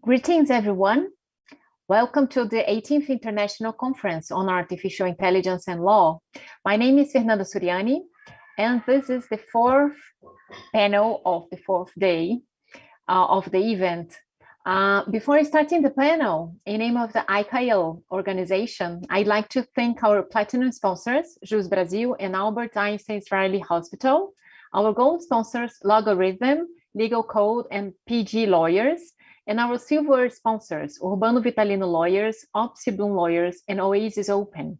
Greetings, everyone. Welcome to the 18th International Conference on Artificial Intelligence and Law. My name is Fernanda Suriani, and this is the fourth panel of the fourth day of the event. Before starting the panel, in name of the ICAO organization, I'd like to thank our platinum sponsors, JUS Brazil and Albert Einstein Israeli Hospital, our gold sponsors, Logarithm, Legal Code, and PG Lawyers, and our silver sponsors, Urbano Vitalino Lawyers, Opsi Bloom Lawyers, and Oasis Open.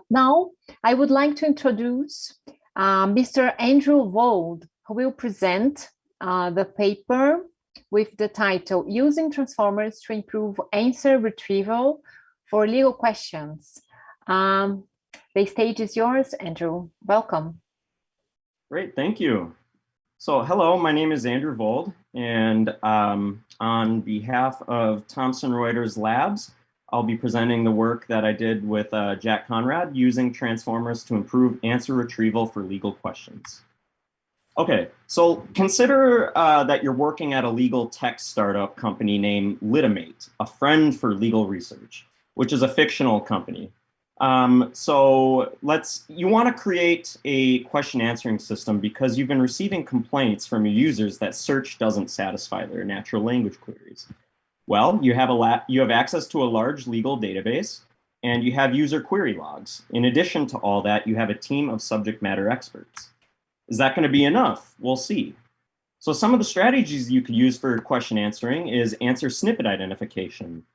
Now, I would like to introduce Mr. Andrew Vold, who will present the paper with the title, Using Transformers to Improve Answer Retrieval for Legal Questions. The stage is yours, Andrew. Welcome. Great, thank you. So hello, my name is Andrew Vold, and on behalf of Thomson Reuters Labs, I'll be presenting the work that I did with Jack Conrad using transformers to improve answer retrieval for legal questions. Okay, so consider that you're working at a legal tech startup company named Litimate, a friend for legal research, which is a fictional company. So you want to create a question answering system because you've been receiving complaints from your users that search doesn't satisfy their natural language queries. Well, you have access to a large legal database and you have user query logs. In addition to all that, you have a team of subject matter experts. Is that going to be enough? We'll see. So some of the strategies you could use for question answering is answer snippet identification.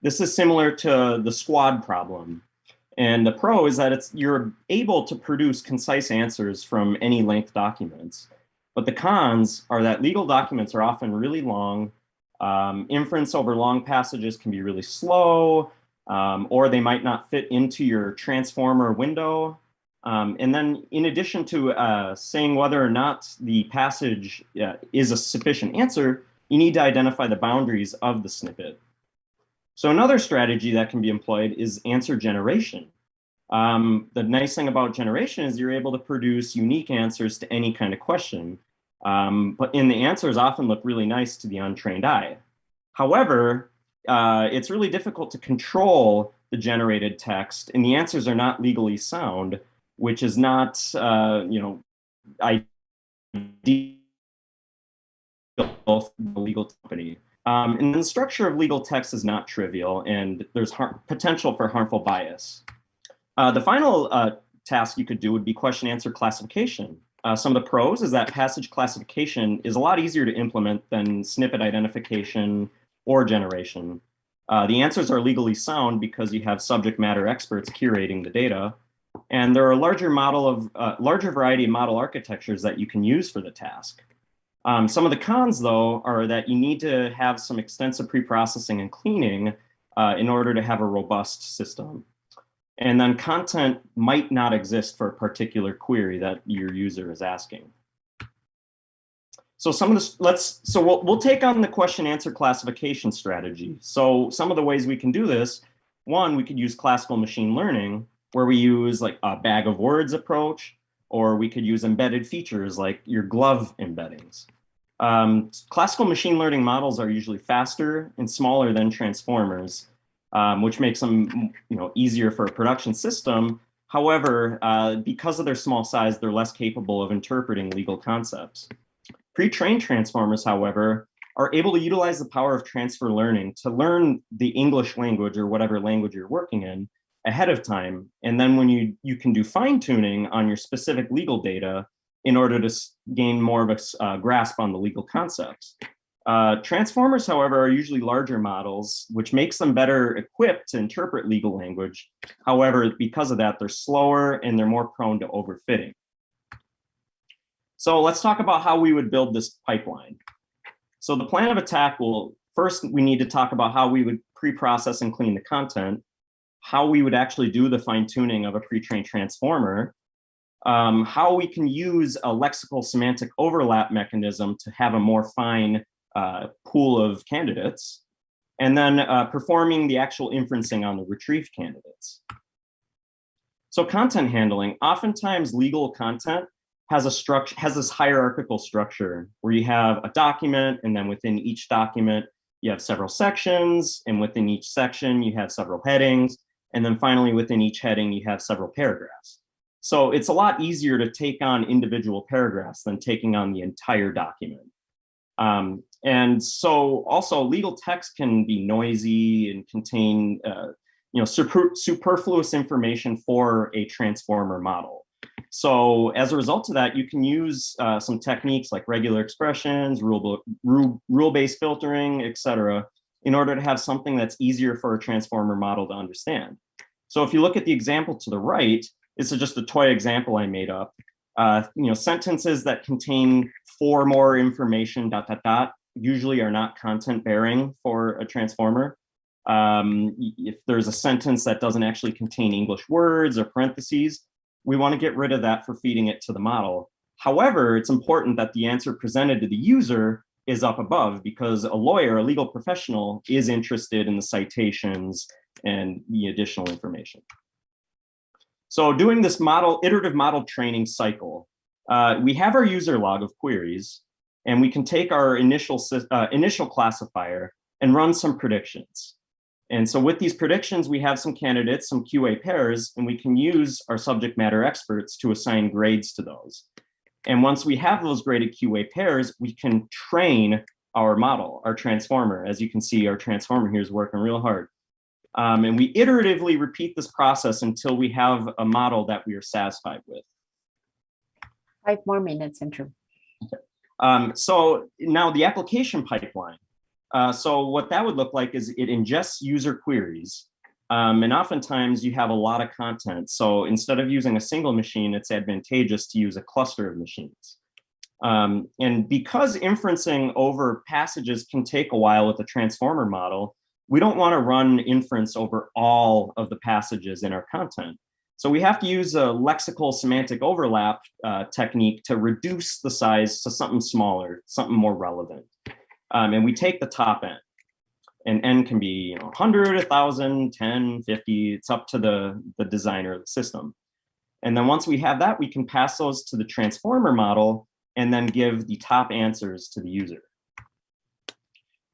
This is similar to the squad problem. And the pro is that you're able to produce concise answers from any length documents. But the cons are that legal documents are often really long, inference over long passages can be really slow, or they might not fit into your transformer window. And then in addition to saying whether or not the passage is a sufficient answer, you need to identify the boundaries of the snippet. So another strategy that can be employed is answer generation. The nice thing about generation is you're able to produce unique answers to any kind of question, but the answers often look really nice to the untrained eye. However, it's really difficult to control the generated text, and the answers are not legally sound, which is not, ideal for the legal company. And the structure of legal text is not trivial, and there's potential for harmful bias. The final task you could do would be question answer classification. Some of the pros is that passage classification is a lot easier to implement than snippet identification or generation. The answers are legally sound because you have subject matter experts curating the data, and there are a larger variety of model architectures that you can use for the task. Some of the cons, though, are that you need to have some extensive pre-processing and cleaning in order to have a robust system. And then content might not exist for a particular query that your user is asking. So we'll take on the question answer classification strategy. So some of the ways we can do this, one, we could use classical machine learning, where we use like a bag of words approach, or we could use embedded features like your glove embeddings. Classical machine learning models are usually faster and smaller than transformers, which makes them easier for a production system. However, because of their small size, they're less capable of interpreting legal concepts. Pre-trained transformers, however, are able to utilize the power of transfer learning to learn the English language or whatever language you're working in ahead of time. And then when you can do fine-tuning on your specific legal data in order to gain more of a grasp on the legal concepts. Transformers, however, are usually larger models, which makes them better equipped to interpret legal language. However, because of that, they're slower and they're more prone to overfitting. So let's talk about how we would build this pipeline. So the plan of attack first, we need to talk about how we would pre-process and clean the content, how we would actually do the fine-tuning of a pre-trained transformer, how we can use a lexical semantic overlap mechanism to have a more fine pool of candidates, and then performing the actual inferencing on the retrieved candidates. So content handling, oftentimes legal content has this hierarchical structure where you have a document, and then within each document, you have several sections, and within each section, you have several headings. And then finally, within each heading, you have several paragraphs. So it's a lot easier to take on individual paragraphs than taking on the entire document. And so also legal text can be noisy and contain superfluous information for a transformer model. So as a result of that, you can use some techniques like regular expressions, rule-based filtering, etc., in order to have something that's easier for a transformer model to understand. So if you look at the example to the right, this is just a toy example I made up. Sentences that contain 4 more information, ... usually are not content bearing for a transformer. If there's a sentence that doesn't actually contain English words or parentheses, we want to get rid of that for feeding it to the model. However, it's important that the answer presented to the user is up above, because a lawyer, a legal professional, is interested in the citations and the additional information. So doing this iterative model training cycle, we have our user log of queries, and we can take our initial classifier and run some predictions. And so with these predictions, we have some candidates, some QA pairs, and we can use our subject matter experts to assign grades to those. And once we have those graded QA pairs, we can train our model, our transformer. As you can see, our transformer here is working real hard. And we iteratively repeat this process until we have a model that we are satisfied with. 5 more minutes, Andrew. So now the application pipeline. So what that would look like is it ingests user queries. And oftentimes you have a lot of content. So instead of using a single machine, it's advantageous to use a cluster of machines. And because inferencing over passages can take a while with a transformer model, we don't want to run inference over all of the passages in our content. So we have to use a lexical semantic overlap technique to reduce the size to something smaller, something more relevant. And we take the top end. And n can be 100, 1,000, 10, 50. It's up to the designer of the system. And then once we have that, we can pass those to the transformer model and then give the top answers to the user.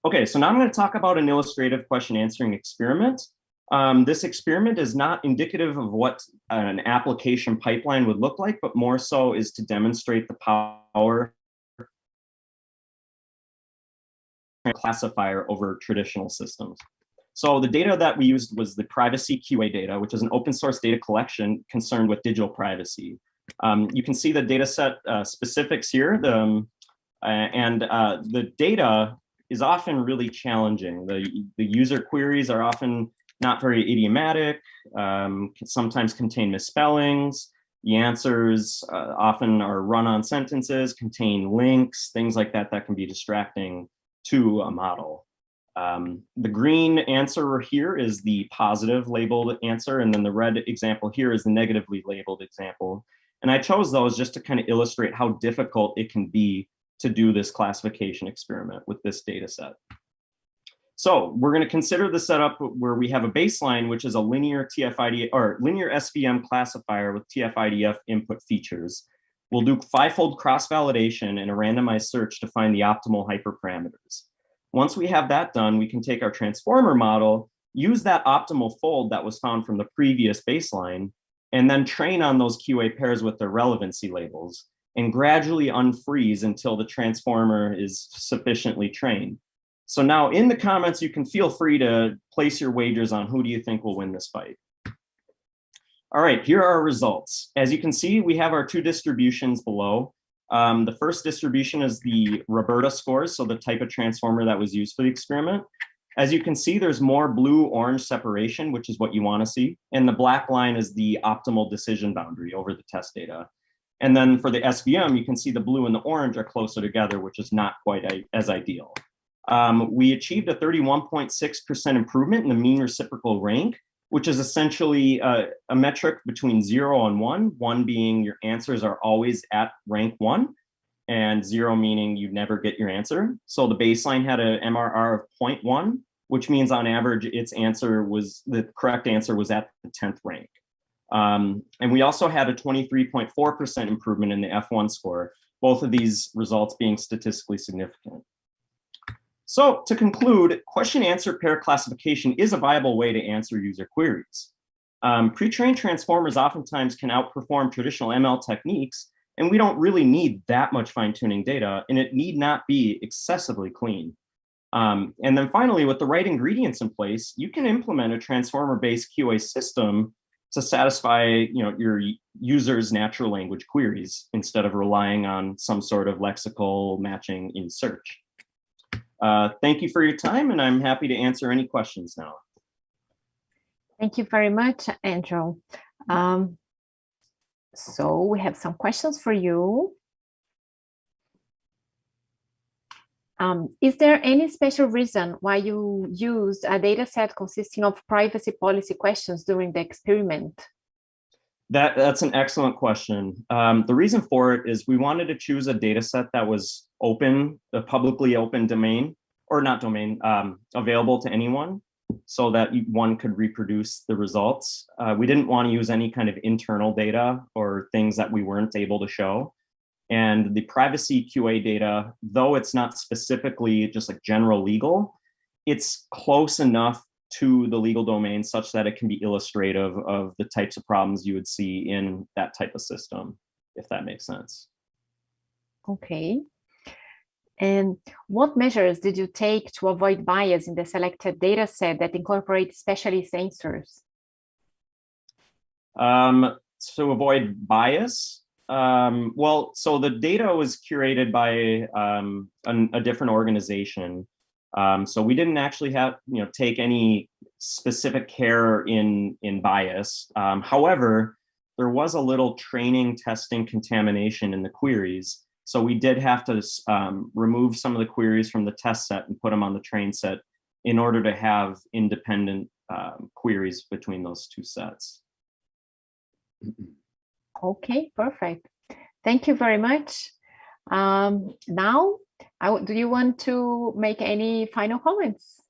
Okay, so now I'm going to talk about an illustrative question answering experiment. This experiment is not indicative of what an application pipeline would look like, but more so is to demonstrate the power classifier over traditional systems. So the data that we used was the privacy QA data, which is an open source data collection concerned with digital privacy. You can see the data set specifics here. The data is often really challenging. The user queries are often not very idiomatic, sometimes contain misspellings. The answers often are run-on sentences, contain links, things like that that can be distracting to a model. The green answer here is the positive labeled answer, and then the red example here is the negatively labeled example. And I chose those just to kind of illustrate how difficult it can be to do this classification experiment with this data set. So we're going to consider the setup where we have a baseline, which is a linear TF-IDF or linear SVM classifier with TF-IDF input features. We'll do 5-fold cross-validation and a randomized search to find the optimal hyperparameters. Once we have that done, we can take our transformer model, use that optimal fold that was found from the previous baseline, and then train on those QA pairs with their relevancy labels, and gradually unfreeze until the transformer is sufficiently trained. So now in the comments, you can feel free to place your wagers on who do you think will win this fight. All right, here are our results. As you can see, we have our 2 distributions below. The first distribution is the Roberta scores, so the type of transformer that was used for the experiment. As you can see, there's more blue-orange separation, which is what you want to see. And the black line is the optimal decision boundary over the test data. And then for the SVM, you can see the blue and the orange are closer together, which is not quite as ideal. We achieved a 31.6% improvement in the mean reciprocal rank, which is essentially a metric between 0 and 1, 1 being your answers are always at rank 1, and 0 meaning you never get your answer. So the baseline had an MRR of 0.1, which means on average the correct answer was at the 10th rank. And we also had a 23.4% improvement in the F1 score, both of these results being statistically significant. So to conclude, question-answer pair classification is a viable way to answer user queries. Pre-trained transformers oftentimes can outperform traditional ML techniques, and we don't really need that much fine-tuning data, and it need not be excessively clean. And then finally, with the right ingredients in place, you can implement a transformer-based QA system to satisfy your user's natural language queries instead of relying on some sort of lexical matching in search. Thank you for your time, and I'm happy to answer any questions now. Thank you very much, Andrew. So we have some questions for you. Is there any special reason why you used a data set consisting of privacy policy questions during the experiment? That's an excellent question. The reason for it is we wanted to choose a data set that was open, a publicly open domain, or not domain, available to anyone, so that one could reproduce the results. We didn't want to use any kind of internal data or things that we weren't able to show. And the privacy QA data, though it's not specifically just like general legal, it's close enough to the legal domain such that it can be illustrative of the types of problems you would see in that type of system, if that makes sense. Okay. And what measures did you take to avoid bias in the selected data set that incorporates specialist answers? To avoid bias, well, so the data was curated by a different organization. So we didn't actually have, take any specific care in bias. However, there was a little training, testing, contamination in the queries. So we did have to remove some of the queries from the test set and put them on the train set in order to have independent queries between those two sets. Okay, perfect. Thank you very much. Now, do you want to make any final comments?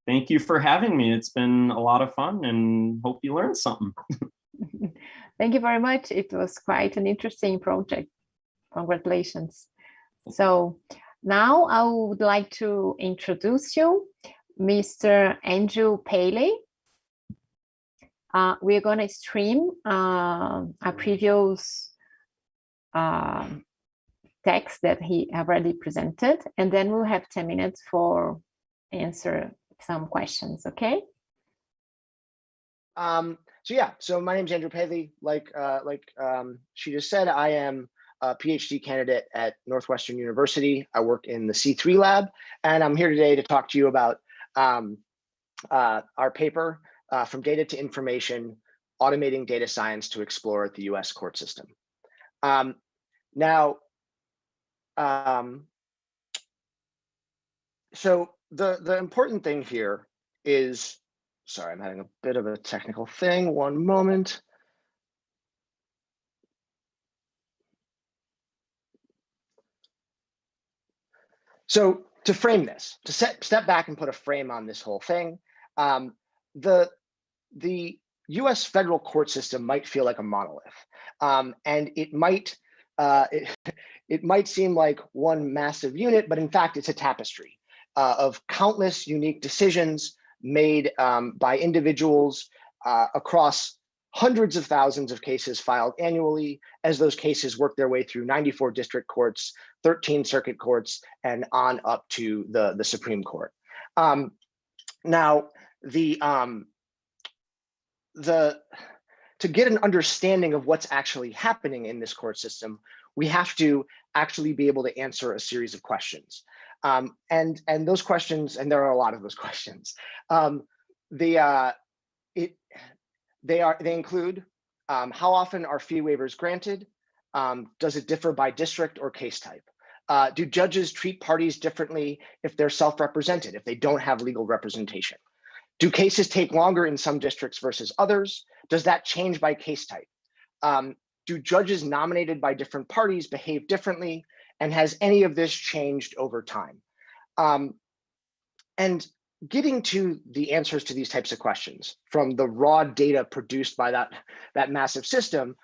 Thank you for having me. It's been a lot of fun and hope you learned something. Thank you very much. It was quite an interesting project. Congratulations. So now I would like to introduce you, Mr. Andrew Paley. We're going to stream a previous text that he already presented, and then we'll have 10 minutes for answer some questions, okay? So my name is Andrew Paley. Like she just said, I am a PhD candidate at Northwestern University. I work in the C3 lab, and I'm here today to talk to you about our paper, From Data to Information, Automating Data Science to Explore the US Court System. So the important thing here is, sorry, I'm having a bit of a technical thing, one moment. So to frame this, to step back and put a frame on this whole thing, the US federal court system might feel like a monolith, and it might seem like one massive unit, but in fact, it's a tapestry of countless unique decisions made by individuals across hundreds of thousands of cases filed annually, as those cases work their way through 94 district courts, 13 circuit courts, and on up to the Supreme Court. To get an understanding of what's actually happening in this court system, we have to actually be able to answer a series of questions. And those questions, and there are a lot of those questions, they include how often are fee waivers granted? Does it differ by district or case type? Do judges treat parties differently if they're self-represented, if they don't have legal representation? Do cases take longer in some districts versus others? Does that change by case type? Do judges nominated by different parties behave differently? And has any of this changed over time? And getting to the answers to these types of questions from the raw data produced by that massive system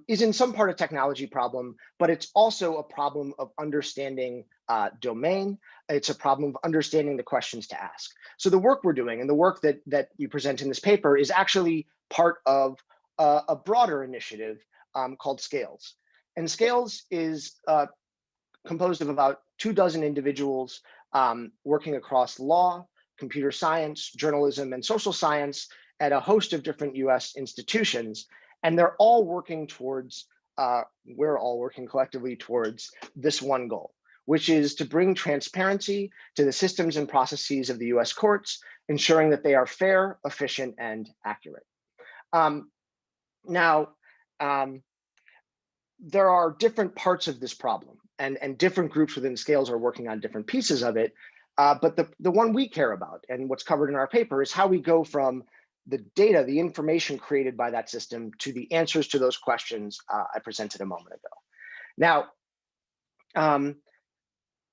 is in some part a technology problem, but it's also a problem of understanding domain. It's a problem of understanding the questions to ask. So the work we're doing and the work that we present in this paper is actually part of a broader initiative called SCALES. And SCALES is composed of about 24 individuals working across law, computer science, journalism, and social science at a host of different US institutions. And they're all working towards, we're all working collectively towards this one goal, which is to bring transparency to the systems and processes of the US courts, ensuring that they are fair, efficient, and accurate. There are different parts of this problem, and different groups within SCALES are working on different pieces of it. But the one we care about and what's covered in our paper is how we go from the data, the information created by that system, to the answers to those questions I presented a moment ago. Now,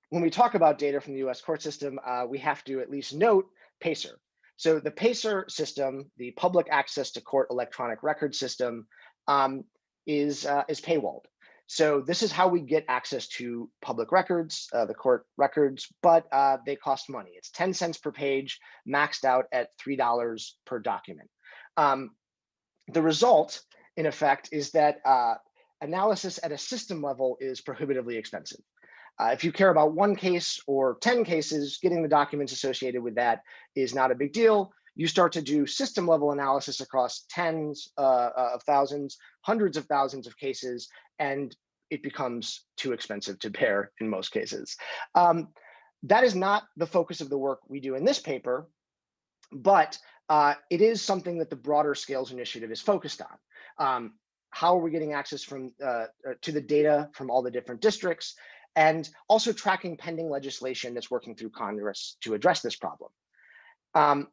when we talk about data from the US court system, we have to at least note PACER. So the PACER system, the Public Access to Court Electronic Record System, is paywalled. So this is how we get access to public records, the court records, but they cost money. It's 10 cents per page, maxed out at $3 per document. The result, in effect, is that analysis at a system level is prohibitively expensive. If you care about one case or 10 cases, getting the documents associated with that is not a big deal. You start to do system level analysis across tens of thousands, hundreds of thousands of cases, and it becomes too expensive to bear in most cases. That is not the focus of the work we do in this paper, but it is something that the broader SCALES initiative is focused on. How are we getting access to the data from all the different districts, and also tracking pending legislation that's working through Congress to address this problem. But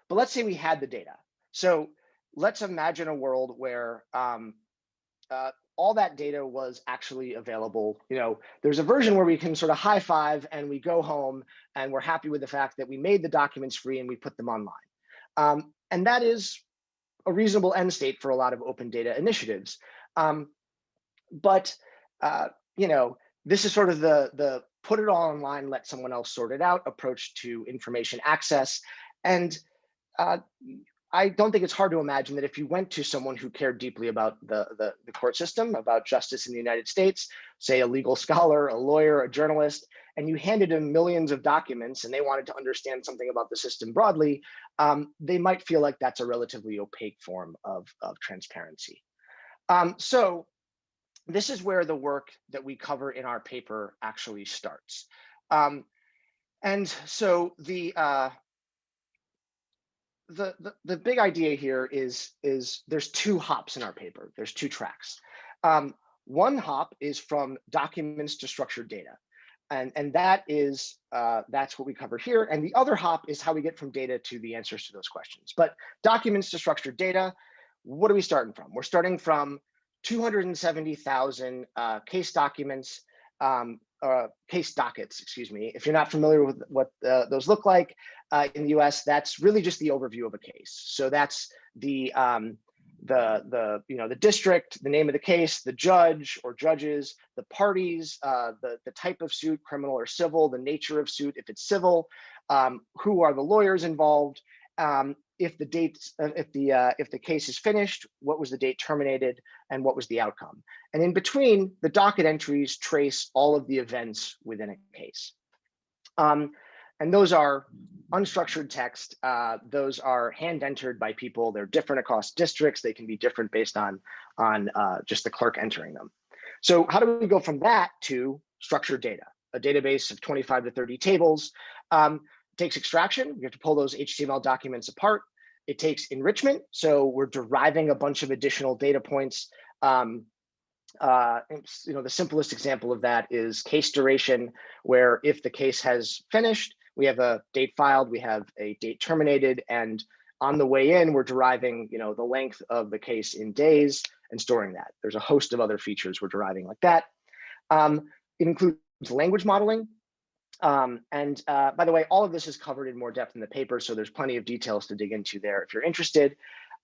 let's say we had the data. So let's imagine a world where all that data was actually available. You know, there's a version where we can sort of high five and we go home and we're happy with the fact that we made the documents free and we put them online. And that is a reasonable end state for a lot of open data initiatives. But you know, this is sort of the put it all online, let someone else sort it out approach to information access. And I don't think it's hard to imagine that if you went to someone who cared deeply about the court system, about justice in the United States, say a legal scholar, a lawyer, a journalist, and you handed them millions of documents and they wanted to understand something about the system broadly, they might feel like that's a relatively opaque form of transparency. So this is where the work that we cover in our paper actually starts. And so the big idea here is there's two hops in our paper. There's two tracks. One hop is from documents to structured data. And that is, that's what we cover here. And the other hop is how we get from data to the answers to those questions. But documents to structured data, what are we starting from? We're starting from 270,000 case documents, case dockets, excuse me. If you're not familiar with what those look like in the US, that's really just the overview of a case. So that's the district, the name of the case, the judge or judges, the parties, the type of suit, criminal or civil, the nature of suit, if it's civil, who are the lawyers involved, if the case is finished, what was the date terminated, and what was the outcome. And in between, the docket entries trace all of the events within a case. And those are unstructured text. Those are hand entered by people. They're different across districts. They can be different based on just the clerk entering them. So how do we go from that to structured data? A database of 25 to 30 tables. Takes extraction. You have to pull those HTML documents apart. It takes enrichment. So we're deriving a bunch of additional data points. The simplest example of that is case duration, where if the case has finished, we have a date filed, we have a date terminated, and on the way in, we're deriving, the length of the case in days and storing that. There's a host of other features we're deriving like that. It includes language modeling. And by the way, all of this is covered in more depth in the paper, so there's plenty of details to dig into there if you're interested.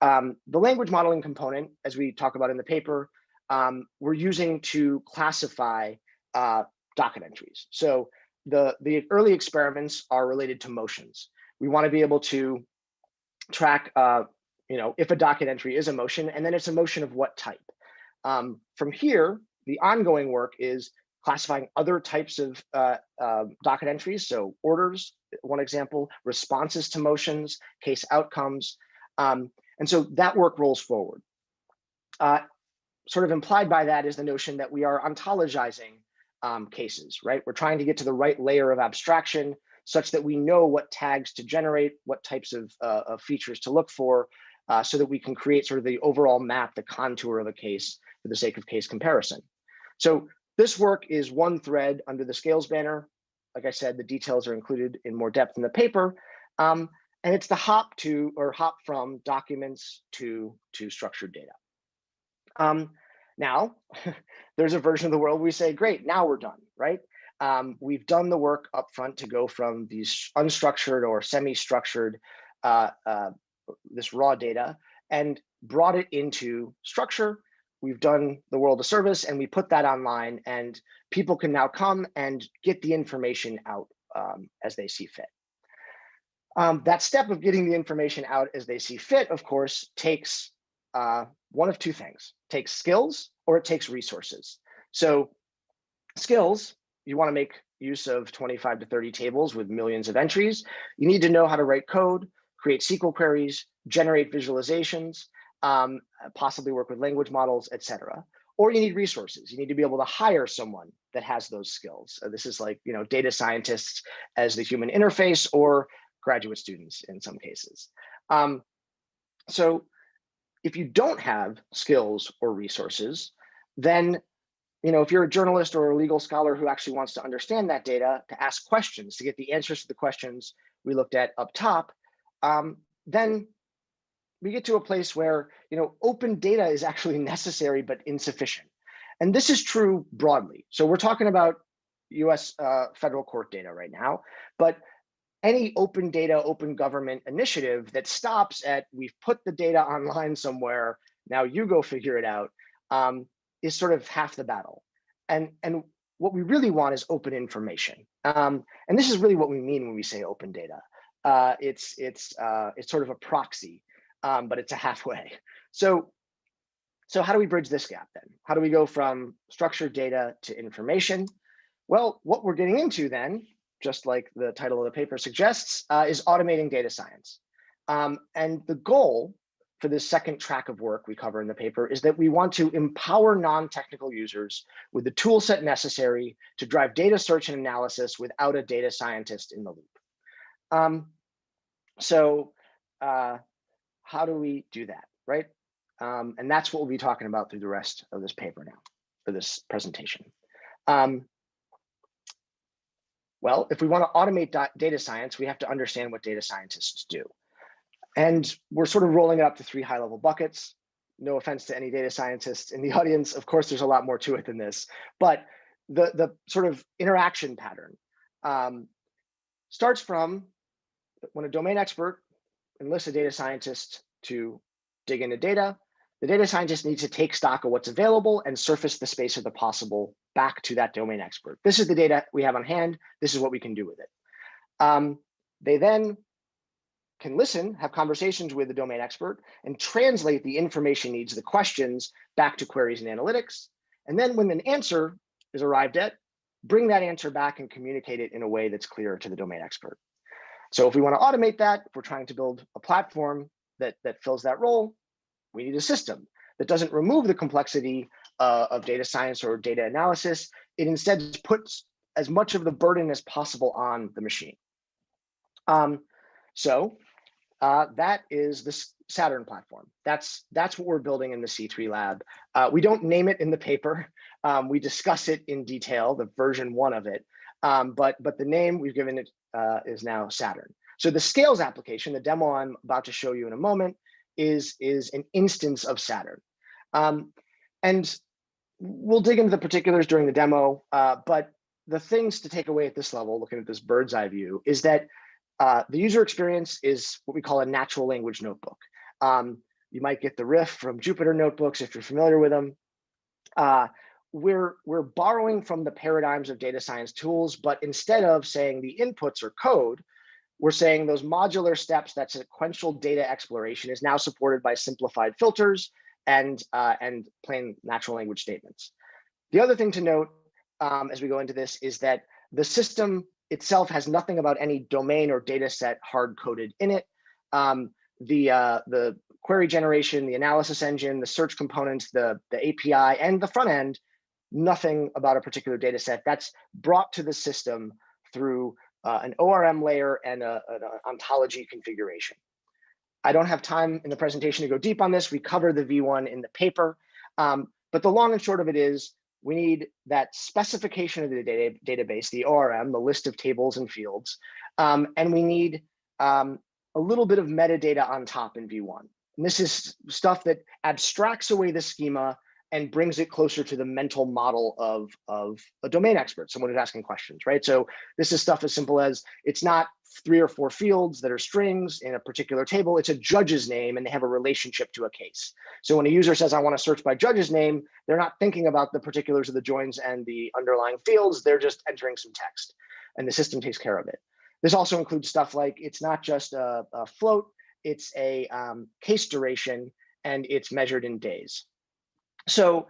The language modeling component, as we talk about in the paper, we're using to classify docket entries. So the early experiments are related to motions. We want to be able to track, if a docket entry is a motion, and then it's a motion of what type. From here, the ongoing work is classifying other types of docket entries. So orders, one example, responses to motions, case outcomes. And so that work rolls forward. Sort of implied by that is the notion that we are ontologizing cases, right? We're trying to get to the right layer of abstraction such that we know what tags to generate, what types of features to look for, so that we can create sort of the overall map, the contour of a case for the sake of case comparison. So this work is one thread under the scales banner. Like I said, the details are included in more depth in the paper. And it's the hop from documents to structured data. Now, there's a version of the world we say, great, now we're done, right? We've done the work up front to go from these unstructured or semi-structured, this raw data, and brought it into structure. We've done the world a service and we put that online, and people can now come and get the information out as they see fit. That step of getting the information out as they see fit, of course, takes one of two things. It takes skills or it takes resources. So skills, you want to make use of 25 to 30 tables with millions of entries. You need to know how to write code, create SQL queries, generate visualizations, possibly work with language models, etc. Or you need resources. You need to be able to hire someone that has those skills. This is like, data scientists as the human interface, or graduate students in some cases. So if you don't have skills or resources, then if you're a journalist or a legal scholar who actually wants to understand that data, to ask questions, to get the answers to the questions we looked at up top, then we get to a place where open data is actually necessary but insufficient. And this is true broadly. So we're talking about US federal court data right now, but any open data, open government initiative that stops at we've put the data online somewhere, now you go figure it out, is sort of half the battle. And what we really want is open information. And this is really what we mean when we say open data. It's sort of a proxy, but it's a halfway. So how do we bridge this gap then? How do we go from structured data to information? Well, what we're getting into then, just like the title of the paper suggests, is automating data science. And the goal for this second track of work we cover in the paper is that we want to empower non-technical users with the tool set necessary to drive data search and analysis without a data scientist in the loop. How do we do that, right? And that's what we'll be talking about through the rest of this paper now, for this presentation. Well, if we want to automate data science, we have to understand what data scientists do. And we're sort of rolling it up to three high-level buckets. No offense to any data scientists in the audience. Of course, there's a lot more to it than this. But the sort of interaction pattern starts from when a domain expert enlists a data scientist to dig into data. The data scientist needs to take stock of what's available and surface the space of the possible back to that domain expert. This is the data we have on hand. This is what we can do with it. They then can listen, have conversations with the domain expert, and translate the information needs, the questions, back to queries and analytics. And then when an answer is arrived at, bring that answer back and communicate it in a way that's clear to the domain expert. So if we want to automate that, if we're trying to build a platform that fills that role, we need a system that doesn't remove the complexity of data science or data analysis. It instead puts as much of the burden as possible on the machine. That is the Saturn platform. That's what we're building in the C3 lab. We don't name it in the paper. We discuss it in detail, the version 1 of it. But the name we've given it is now Saturn. So the scales application, the demo I'm about to show you in a moment, is an instance of Saturn. And we'll dig into the particulars during the demo, but the things to take away at this level, looking at this bird's eye view, is that the user experience is what we call a natural language notebook. You might get the riff from Jupyter notebooks if you're familiar with them. we're borrowing from the paradigms of data science tools, but instead of saying the inputs are code, we're saying those modular steps, that sequential data exploration is now supported by simplified filters and plain natural language statements. The other thing to note as we go into this is that the system itself has nothing about any domain or data set hard coded in it. The query generation, the analysis engine, the search components, the API, and the front end, nothing about a particular data set. That's brought to the system through an ORM layer and an ontology configuration. I don't have time in the presentation to go deep on this. We cover the V1 in the paper, but the long and short of it is we need that specification of the database, the ORM, the list of tables and fields, and we need a little bit of metadata on top in V1. And this is stuff that abstracts away the schema and brings it closer to the mental model of a domain expert, someone who's asking questions, right? So this is stuff as simple as, it's not 3 or 4 fields that are strings in a particular table, it's a judge's name and they have a relationship to a case. So when a user says, I want to search by judge's name, they're not thinking about the particulars of the joins and the underlying fields, they're just entering some text and the system takes care of it. This also includes stuff like, it's not just a float, it's a case duration and it's measured in days. So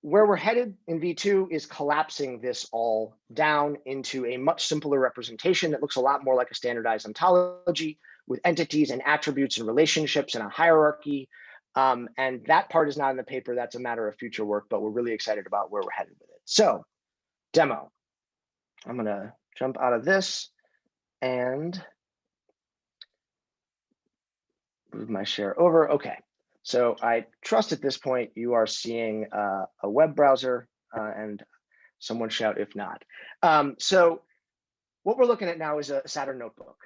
where we're headed in V2 is collapsing this all down into a much simpler representation that looks a lot more like a standardized ontology with entities and attributes and relationships and a hierarchy. And that part is not in the paper, that's a matter of future work, but we're really excited about where we're headed with it. So, demo. I'm gonna jump out of this and move my share over, okay. So I trust at this point you are seeing a web browser and someone shout if not. So what we're looking at now is a Saturn notebook.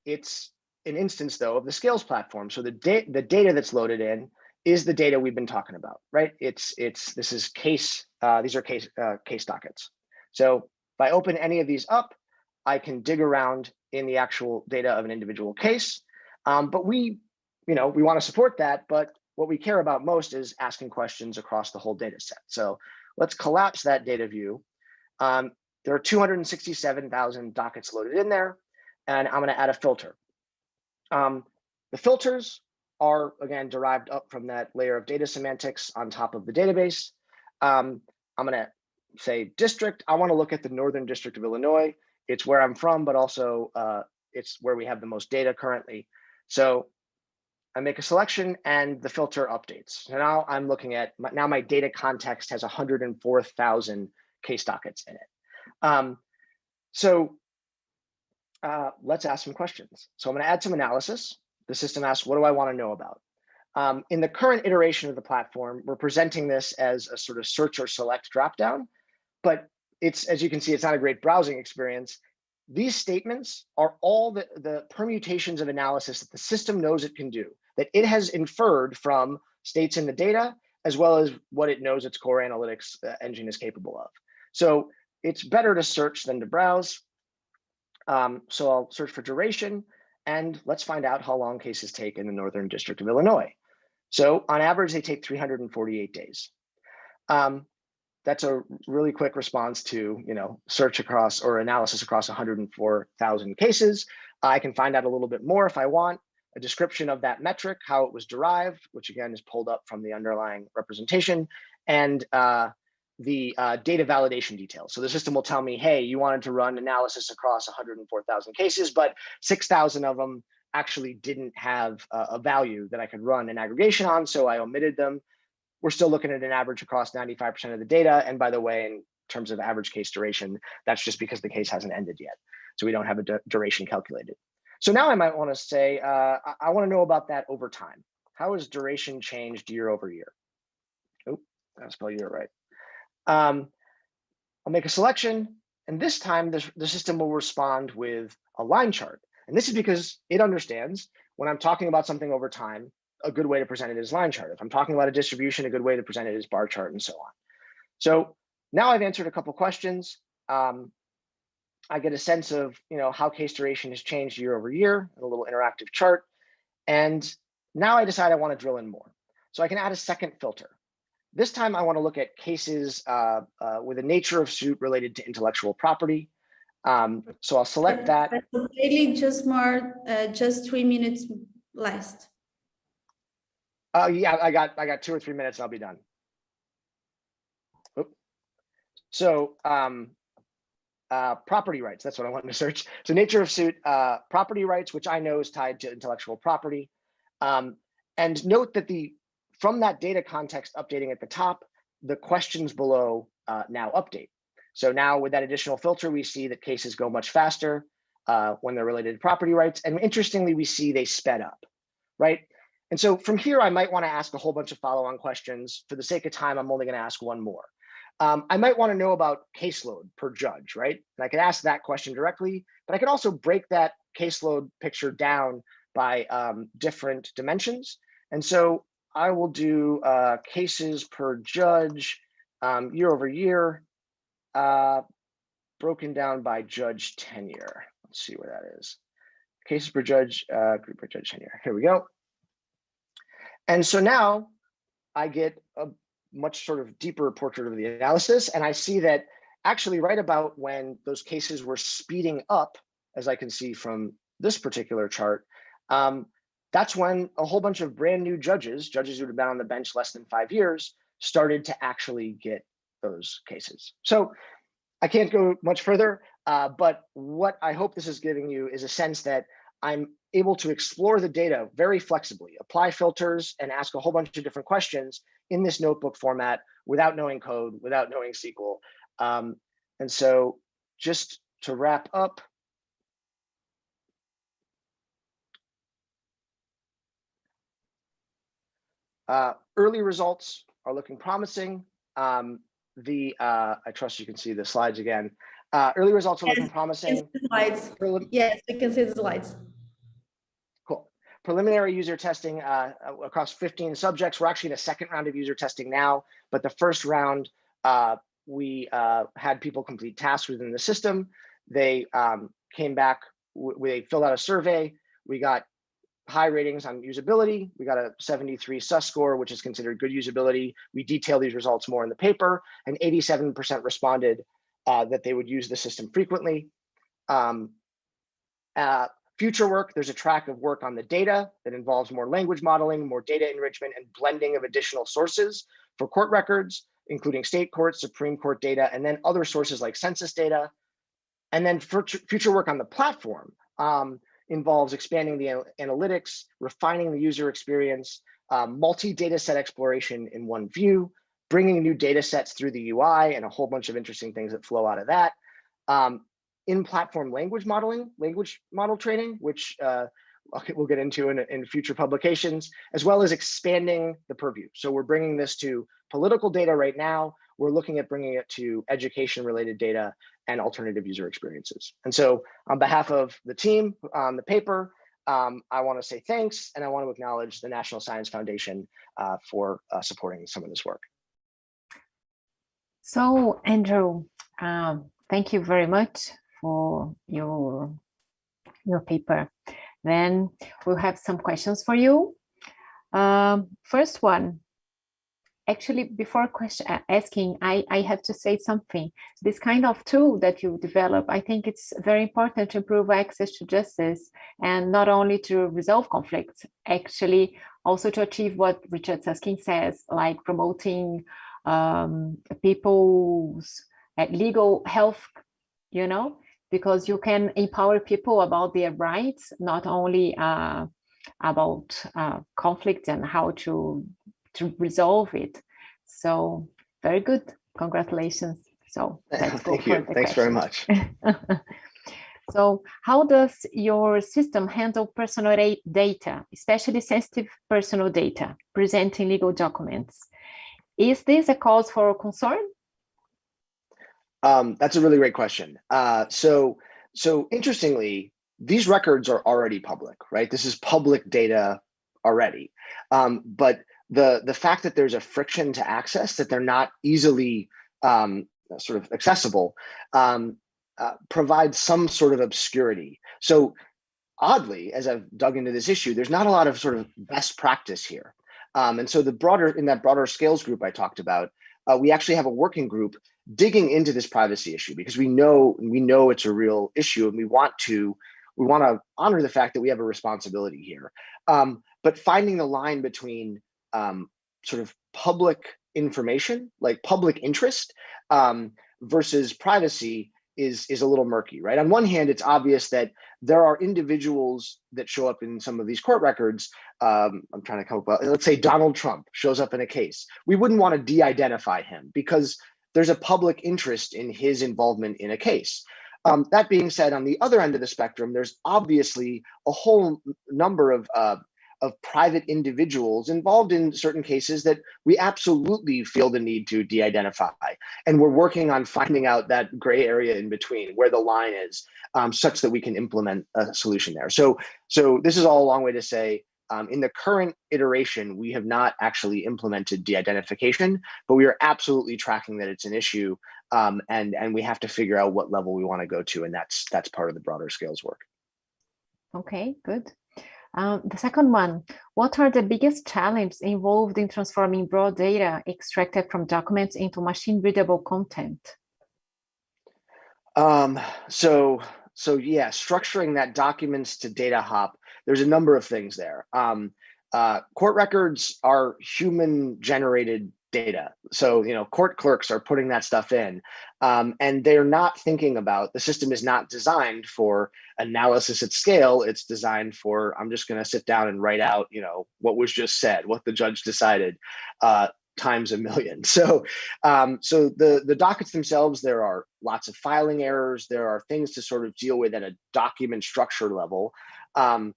It's an instance though of the Scales platform. So the data that's loaded in is the data we've been talking about, right? This is case, these are case dockets. So if I open any of these up, I can dig around in the actual data of an individual case. But we want to support that, but what we care about most is asking questions across the whole data set. So let's collapse that data view. There are 267,000 dockets loaded in there, and I'm going to add a filter. The filters are, again, derived up from that layer of data semantics on top of the database. I'm going to say district. I want to look at the Northern District of Illinois. It's where I'm from, but also it's where we have the most data currently. So I make a selection and the filter updates. So now I'm looking at, now my data context has 104,000 case dockets in it. Let's ask some questions. So I'm going to add some analysis. The system asks, what do I want to know about? In the current iteration of the platform, we're presenting this as a sort of search or select dropdown, but it's, as you can see, it's not a great browsing experience. These statements are all the permutations of analysis that the system knows it can do, that it has inferred from states in the data, as well as what it knows its core analytics engine is capable of. So it's better to search than to browse. So I'll search for duration, and let's find out how long cases take in the Northern District of Illinois. So on average, they take 348 days. That's a really quick response to, search across or analysis across 104,000 cases. I can find out a little bit more if I want, a description of that metric, how it was derived, which again is pulled up from the underlying representation, and the data validation details. So the system will tell me, hey, you wanted to run analysis across 104,000 cases, but 6,000 of them actually didn't have a value that I could run an aggregation on, so I omitted them. We're still looking at an average across 95% of the data. And by the way, in terms of average case duration, that's just because the case hasn't ended yet. So we don't have a duration calculated. So now I might want to say, I want to know about that over time. How has duration changed year over year? Oh, I'll spell year right. I'll make a selection. And this time the system will respond with a line chart. And this is because it understands when I'm talking about something over time, a good way to present it is line chart. If I'm talking about a distribution, a good way to present it is bar chart and so on. So now I've answered a couple questions. I get a sense of how case duration has changed year over year, and a little interactive chart. And now I decide I want to drill in more. So I can add a second filter. this time I want to look at cases with a nature of suit related to intellectual property. So I'll select that. Daily, just 3 minutes last. Yeah, I got 2 or 3 minutes and I'll be done. Oop. So property rights, that's what I wanted to search. So nature of suit, property rights, which I know is tied to intellectual property. And note that from that data context updating at the top, the questions below now update. So now with that additional filter, we see that cases go much faster when they're related to property rights. And interestingly, we see they sped up, right? And so from here, I might want to ask a whole bunch of follow-on questions. For the sake of time, I'm only going to ask one more. I might want to know about caseload per judge, right? And I could ask that question directly, but I could also break that caseload picture down by different dimensions. And so I will do cases per judge year over year, broken down by judge tenure. Let's see where that is. Cases per judge, group per judge tenure. Here we go. And so now I get a much sort of deeper portrait of the analysis. And I see that actually right about when those cases were speeding up, as I can see from this particular chart, that's when a whole bunch of brand new judges who had been on the bench less than 5 years, started to actually get those cases. So I can't go much further, but what I hope this is giving you is a sense that I'm able to explore the data very flexibly, apply filters and ask a whole bunch of different questions in this notebook format without knowing code, without knowing SQL. And so just to wrap up, early results are looking promising. I trust you can see the slides again. Early results are looking promising. Slides. Yes, we can see the slides. Cool. Preliminary user testing across 15 subjects. We're actually in a second round of user testing now, but the first round, we had people complete tasks within the system. They came back, they filled out a survey. We got high ratings on usability. We got a 73 sus score, which is considered good usability. We detail these results more in the paper, and 87% responded that they would use the system frequently. Future work, there's a track of work on the data that involves more language modeling, more data enrichment, and blending of additional sources for court records, including state courts, Supreme Court data, and then other sources like census data. And then future work on the platform involves expanding the analytics, refining the user experience, multi-data set exploration in one view, bringing new data sets through the UI, and a whole bunch of interesting things that flow out of that. In-platform language modeling, language model training, which we'll get into in future publications, as well as expanding the purview. So we're bringing this to political data right now. We're looking at bringing it to education-related data and alternative user experiences. And so on behalf of the team on the paper, I want to say thanks, and I want to acknowledge the National Science Foundation for supporting some of this work. So, Andrew, thank you very much for your paper. Then we'll have some questions for you. First one, actually, before asking, I have to say something. This kind of tool that you develop, I think it's very important to improve access to justice, and not only to resolve conflicts, actually also to achieve what Richard Susskind says, like promoting people's legal health, you know, because you can empower people about their rights, not only about conflict and how to resolve it. So very good, congratulations. So let's go. Thank you. Thanks very much. So how does your system handle personal data, especially sensitive personal data, presenting legal documents? Is this a cause for concern? That's a really great question. So interestingly, these records are already public, right? This is public data already. But the fact that there's a friction to access, that they're not easily sort of accessible, provides some sort of obscurity. So oddly, as I've dug into this issue, there's not a lot of sort of best practice here. And so in that broader scales group I talked about, we actually have a working group digging into this privacy issue because we know it's a real issue, and we want to honor the fact that we have a responsibility here. But finding the line between sort of public information, like public interest, versus privacy is a little murky, right? On one hand, it's obvious that there are individuals that show up in some of these court records. I'm trying to come up, let's say Donald Trump shows up in a case. We wouldn't want to de-identify him because there's a public interest in his involvement in a case. That being said, on the other end of the spectrum, there's obviously a whole number of private individuals involved in certain cases that we absolutely feel the need to de-identify. And we're working on finding out that gray area in between, where the line is, such that we can implement a solution there. So this is all a long way to say, in the current iteration, we have not actually implemented de-identification, but we are absolutely tracking that it's an issue, and we have to figure out what level we want to go to, and that's part of the broader scales work. Okay, good. The second one, what are the biggest challenges involved in transforming raw data extracted from documents into machine-readable content? So yeah, structuring that documents to data hop, there's a number of things there. Court records are human-generated data. So, court clerks are putting that stuff in, and they're not thinking about, the system is not designed for analysis at scale. It's designed for, I'm just going to sit down and write out, what was just said, what the judge decided, times a million. So the dockets themselves, there are lots of filing errors. There are things to sort of deal with at a document structure level. And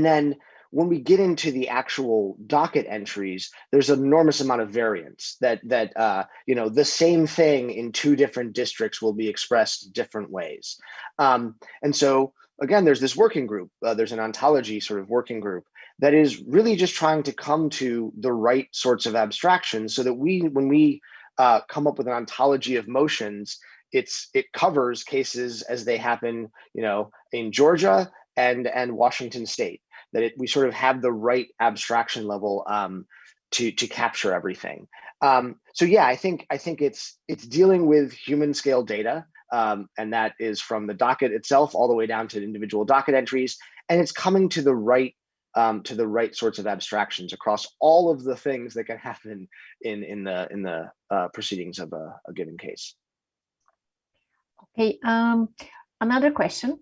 then when we get into the actual docket entries, there's an enormous amount of variance that the same thing in two different districts will be expressed different ways. And so again, there's this working group, there's an ontology sort of working group that is really just trying to come to the right sorts of abstractions so that when we come up with an ontology of motions, it covers cases as they happen, in Georgia and Washington State, that we sort of have the right abstraction level to capture everything. So yeah, I think it's dealing with human scale data, and that is from the docket itself all the way down to individual docket entries, and it's coming to the right sorts of abstractions across all of the things that can happen in the proceedings of a given case. Okay, another question.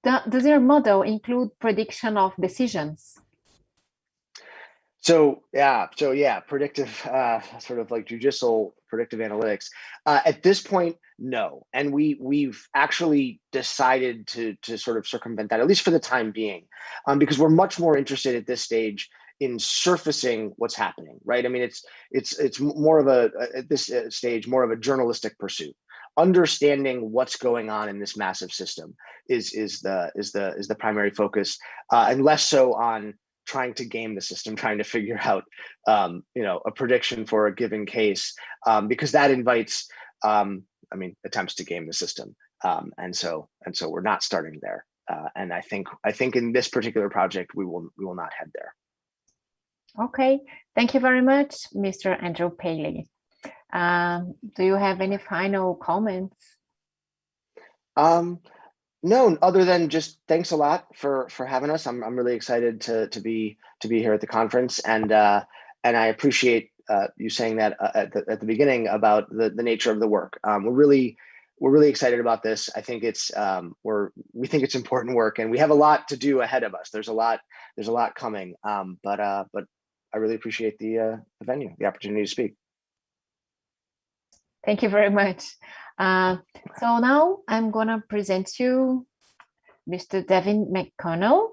Does your model include prediction of decisions? So yeah, predictive, sort of like judicial predictive analytics. At this point, no, and we've actually decided to sort of circumvent that, at least for the time being, because we're much more interested at this stage in surfacing what's happening, right? I mean, it's more of at this stage more of a journalistic pursuit. Understanding what's going on in this massive system is the primary focus, and less so on trying to game the system, trying to figure out a prediction for a given case, because that invites attempts to game the system, and so we're not starting there, and I think in this particular project we will not head there. Okay, thank you very much, Mr. Andrew Paley. Do you have any final comments? No, other than just thanks a lot for having us. I'm really excited to be here at the conference, and I appreciate you saying that at the beginning about the nature of the work. We're really excited about this. I think we think it's important work, and we have a lot to do ahead of us. There's a lot coming, but I really appreciate the venue, the opportunity to speak. Thank you very much. So now I'm gonna present you Mr. Devin McConnell,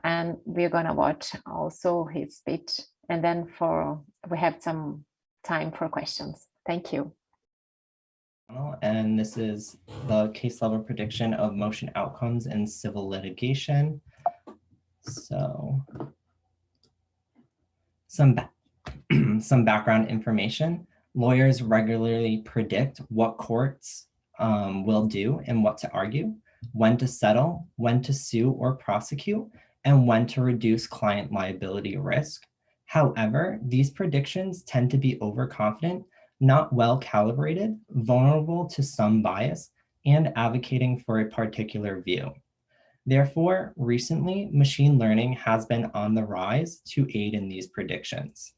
and we're gonna watch also his speech, and then we have some time for questions. Thank you. And this is the case level prediction of motion outcomes in civil litigation. So some background information. Lawyers regularly predict what courts will do and what to argue, when to settle, when to sue or prosecute, and when to reduce client liability risk. However, these predictions tend to be overconfident, not well calibrated, vulnerable to some bias, and advocating for a particular view. Therefore, recently, machine learning has been on the rise to aid in these predictions.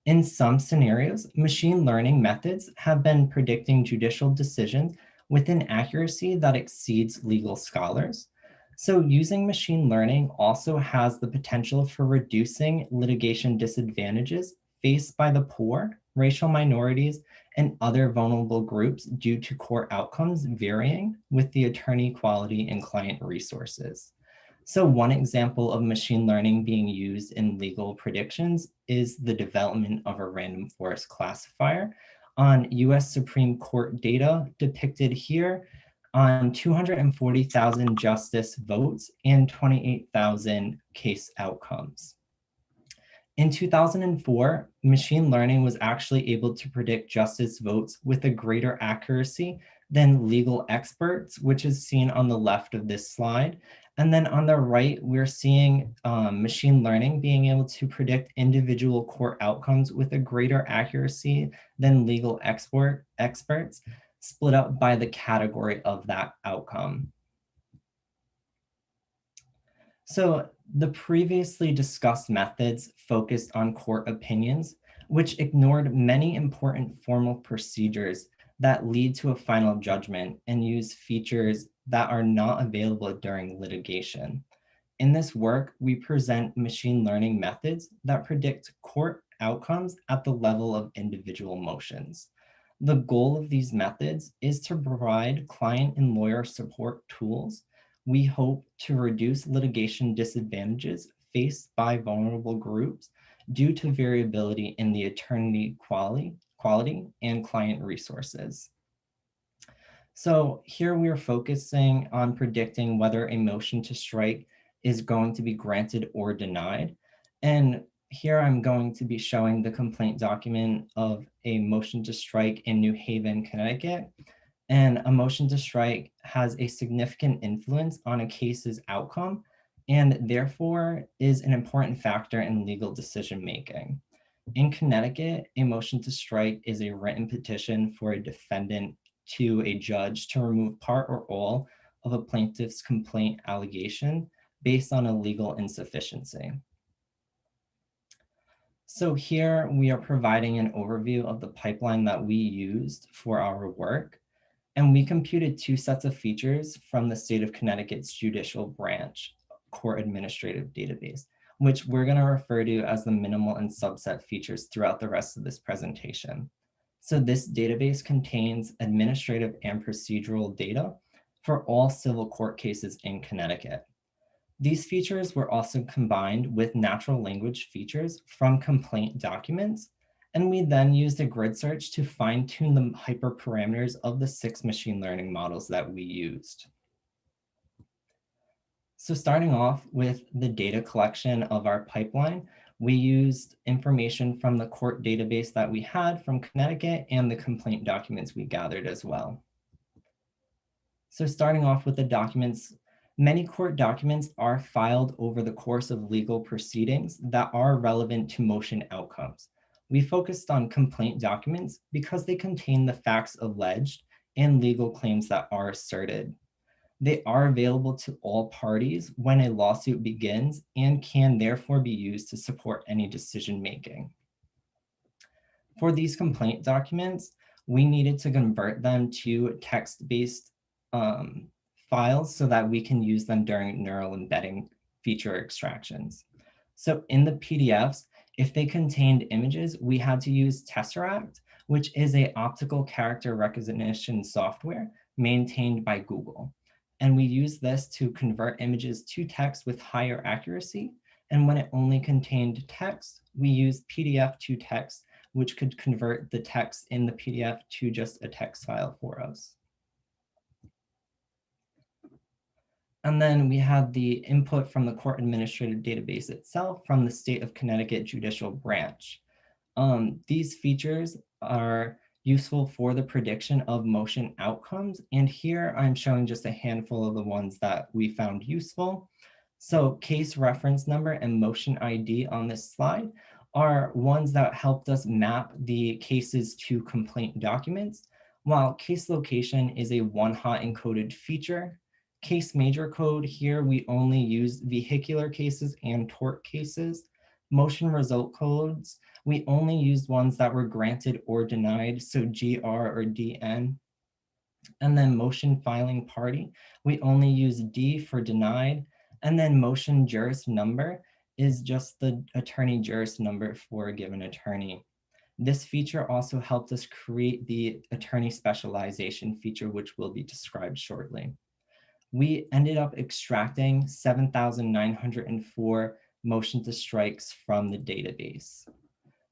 In some scenarios, machine learning methods have been predicting judicial decisions with an accuracy that exceeds legal scholars. So using machine learning also has the potential for reducing litigation disadvantages faced by the poor, racial minorities, and other vulnerable groups due to court outcomes varying with the attorney quality and client resources. So one example of machine learning being used in legal predictions is the development of a random forest classifier on US Supreme Court data depicted here on 240,000 justice votes and 28,000 case outcomes. In 2004, machine learning was actually able to predict justice votes with a greater accuracy than legal experts, which is seen on the left of this slide. And then on the right, we're seeing machine learning being able to predict individual court outcomes with a greater accuracy than legal experts, split up by the category of that outcome. So the previously discussed methods focused on court opinions, which ignored many important formal procedures that lead to a final judgment and use features that are not available during litigation. In this work, we present machine learning methods that predict court outcomes at the level of individual motions. The goal of these methods is to provide client and lawyer support tools. We hope to reduce litigation disadvantages faced by vulnerable groups due to variability in the attorney quality and client resources. So here we are focusing on predicting whether a motion to strike is going to be granted or denied. And here I'm going to be showing the complaint document of a motion to strike in New Haven, Connecticut. And a motion to strike has a significant influence on a case's outcome and therefore is an important factor in legal decision making. In Connecticut, a motion to strike is a written petition for a defendant to a judge to remove part or all of a plaintiff's complaint allegation based on a legal insufficiency. So here we are providing an overview of the pipeline that we used for our work. And we computed two sets of features from the state of Connecticut's judicial branch court administrative database, which we're going to refer to as the minimal and subset features throughout the rest of this presentation. So this database contains administrative and procedural data for all civil court cases in Connecticut. These features were also combined with natural language features from complaint documents, and we then used a grid search to fine-tune the hyperparameters of the 6 machine learning models that we used. So starting off with the data collection of our pipeline, we used information from the court database that we had from Connecticut and the complaint documents we gathered as well. So starting off with the documents, many court documents are filed over the course of legal proceedings that are relevant to motion outcomes. We focused on complaint documents because they contain the facts alleged and legal claims that are asserted. They are available to all parties when a lawsuit begins and can therefore be used to support any decision making. For these complaint documents, we needed to convert them to text-based files so that we can use them during neural embedding feature extractions. So in the PDFs, if they contained images, we had to use Tesseract, which is an optical character recognition software maintained by Google. And we use this to convert images to text with higher accuracy. And when it only contained text, we used PDF to text, which could convert the text in the PDF to just a text file for us. And then we had the input from the court administrative database itself from the state of Connecticut judicial branch. These features are useful for the prediction of motion outcomes. And here I'm showing just a handful of the ones that we found useful. So case reference number and motion ID on this slide are ones that helped us map the cases to complaint documents, while case location is a one-hot encoded feature. Case major code here, we only use vehicular cases and tort cases. Motion result codes, we only used ones that were granted or denied, so GR or DN. And then motion filing party, we only use D for denied. And then motion juris number is just the attorney juris number for a given attorney. This feature also helped us create the attorney specialization feature, which will be described shortly. We ended up extracting 7,904 motion to strikes from the database.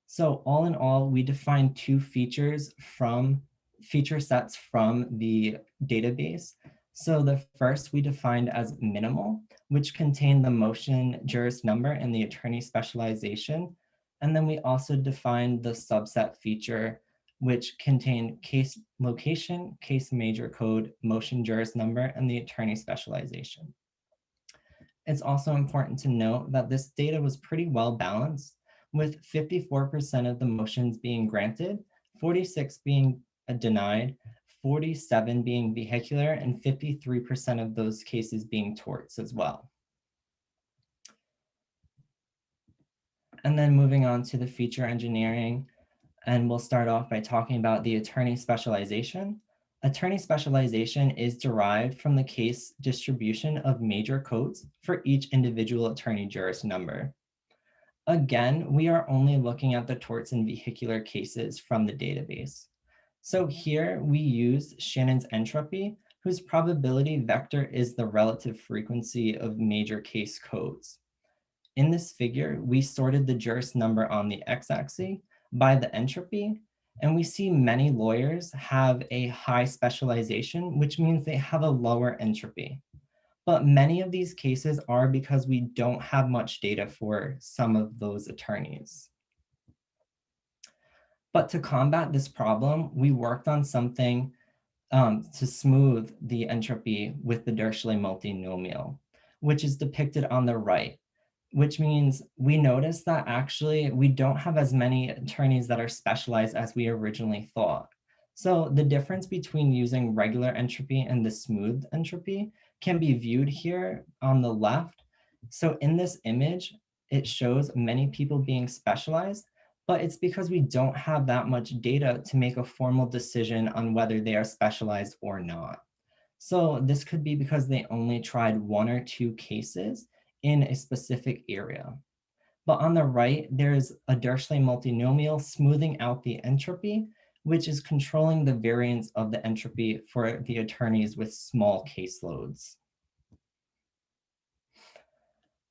So all in all, we defined two feature sets from the database. So the first we defined as minimal, which contained the motion juris number and the attorney specialization. And then we also defined the subset feature, which contained case location, case major code, motion juris number, and the attorney specialization. It's also important to note that this data was pretty well balanced, with 54% of the motions being granted, 46 being denied, 47 being vehicular, and 53% of those cases being torts as well. And then moving on to the feature engineering, and we'll start off by talking about the attorney specialization. Attorney specialization is derived from the case distribution of major codes for each individual attorney juris number. Again, we are only looking at the torts and vehicular cases from the database. So here we use Shannon's entropy, whose probability vector is the relative frequency of major case codes. In this figure, we sorted the juris number on the x-axis by the entropy, and we see many lawyers have a high specialization, which means they have a lower entropy. But many of these cases are because we don't have much data for some of those attorneys. But to combat this problem, we worked on something to smooth the entropy with the Dirichlet multinomial, which is depicted on the right, which means we noticed that actually we don't have as many attorneys that are specialized as we originally thought. So the difference between using regular entropy and the smooth entropy can be viewed here on the left. So in this image, it shows many people being specialized, but it's because we don't have that much data to make a formal decision on whether they are specialized or not. So this could be because they only tried one or two cases in a specific area. But on the right, there's a Dirichlet multinomial smoothing out the entropy, which is controlling the variance of the entropy for the attorneys with small caseloads.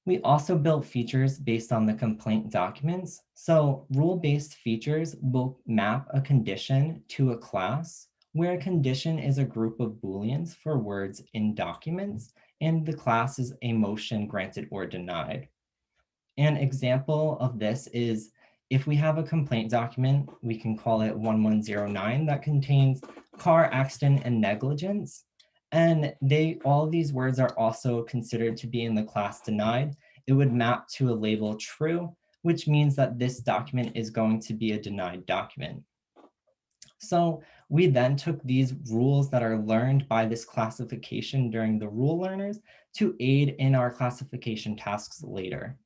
We also built features based on the complaint documents. So rule-based features will map a condition to a class, where a condition is a group of Booleans for words in documents, and the class is a motion granted or denied. An example of this is if we have a complaint document, we can call it 1109, that contains car accident and negligence. And all of these words are also considered to be in the class denied. It would map to a label true, which means that this document is going to be a denied document. So we then took these rules that are learned by this classification during the rule learners to aid in our classification tasks later.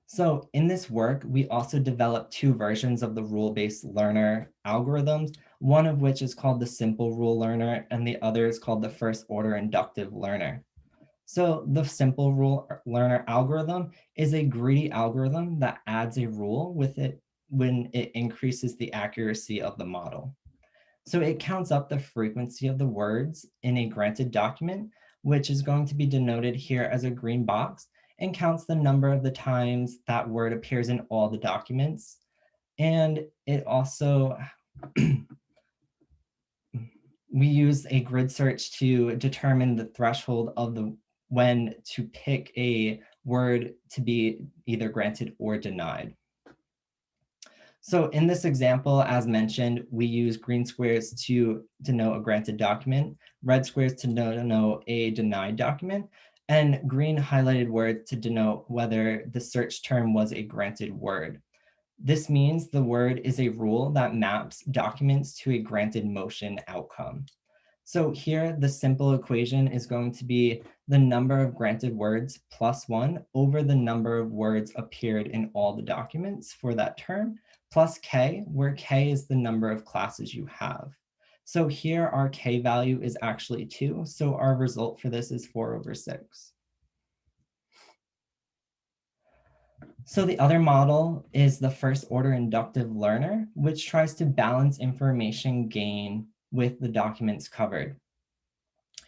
So in this work, we also developed two versions of the rule-based learner algorithms, one of which is called the simple rule learner, and the other is called the first order inductive learner. So the simple rule learner algorithm is a greedy algorithm that adds a rule with it when it increases the accuracy of the model. So it counts up the frequency of the words in a granted document, which is going to be denoted here as a green box, and counts the number of the times that word appears in all the documents. And it also, we use a grid search to determine the threshold of when to pick a word to be either granted or denied. So in this example, as mentioned, we use green squares to denote a granted document, red squares to denote a denied document, and green highlighted words to denote whether the search term was a granted word. This means the word is a rule that maps documents to a granted motion outcome. So here, the simple equation is going to be the number of granted words plus 1 over the number of words appeared in all the documents for that term, plus k, where k is the number of classes you have. So here, our k value is actually 2, so our result for this is 4/6. So the other model is the first order inductive learner, which tries to balance information gain with the documents covered.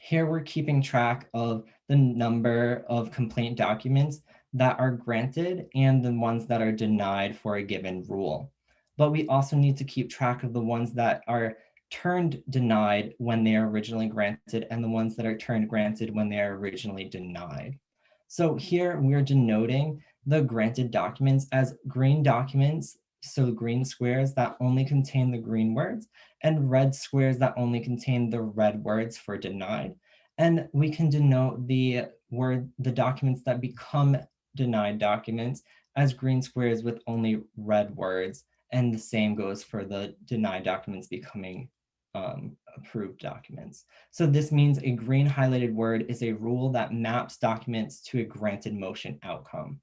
Here we're keeping track of the number of complaint documents that are granted and the ones that are denied for a given rule. But we also need to keep track of the ones that are turned denied when they are originally granted and the ones that are turned granted when they are originally denied. So here we're denoting the granted documents as green documents, so green squares that only contain the green words, and red squares that only contain the red words for denied. And we can denote the documents that become denied documents as green squares with only red words. And the same goes for the denied documents becoming approved documents. So this means a green highlighted word is a rule that maps documents to a granted motion outcome.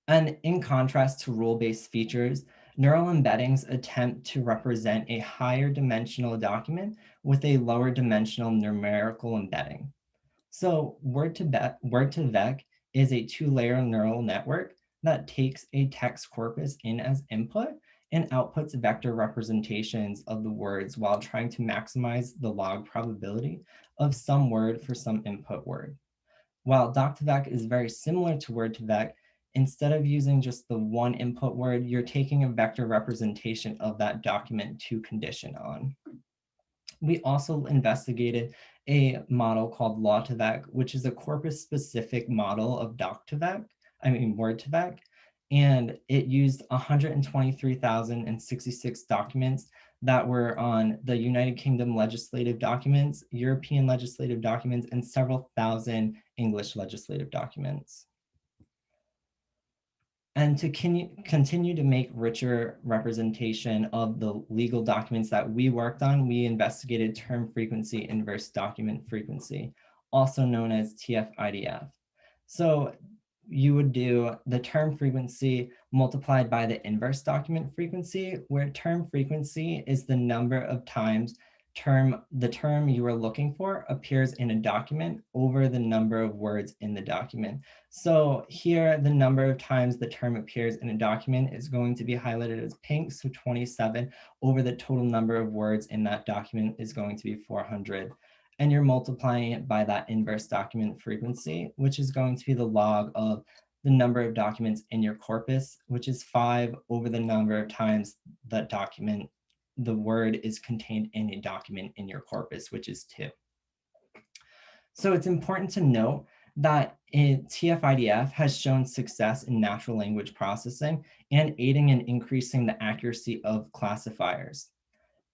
And in contrast to rule-based features, neural embeddings attempt to represent a higher dimensional document with a lower dimensional numerical embedding. So word2vec is a 2-layer neural network that takes a text corpus in as input and outputs vector representations of the words while trying to maximize the log probability of some word for some input word. While doc2vec is very similar to word2vec, instead of using just the one input word, you're taking a vector representation of that document to condition on. We also investigated a model called law2vec, which is a corpus-specific model of word2vec, and it used 123,066 documents that were on the United Kingdom legislative documents, European legislative documents, and several thousand English legislative documents. And to continue to make richer representation of the legal documents that we worked on, we investigated term frequency inverse document frequency, also known as TF-IDF. So you would do the term frequency multiplied by the inverse document frequency, where term frequency is the number of times the term you are looking for appears in a document over the number of words in the document. So here, the number of times the term appears in a document is going to be highlighted as pink, so 27 over the total number of words in that document is going to be 400. And you're multiplying it by that inverse document frequency, which is going to be the log of the number of documents in your corpus, which is 5 over the number of times that the word is contained in a document in your corpus, which is 2. So it's important to note that TF-IDF has shown success in natural language processing and aiding in increasing the accuracy of classifiers.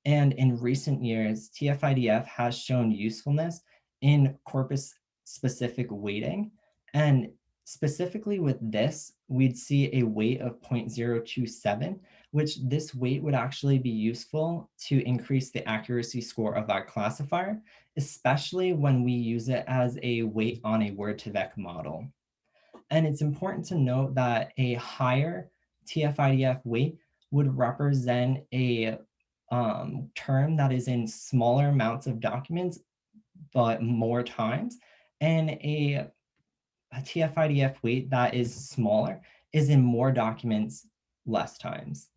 And in recent years, TF-IDF has shown usefulness in corpus-specific weighting. And specifically with this, we'd see a weight of 0.027, which this weight would actually be useful to increase the accuracy score of our classifier, especially when we use it as a weight on a word2vec model. And it's important to note that a higher TF-IDF weight would represent a term that is in smaller amounts of documents, but more times, and a TF-IDF weight that is smaller is in more documents, less times.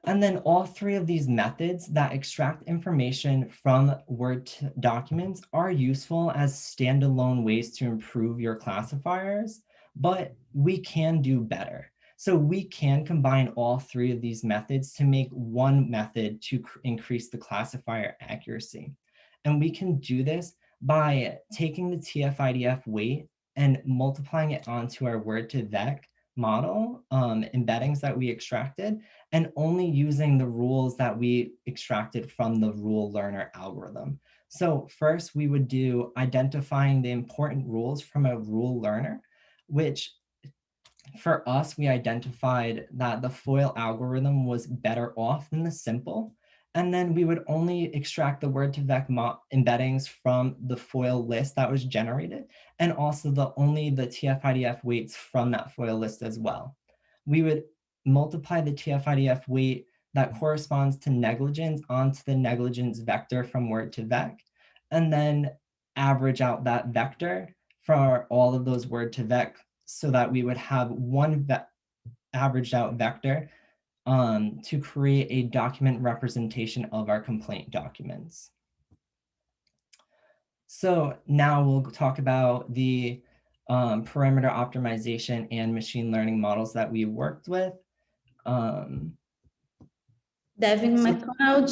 And then all three of these methods that extract information from Word documents are useful as standalone ways to improve your classifiers, but we can do better. So we can combine all three of these methods to make one method to increase the classifier accuracy. And we can do this by taking the TF-IDF weight and multiplying it onto our word-to-vec model embeddings that we extracted, and only using the rules that we extracted from the rule learner algorithm. So first we would do identifying the important rules from a rule learner, which for us, we identified that the FOIL algorithm was better off than the simple. And then we would only extract the word-to-vec embeddings from the FOIL list that was generated, and also only the TF-IDF weights from that FOIL list as well. We would multiply the TF-IDF weight that corresponds to negligence onto the negligence vector from word-to-vec, and then average out that vector for all of those word-to-vec so that we would have one averaged out vector to create a document representation of our complaint documents. So now we'll talk about the parameter optimization and machine learning models that we worked with. Devin McConnell,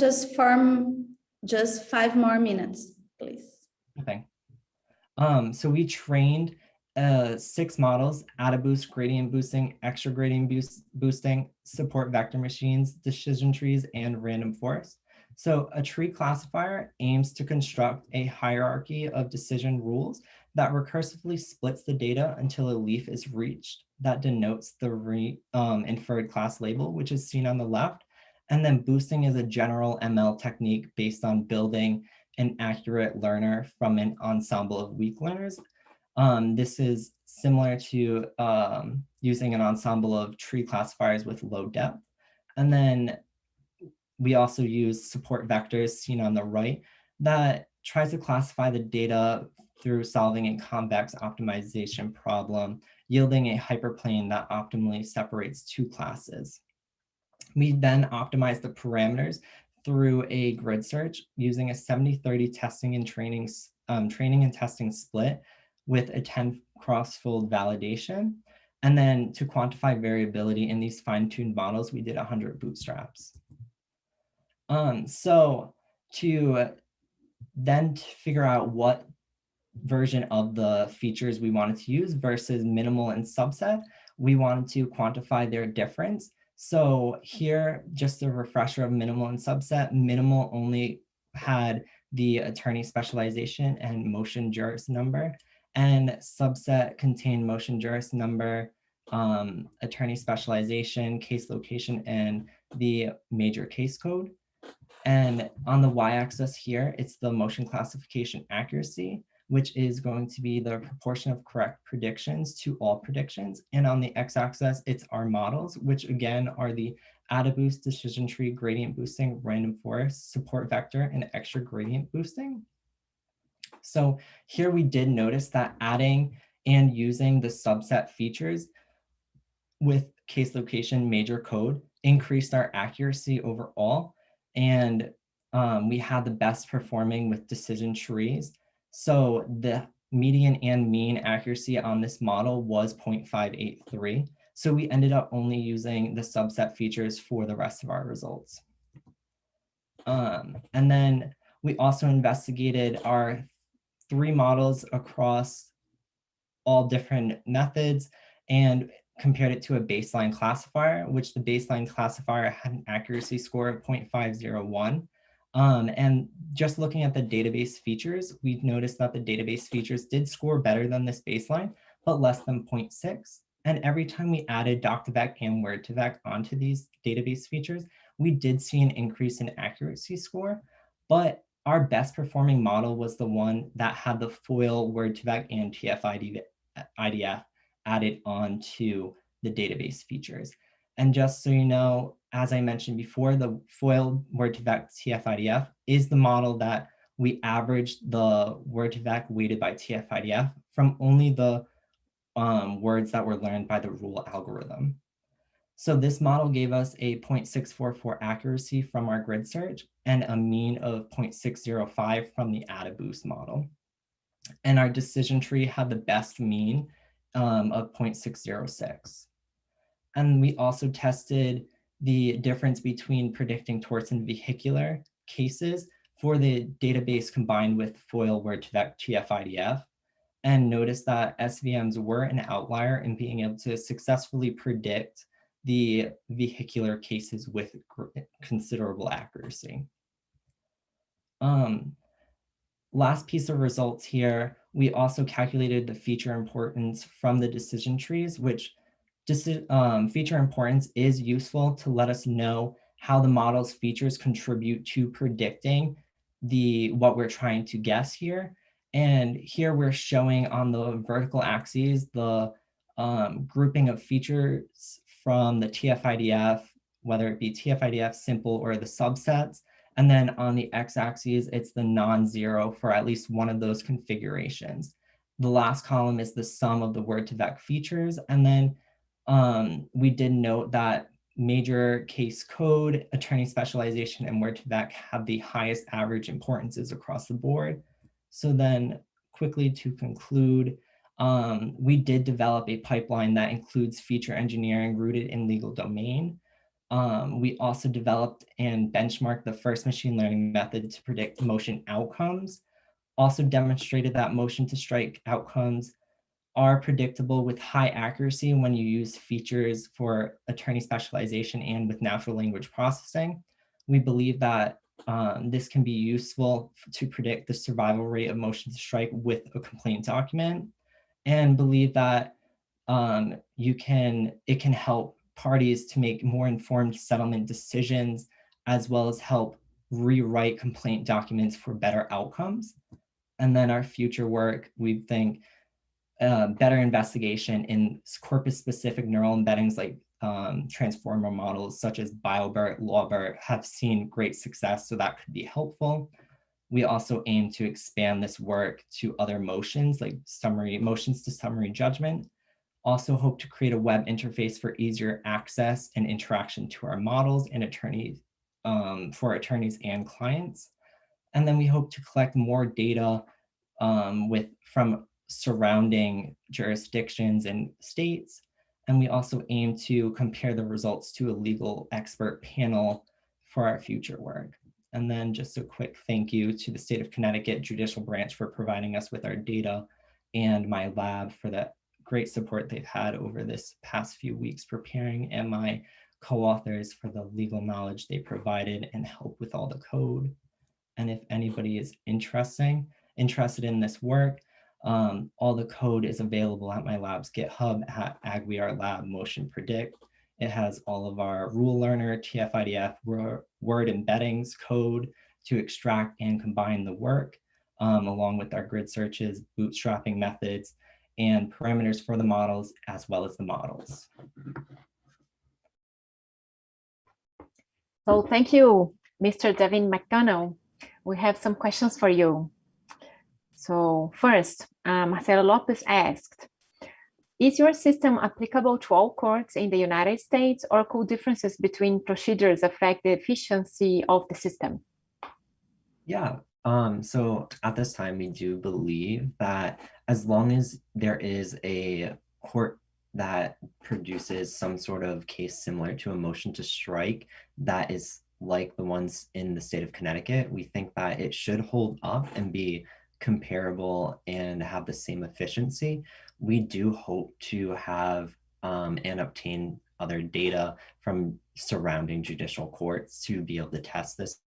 just 5 more minutes, please. Okay. So we trained 6 models: AdaBoost, gradient boosting, extra gradient boosting, support vector machines, decision trees, and random forest. So a tree classifier aims to construct a hierarchy of decision rules that recursively splits the data until a leaf is reached that denotes the inferred class label, which is seen on the left. And then boosting is a general ML technique based on building an accurate learner from an ensemble of weak learners. This is similar to using an ensemble of tree classifiers with low depth. And then we also use support vectors seen on the right that tries to classify the data through solving a convex optimization problem, yielding a hyperplane that optimally separates 2 classes. We then optimize the parameters through a grid search using a 70-30 testing and training and testing split with a 10 cross-fold validation. And then to quantify variability in these fine-tuned models, we did 100 bootstraps. So to then figure out what version of the features we wanted to use versus minimal and subset, we wanted to quantify their difference. So here, just a refresher of minimal and subset. Minimal only had the attorney specialization and motion juris number, and subset contained motion juris number, attorney specialization, case location, and the major case code. And on the y-axis here, it's the motion classification accuracy, which is going to be the proportion of correct predictions to all predictions. And on the x-axis, it's our models, which again are the AdaBoost, decision tree, gradient boosting, random forest, support vector, and extra gradient boosting. So here we did notice that adding and using the subset features with case location, major code increased our accuracy overall. And we had the best performing with decision trees. So the median and mean accuracy on this model was 0.583. So we ended up only using the subset features for the rest of our results. And then we also investigated our 3 models across all different methods and compared it to a baseline classifier, which the baseline classifier had an accuracy score of 0.501. And just looking at the database features, we've noticed that the database features did score better than this baseline, but less than 0.6. And every time we added doc2vec and word2vec onto these database features, we did see an increase in accuracy score, but our best performing model was the one that had the FOIL, word2vec, and TF-IDF added onto the database features. And just so you know, as I mentioned before, the FOIL, word2vec, TF-IDF is the model that we averaged the word2vec weighted by TF-IDF from only the words that were learned by the rule algorithm. So this model gave us a 0.644 accuracy from our grid search and a mean of 0.605 from the AdaBoost model. And our decision tree had the best mean of 0.606. And we also tested the difference between predicting torts and vehicular cases for the database combined with FOIL, word2vec, TF-IDF. and noticed that SVMs were an outlier in being able to successfully predict the vehicular cases with considerable accuracy. Last piece of results here, we also calculated the feature importance from the decision trees, which feature importance is useful to let us know how the model's features contribute to predicting what we're trying to guess here. And here we're showing on the vertical axes the grouping of features from the TF-IDF, whether it be TF-IDF simple or the subsets. And then on the x-axis, it's the non-zero for at least one of those configurations. The last column is the sum of the word-to-vec features. And then we did note that major case code, attorney specialization, and word-to-vec have the highest average importances across the board. So then quickly to conclude, we did develop a pipeline that includes feature engineering rooted in legal domain. We also developed and benchmarked the first machine learning method to predict motion outcomes, also demonstrated that motion to strike outcomes are predictable with high accuracy when you use features for attorney specialization and with natural language processing. We believe that this can be useful to predict the survival rate of motion to strike with a complaint document, and believe that it can help parties to make more informed settlement decisions, as well as help rewrite complaint documents for better outcomes. And then our future work, we think better investigation in corpus-specific neural embeddings like transformer models such as BioBERT, LawBERT have seen great success, so that could be helpful. We also aim to expand this work to other motions like motions to summary judgment. Also hope to create a web interface for easier access and interaction to our models and for attorneys and clients. And then we hope to collect more data from surrounding jurisdictions and states. And we also aim to compare the results to a legal expert panel for our future work. And then just a quick thank you to the state of Connecticut Judicial Branch for providing us with our data, and my lab for the great support they've had over this past few weeks preparing, and my co-authors for the legal knowledge they provided and help with all the code. And if anybody is interested in this work, all the code is available at my lab's GitHub at Aguiar Lab Motion Predict. It has all of our rule learner, TF-IDF, word embeddings code to extract and combine the work, along with our grid searches, bootstrapping methods, and parameters for the models, as well as the models. So thank you, Mr. Devin McDonnell. We have some questions for you. So first, Marcelo Lopez asked, is your system applicable to all courts in the United States, or could differences between procedures affect the efficiency of the system? Yeah, so at this time, we do believe that as long as there is a court that produces some sort of case similar to a motion to strike that is like the ones in the state of Connecticut, we think that it should hold up and be comparable and have the same efficiency. We do hope to have and obtain other data from surrounding judicial courts to be able to test this.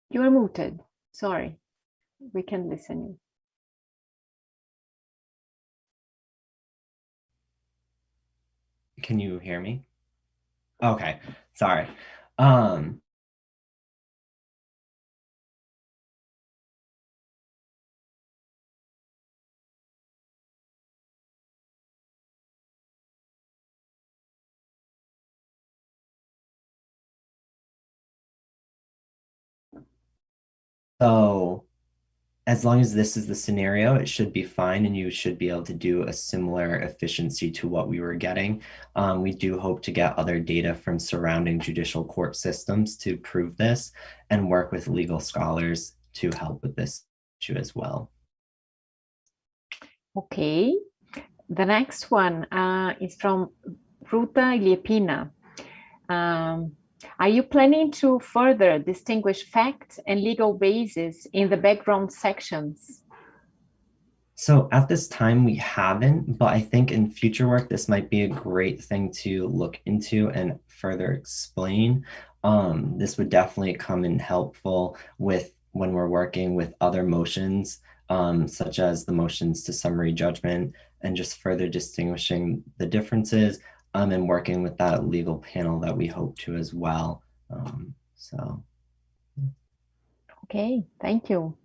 You are muted. Sorry, we can listen. Can you hear me? Okay, sorry. So as long as this is the scenario, it should be fine, and you should be able to do a similar efficiency to what we were getting. We do hope to get other data from surrounding judicial court systems to prove this, and work with legal scholars to help with this issue as well. Okay, the next one is from Ruta Iliepina. Are you planning to further distinguish fact and legal basis in the background sections? So at this time, we haven't, but I think in future work, this might be a great thing to look into and further explain. This would definitely come in helpful with when we're working with other motions, such as the motions to summary judgment, and just further distinguishing the differences and working with that legal panel that we hope to as well. Okay, thank you.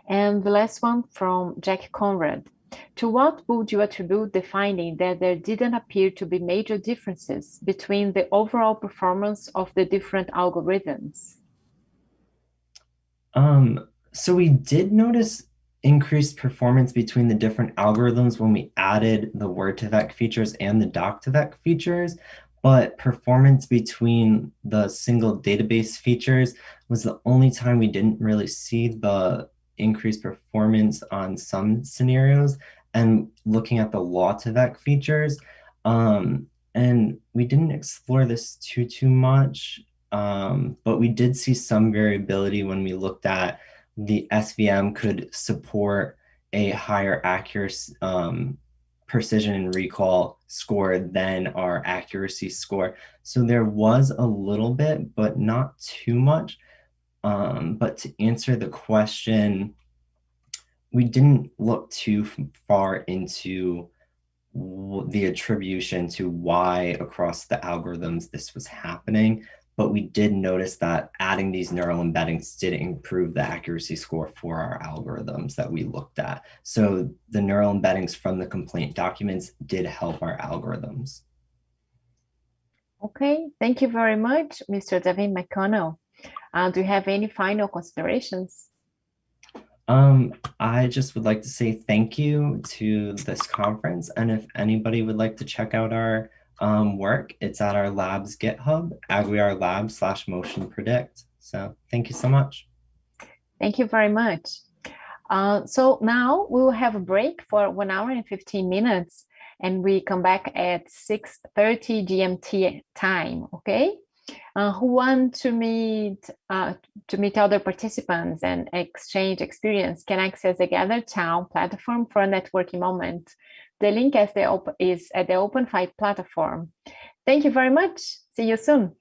And the last one from Jack Conrad. To what would you attribute the finding that there didn't appear to be major differences between the overall performance of the different algorithms? So we did notice increased performance between the different algorithms when we added the word2vec features and the doc2vec features, but performance between the single database features was the only time we didn't really see the increased performance on some scenarios. And looking at the law2vec features, and we didn't explore this too much, but we did see some variability when we looked at the SVM could support a higher accuracy, precision and recall score than our accuracy score. So there was a little bit, but not too much. But to answer the question, we didn't look too far into the attribution to why across the algorithms this was happening, but we did notice that adding these neural embeddings did improve the accuracy score for our algorithms that we looked at. So the neural embeddings from the complaint documents did help our algorithms. Okay, thank you very much, Mr. David McConnell. Do you have any final considerations? I just would like to say thank you to this conference. And if anybody would like to check out our work, it's at our lab's GitHub, aguiarlab/motionpredict. So thank you so much. Thank you very much. So now we will have a break for 1 hour and 15 minutes, and we come back at 6:30 GMT time, okay? Who want to meet other participants and exchange experience can access the Gather Town platform for a networking moment. The link is at the OpenFi platform. Thank you very much. See you soon.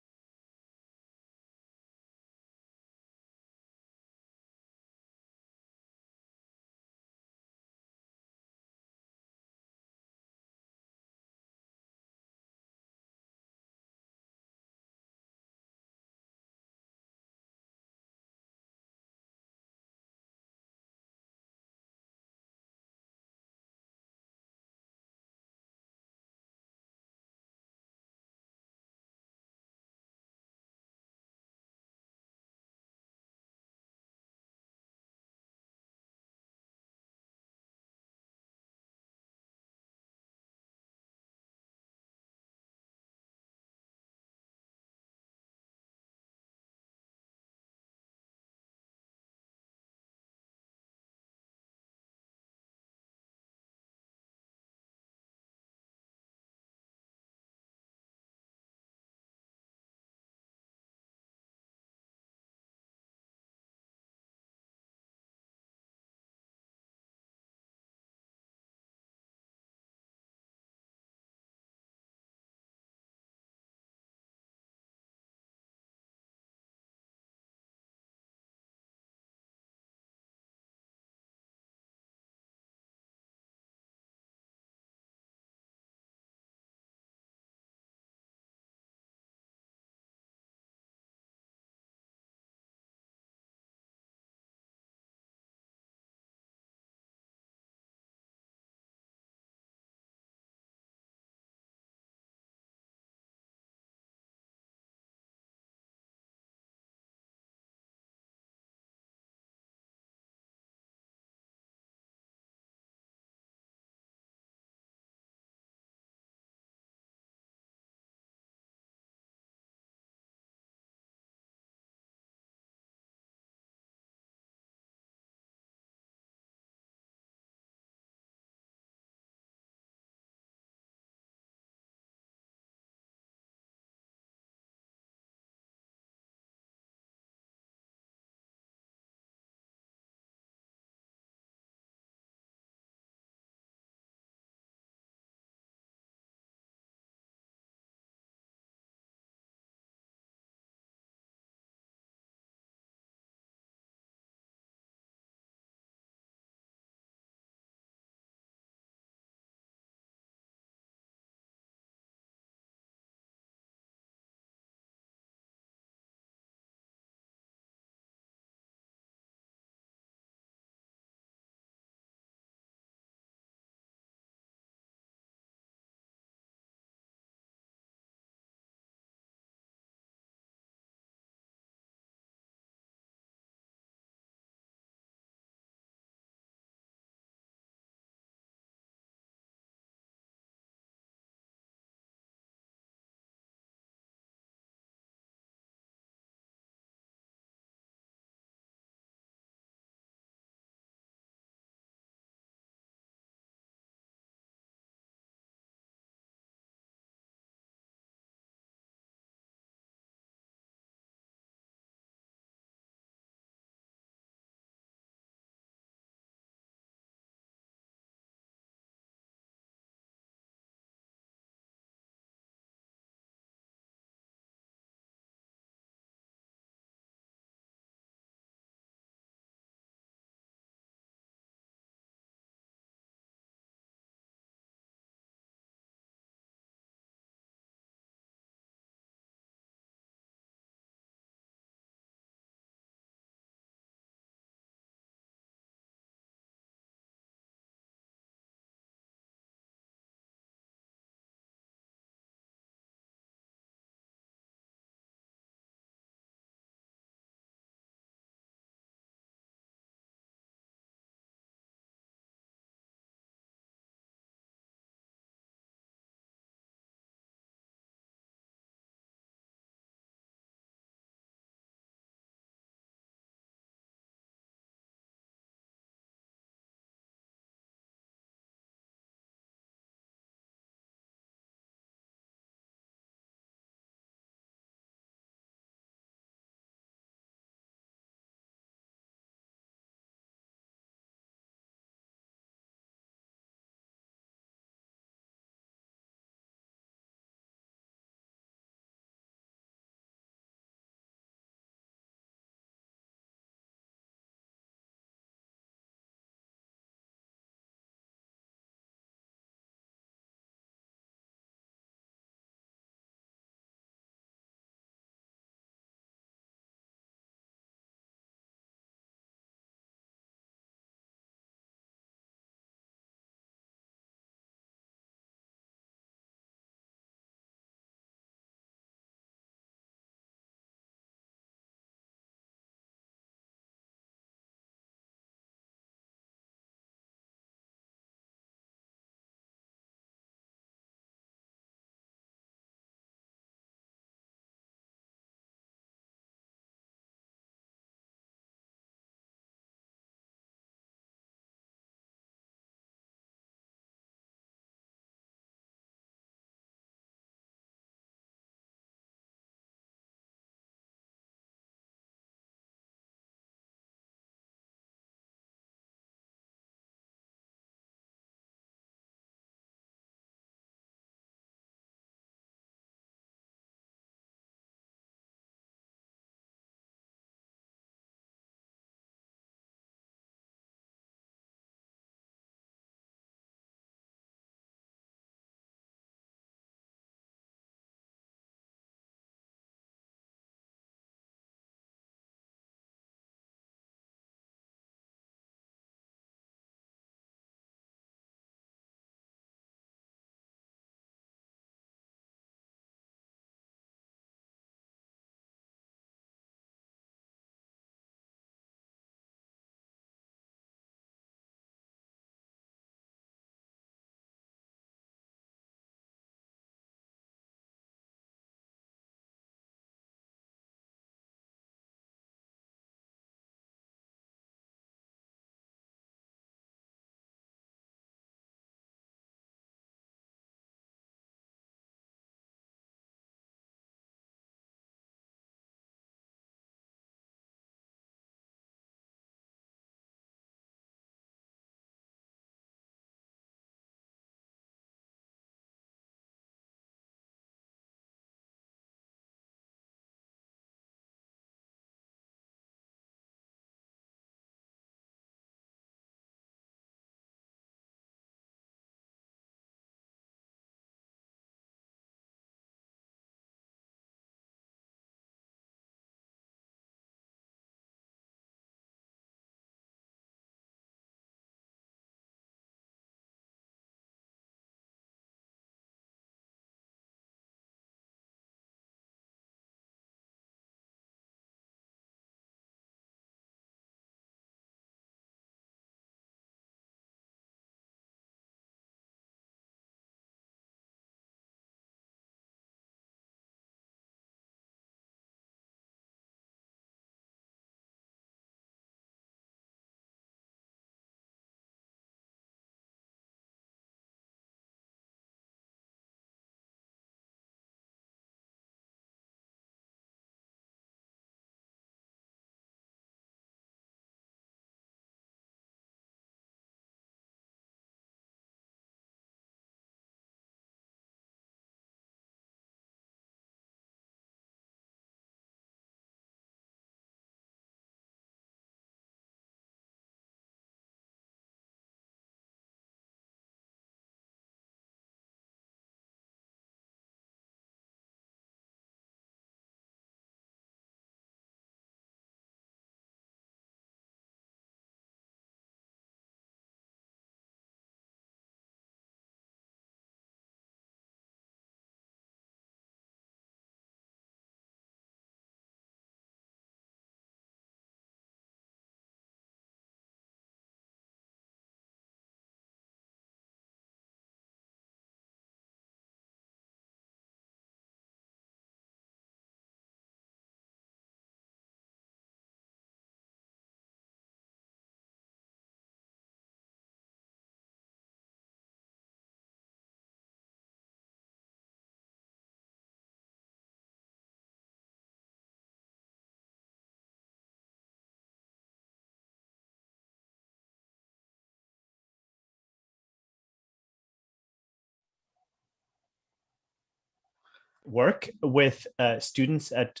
work with students at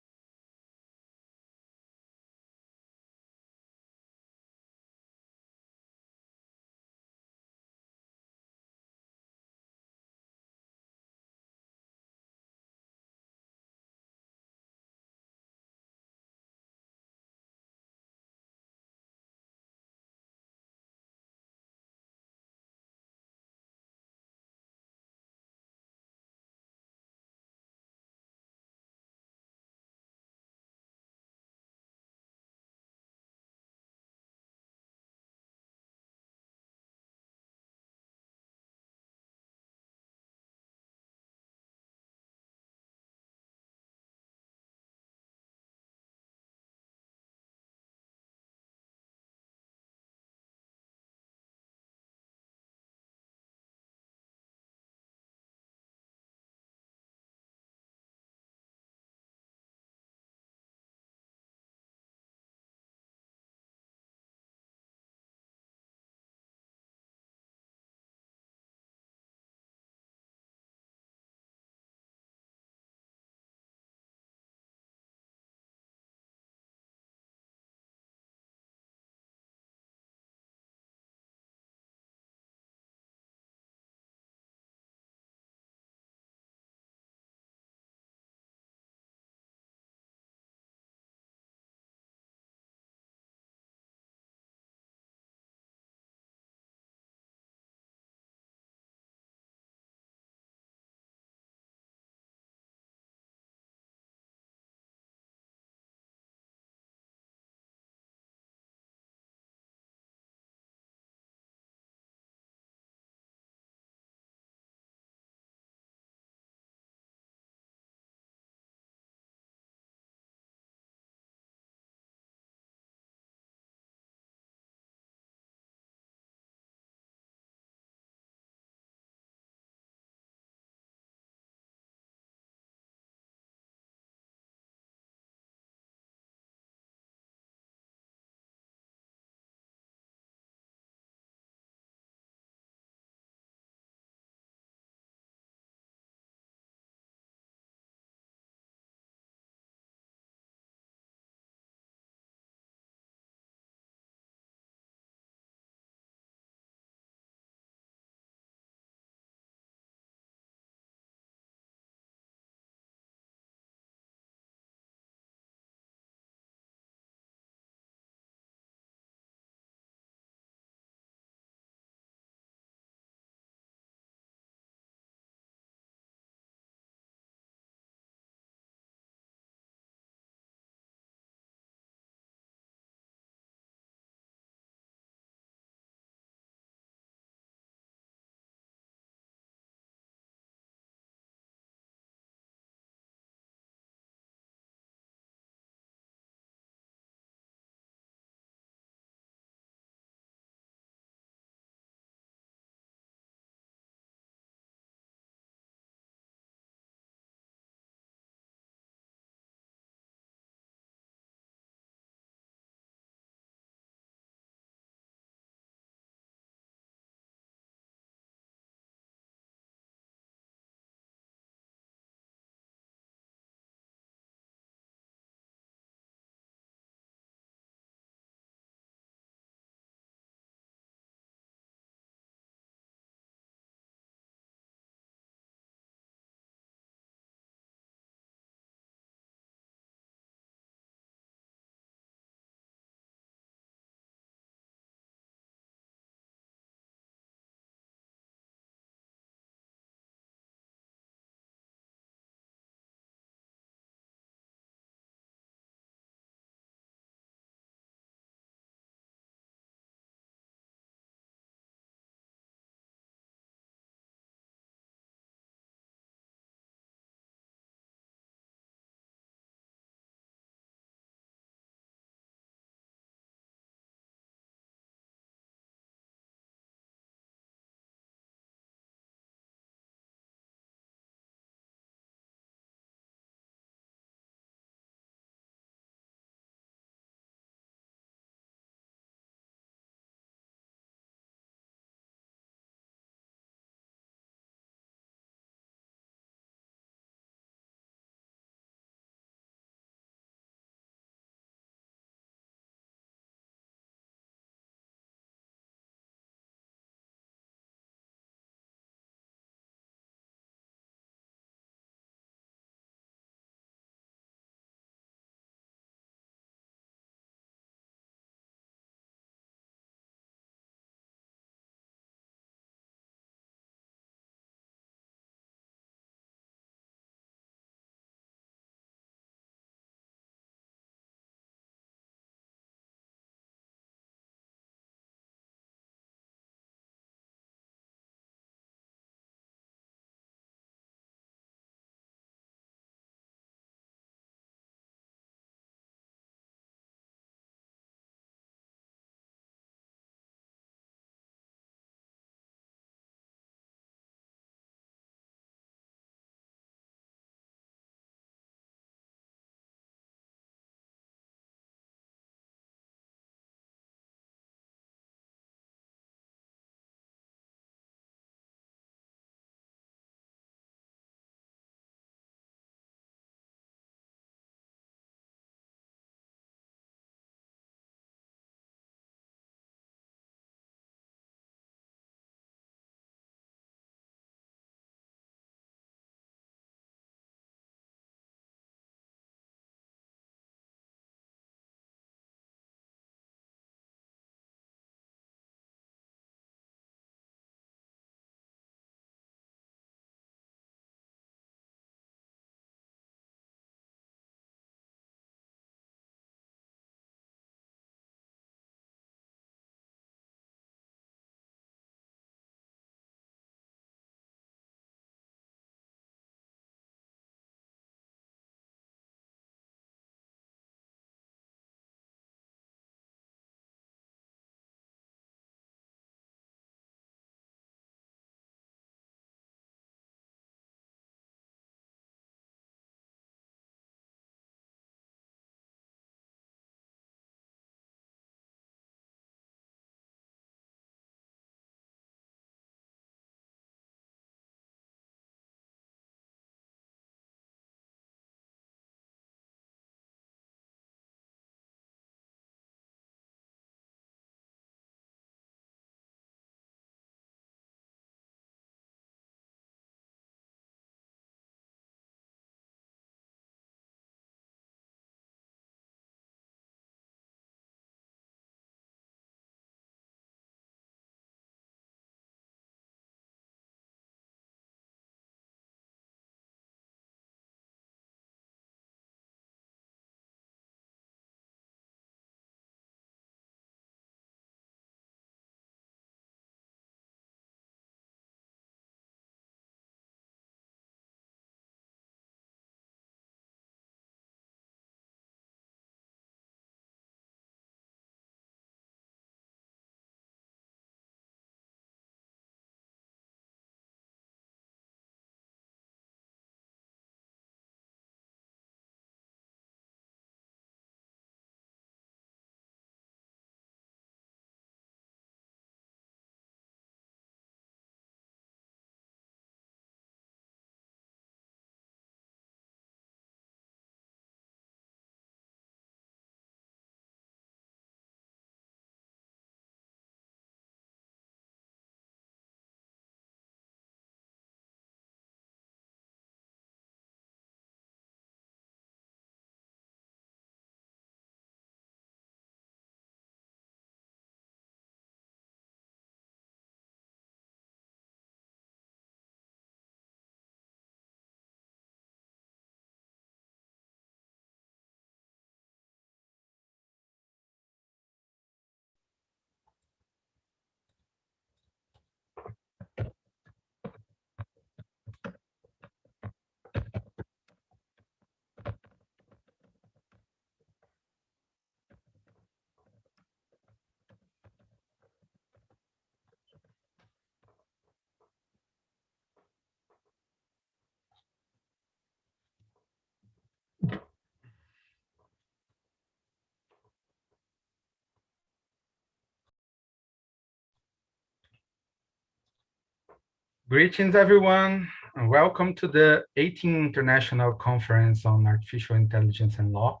Greetings, everyone, and welcome to the 18th International Conference on Artificial Intelligence and Law.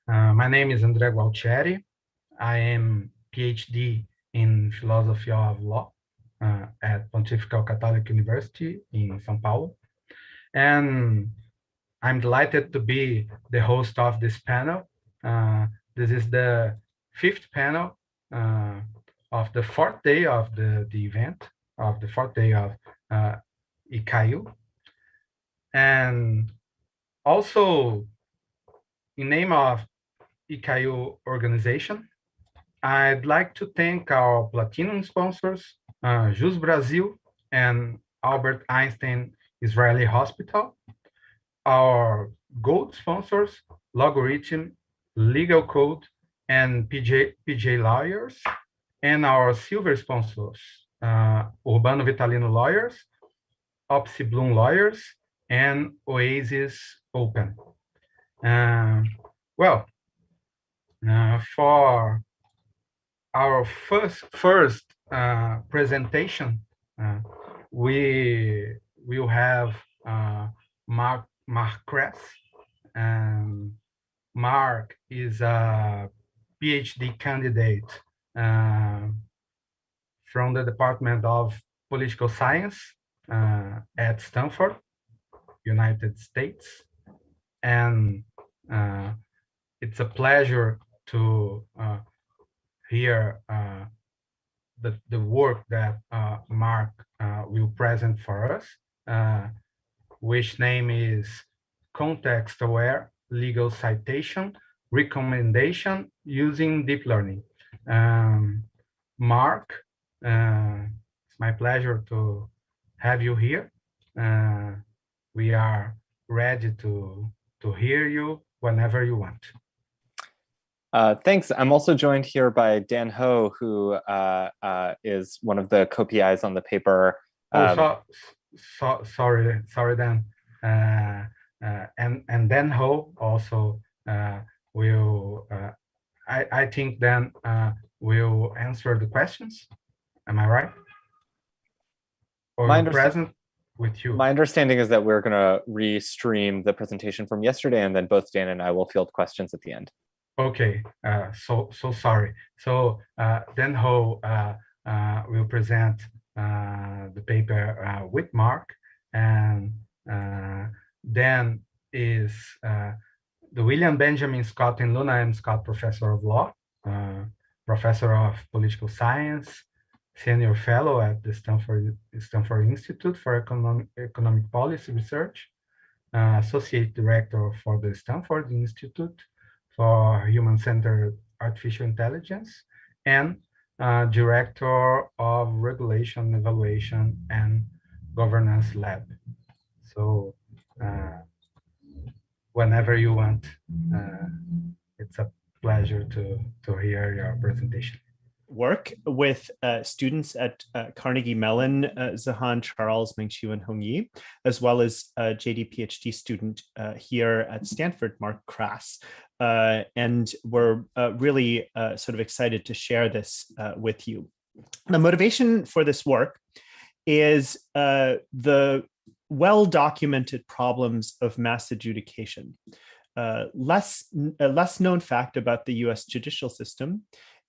My name is André Gualtieri. I am PhD in Philosophy of Law at Pontifical Catholic University in São Paulo. And I'm delighted to be the host of this panel. This is the fifth panel of the fourth day of the event, of the fourth day of ICAIU. And also, in name of ICAIU organization, I'd like to thank our platinum sponsors, JUS Brazil and Albert Einstein Israeli Hospital, our gold sponsors, Logarithm, Legal Code, and PJ Lawyers, and our silver sponsors, Urbano Vitalino Lawyers, Opsi Bloom Lawyers, and Oasis Open. For our first presentation, we will have Mark Kress. And Mark is a PhD candidate from the Department of Political Science at Stanford, United States. And it's a pleasure to hear the work that Mark will present for us, which name is Context-Aware Legal Citation Recommendation Using Deep Learning. Mark, it's my pleasure to have you here. We are ready to hear you whenever you want. Thanks. I'm also joined here by Dan Ho, who is one of the co-PIs on the paper. Sorry, Dan. And Dan Ho also will. I think Dan will answer the questions. Am I right? Or present with you? My understanding is that we're going to re-stream the presentation from yesterday, and then both Dan and I will field questions at the end. Okay, so sorry. So Dan Ho will present the paper with Mark, and Dan is the William Benjamin Scott and Luna M. Scott Professor of Law, Professor of Political Science, Senior Fellow at the Stanford Institute for Economic Policy Research, Associate Director for the Stanford Institute for Human-Centered Artificial Intelligence, and Director of Regulation, Evaluation, and Governance Lab. So whenever you want, it's a pleasure to hear your presentation. Work with students at Carnegie Mellon, Zahan Charles, Mengqiu, and Hongyi, as well as a JD PhD student here at Stanford, Mark Kress. And we're really sort of excited to share this with you. The motivation for this work is the well-documented problems of mass adjudication. A less known fact about the US judicial system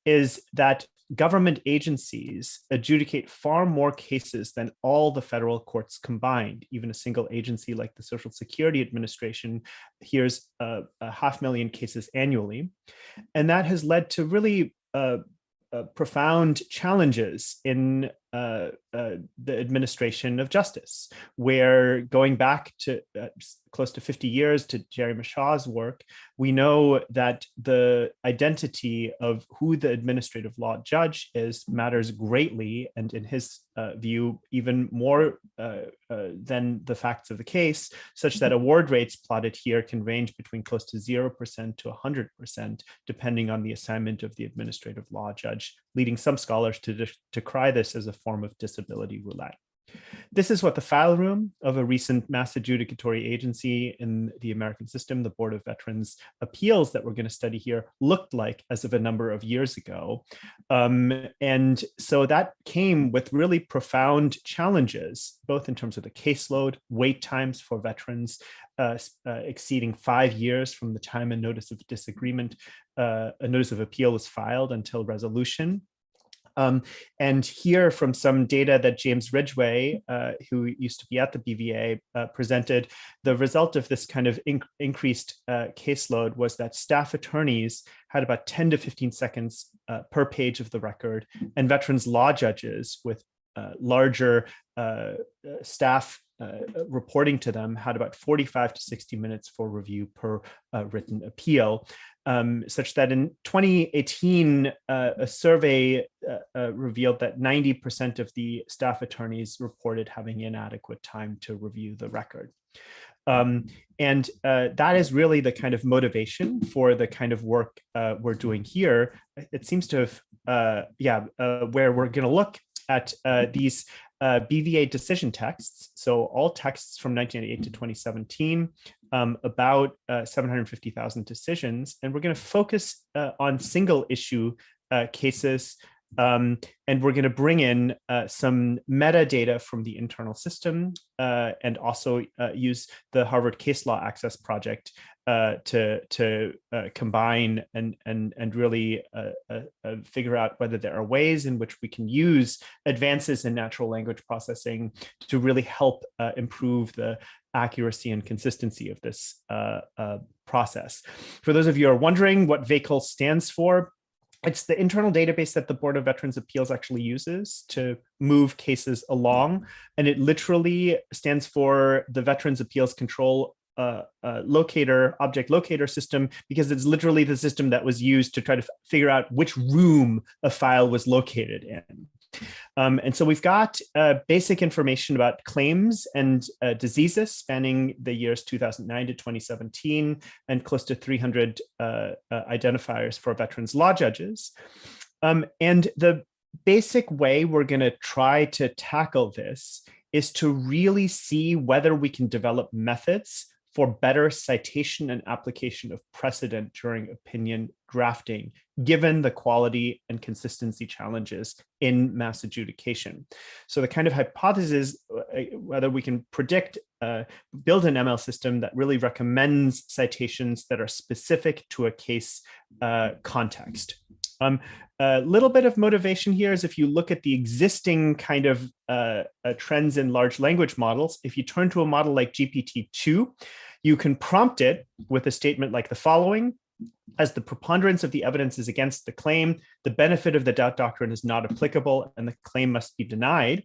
is that government agencies adjudicate far more cases than all the federal courts combined. Even a single agency like the Social Security Administration hears 500,000 cases annually. And that has led to really profound challenges in the administration of justice, where going back to close to 50 years to Jerry Mashaw's work, we know that the identity of who the administrative law judge is matters greatly, and in his view, even more than the facts of the case, such that award rates plotted here can range between close to 0% to 100%, depending on the assignment of the administrative law judge, leading some scholars to decry this as a form of disability roulette. This is what the file room of a recent mass adjudicatory agency in the American system, the Board of Veterans Appeals that we're going to study here, looked like as of a number of years ago. And so that came with really profound challenges, both in terms of the caseload, wait times for veterans exceeding 5 years from the time a notice of disagreement, a notice of appeal was filed until resolution. And here from some data that James Ridgway, who used to be at the BVA, presented, the result of this kind of increased caseload was that staff attorneys had about 10 to 15 seconds per page of the record, and veterans law judges with larger staff reporting to them had about 45 to 60 minutes for review per written appeal. Such that in 2018, a survey revealed that 90% of the staff attorneys reported having inadequate time to review the record. And that is really the kind of motivation for the kind of work we're doing here. It seems to have, where we're going to look at these BVA decision texts, so all texts from 1998 to 2017, about 750,000 decisions, and we're going to focus on single issue cases, and we're going to bring in some metadata from the internal system, and also use the Harvard Case Law Access Project to combine and really figure out whether there are ways in which we can use advances in natural language processing to really help improve the accuracy and consistency of this process. For those of you who are wondering what VACL stands for, it's the internal database that the Board of Veterans Appeals actually uses to move cases along. And it literally stands for the Veterans Appeals Control object locator system, because it's literally the system that was used to try to figure out which room a file was located in. And so we've got basic information about claims and diseases spanning the years 2009 to 2017, and close to 300 identifiers for veterans law judges. And the basic way we're going to try to tackle this is to really see whether we can develop methods for better citation and application of precedent during opinion drafting, given the quality and consistency challenges in mass adjudication. So the kind of hypothesis, whether we can predict, build an ML system that really recommends citations that are specific to a case context. A little bit of motivation here is if you look at the existing kind of trends in large language models, if you turn to a model like GPT-2, you can prompt it with a statement like the following: as the preponderance of the evidence is against the claim, the benefit of the doubt doctrine is not applicable and the claim must be denied.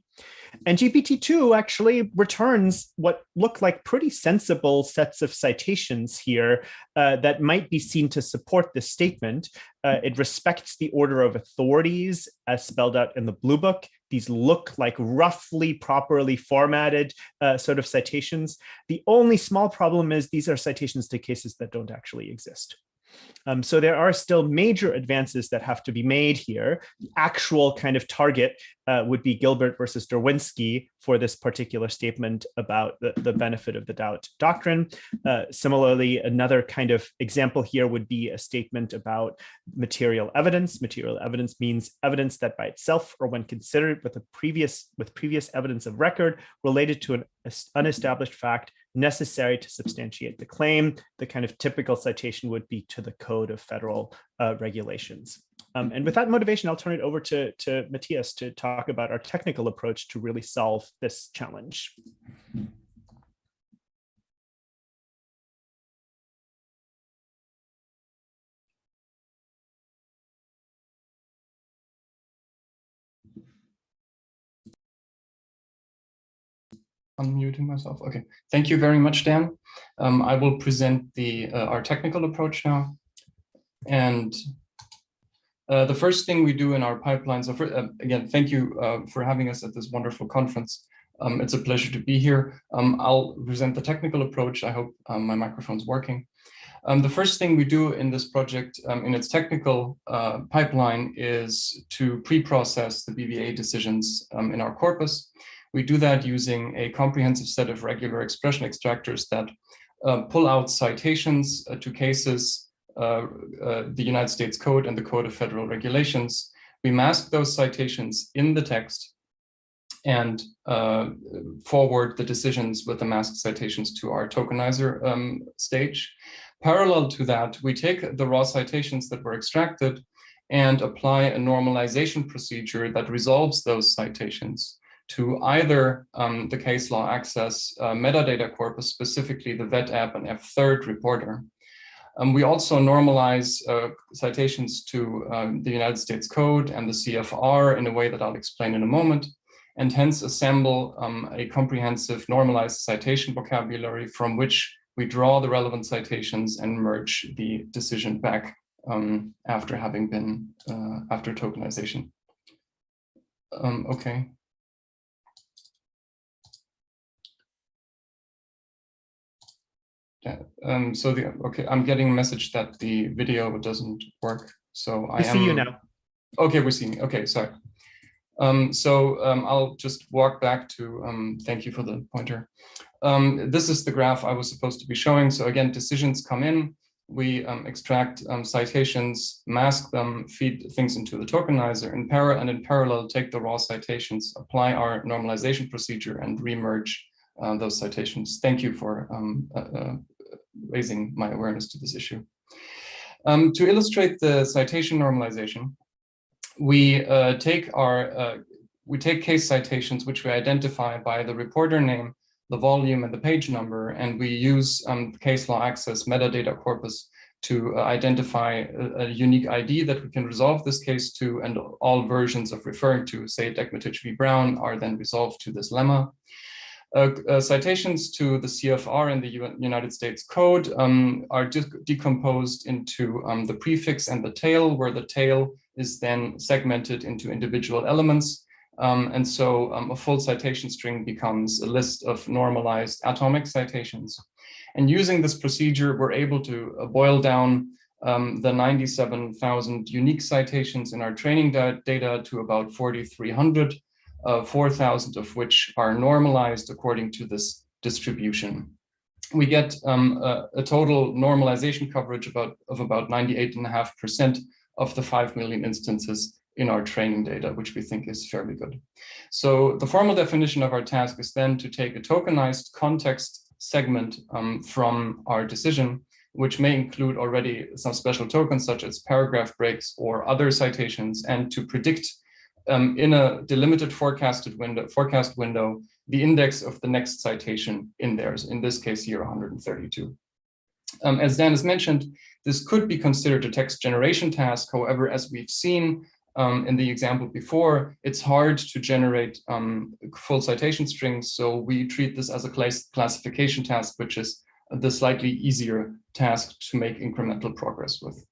And GPT-2 actually returns what look like pretty sensible sets of citations here that might be seen to support this statement. It respects the order of authorities as spelled out in the Blue Book. These look like roughly properly formatted sort of citations. The only small problem is these are citations to cases that don't actually exist. So there are still major advances that have to be made here. The actual kind of target would be Gilbert versus Derwinski for this particular statement about the benefit of the doubt doctrine. Similarly, another kind of example here would be a statement about material evidence. Material evidence means evidence that by itself or when considered with previous evidence of record related to an unestablished fact necessary to substantiate the claim. The kind of typical citation would be to the Code of Federal Regulations. And with that motivation, I'll turn it over to Matthias to talk about our technical approach to really solve this challenge. Unmuting myself. Okay, thank you very much, Dan. I will present our technical approach now. And the first thing we do in our pipeline, so again, thank you for having us at this wonderful conference. It's a pleasure to be here. I'll present the technical approach. I hope my microphone's working. The first thing we do in this project in its technical pipeline is to pre-process the BVA decisions in our corpus. We do that using a comprehensive set of regular expression extractors that pull out citations to cases, the United States Code and the Code of Federal Regulations. We mask those citations in the text and forward the decisions with the masked citations to our tokenizer stage. Parallel to that, we take the raw citations that were extracted and apply a normalization procedure that resolves those citations to either the case law access metadata corpus, specifically the VET-app and F3rd reporter. We also normalize citations to the United States Code and the CFR in a way that I'll explain in a moment, and hence assemble a comprehensive normalized citation vocabulary from which we draw the relevant citations and merge the decision back after having been, after tokenization. Okay. Okay, I'm getting a message that the video doesn't work. So I see you now. Okay, we're seeing me. Okay, sorry. I'll just walk back to, thank you for the pointer. This is the graph I was supposed to be showing. So again, decisions come in, we extract citations, mask them, feed things into the tokenizer, in parallel, take the raw citations, apply our normalization procedure and remerge those citations. Thank you for raising my awareness to this issue. To illustrate the citation normalization, we take case citations which we identify by the reporter name, the volume, and the page number, and we use case law access metadata corpus to identify a unique ID that we can resolve this case to, and all versions of referring to, say, Dekmatich v. Brown, are then resolved to this lemma. Citations to the CFR and the United States Code are decomposed into the prefix and the tail, where the tail is then segmented into individual elements. And so a full citation string becomes a list of normalized atomic citations. And using this procedure, we're able to boil down the 97,000 unique citations in our training data to about 4,300. 4,000 of which are normalized according to this distribution. We get a total normalization coverage of about 98.5% of the 5 million instances in our training data, which we think is fairly good. So the formal definition of our task is then to take a tokenized context segment from our decision, which may include already some special tokens such as paragraph breaks or other citations, and to predict in a delimited forecast window, the index of the next citation in theirs, in this case here, 132. As Dan has mentioned, this could be considered a text generation task. However, as we've seen in the example before, it's hard to generate full citation strings. So we treat this as a classification task, which is the slightly easier task to make incremental progress with.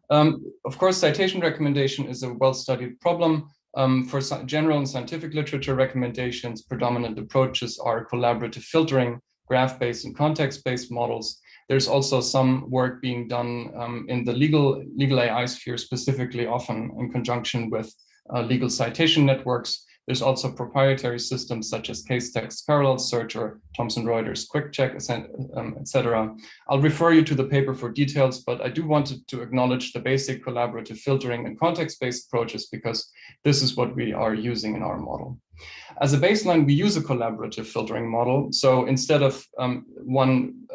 Of course, citation recommendation is a well-studied problem. For general and scientific literature recommendations, predominant approaches are collaborative filtering, graph-based and context-based models. There's also some work being done in the legal AI sphere, specifically often in conjunction with legal citation networks. There's also proprietary systems such as case text parallel search or Thomson Reuters quick check, etc. I'll refer you to the paper for details, but I do want to acknowledge the basic collaborative filtering and context-based approaches because this is what we are using in our model. As a baseline, we use a collaborative filtering model. So instead of one